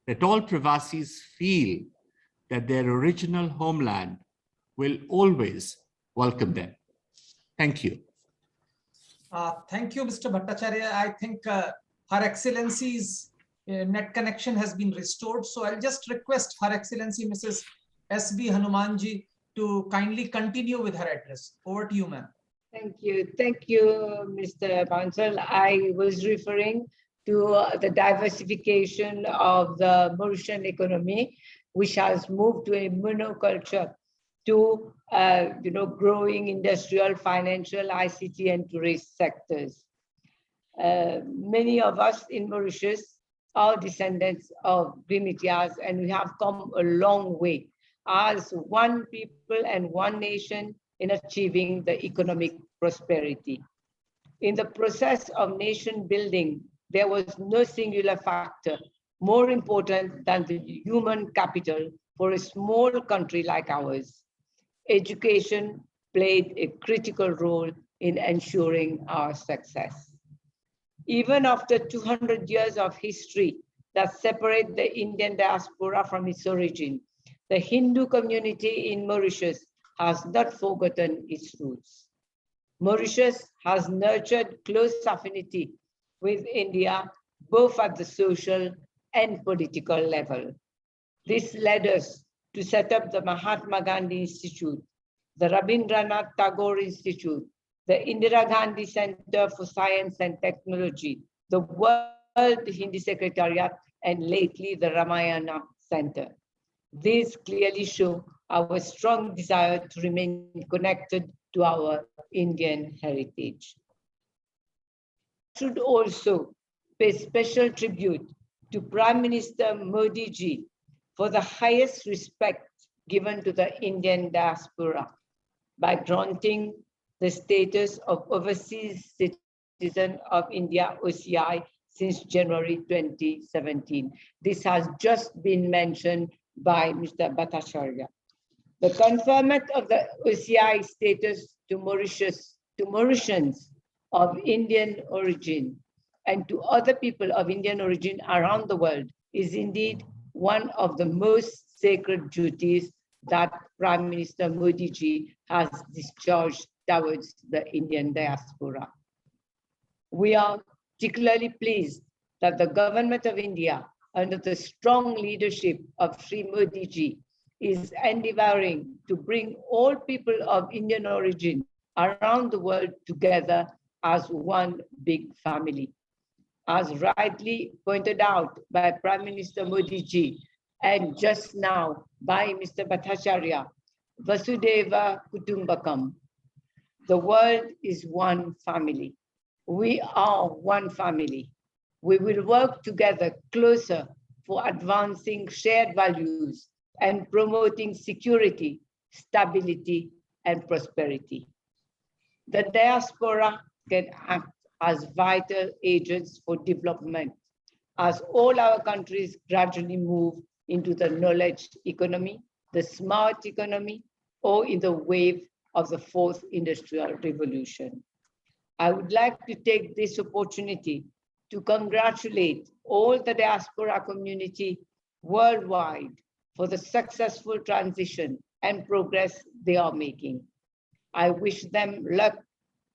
that all Pravasis feel that their original homeland will always welcome them. Thank you. Thank you, Mr. Bhattacharya. I think Her Excellency's net connection has been restored. So I'll just request Her Excellency Mrs. S.B. Hanumanji to kindly continue with her address. Over to you, ma'am. Thank you, Mr. Bansal. I was referring to the diversification of the Mauritian economy, which has moved to a monoculture, to growing industrial, financial, ICT, and tourist sectors. Many of us in Mauritius are descendants of Girmitiyas, and we have come a long way as one people and one nation in achieving the economic prosperity. In the process of nation building, there was no singular factor more important than the human capital for a small country like ours. Education played a critical role in ensuring our success. Even after 200 years of history that separate the Indian diaspora from its origin, the Hindu community in Mauritius has not forgotten its roots. Mauritius has nurtured close affinity with India, both at the social and political level. This led us to set up the Mahatma Gandhi Institute, the Rabindranath Tagore Institute, the Indira Gandhi Center for Science and Technology, the World Hindi Secretariat, and lately the Ramayana Center. These clearly show our strong desire to remain connected to our Indian heritage. I should also pay special tribute to Prime Minister Modi ji for the highest respect given to the Indian diaspora by granting the status of Overseas Citizen of India OCI since January 2017. This has just been mentioned by Mr. Bhattacharya. The conferment of the OCI status to Mauritians of Indian origin and to other people of Indian origin around the world is indeed one of the most sacred duties that Prime Minister Modi ji has discharged towards the Indian diaspora. We are particularly pleased that the government of India, under the strong leadership of Sri Modi ji, is endeavoring to bring all people of Indian origin around the world together as one big family. As rightly pointed out by Prime Minister Modi ji and just now by Mr. Bhattacharya, Vasudeva Kutumbakam, the world is one family. We are one family. We will work together closer for advancing shared values and promoting security, stability, and prosperity. The diaspora can act as vital agents for development as all our countries gradually move into the knowledge economy, the smart economy, or in the wave of the fourth industrial revolution. I would like to take this opportunity to congratulate all the diaspora community worldwide for the successful transition and progress they are making. I wish them luck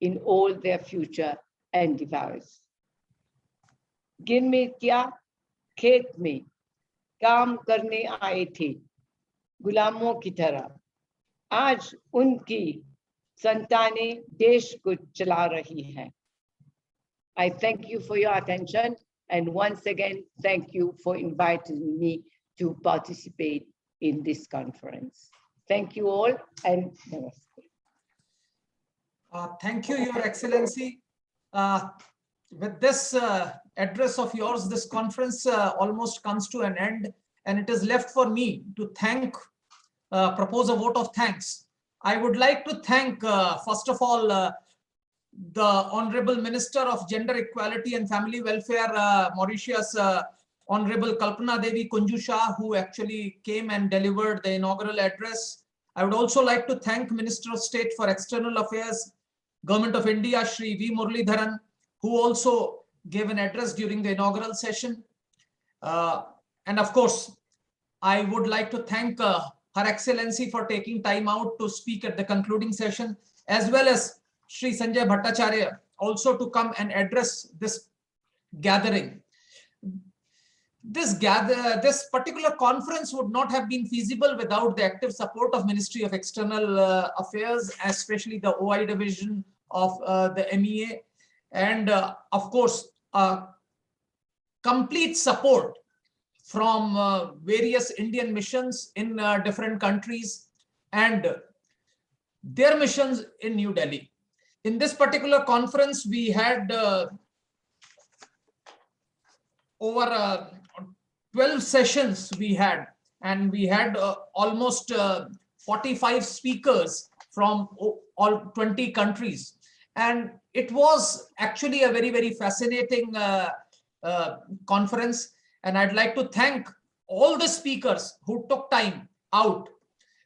in all their future endeavors. गिरमितिया खेत में काम करने आए थे गुलामों की तरह, आज उनकी संतानें देश को चला रही हैं. I thank you for your attention, and once again, thank you for inviting me to participate in this conference. Thank you all, and namaste. Thank you, Your Excellency. With this address of yours, this conference almost comes to an end, and it is left for me to propose a vote of thanks. I would like to thank, first of all, the Honorable Minister of Gender Equality and Family Welfare, Mauritius, Honorable Kalpana Devi Kunjusha, who actually came and delivered the inaugural address. I would also like to thank Minister of State for External Affairs, Government of India, Shri V. Muralidharan, who also gave an address during the inaugural session. And of course, I would like to thank Her Excellency for taking time out to speak at the concluding session, as well as Shri Sanjay Bhattacharya also to come and address this gathering. This particular conference would not have been feasible without the active support of Ministry of External Affairs, especially the OI division of the MEA, and of course, complete support from various Indian missions in different countries and their missions in New Delhi. In this particular conference, we had over 12 sessions and we had almost 45 speakers from all 20 countries. And it was actually a very, very fascinating conference. And I'd like to thank all the speakers who took time out,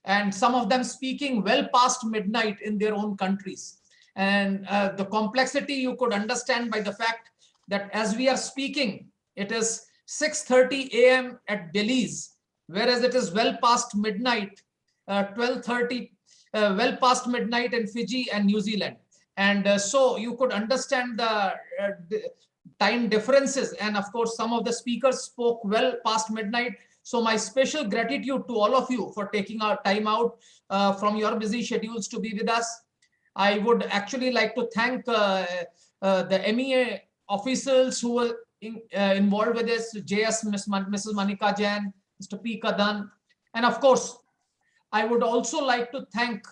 and some of them speaking well past midnight in their own countries. And the complexity you could understand by the fact that as we are speaking, it is 6:30 a.m. at Delhi's, whereas it is well past midnight, 12:30, well past midnight in Fiji and New Zealand. And so you could understand the time differences. And of course, some of the speakers spoke well past midnight. So my special gratitude to all of you for taking our time out from your busy schedules to be with us. I would actually like to thank the MEA officials who were involved with this, Mrs. Manika Jain, Mr. P. Kadan. And of course, I would also like to thank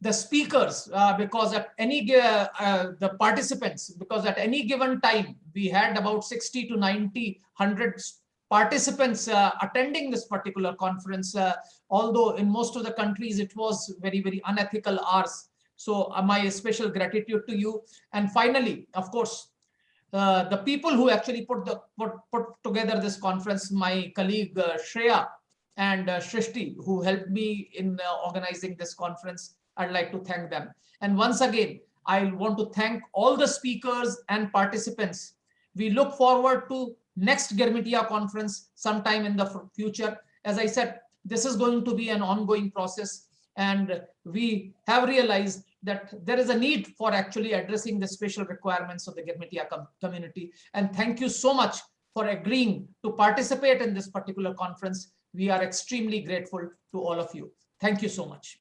the speakers because at any the participants, because at any given time we had about 60 to 90, 100 participants attending this particular conference, although in most of the countries it was very, very unethical hours. So my special gratitude to you. And finally, of course, the people who actually put together this conference, my colleague Shreya and Shrishti, who helped me in organizing this conference. I'd like to thank them. And once again, I want to thank all the speakers and participants. We look forward to next Girmitiya conference sometime in the future. As I said, this is going to be an ongoing process, and we have realized that there is a need for actually addressing the special requirements of the Girmitiya community. And thank you so much for agreeing to participate in this particular conference. We are extremely grateful to all of you. Thank you so much.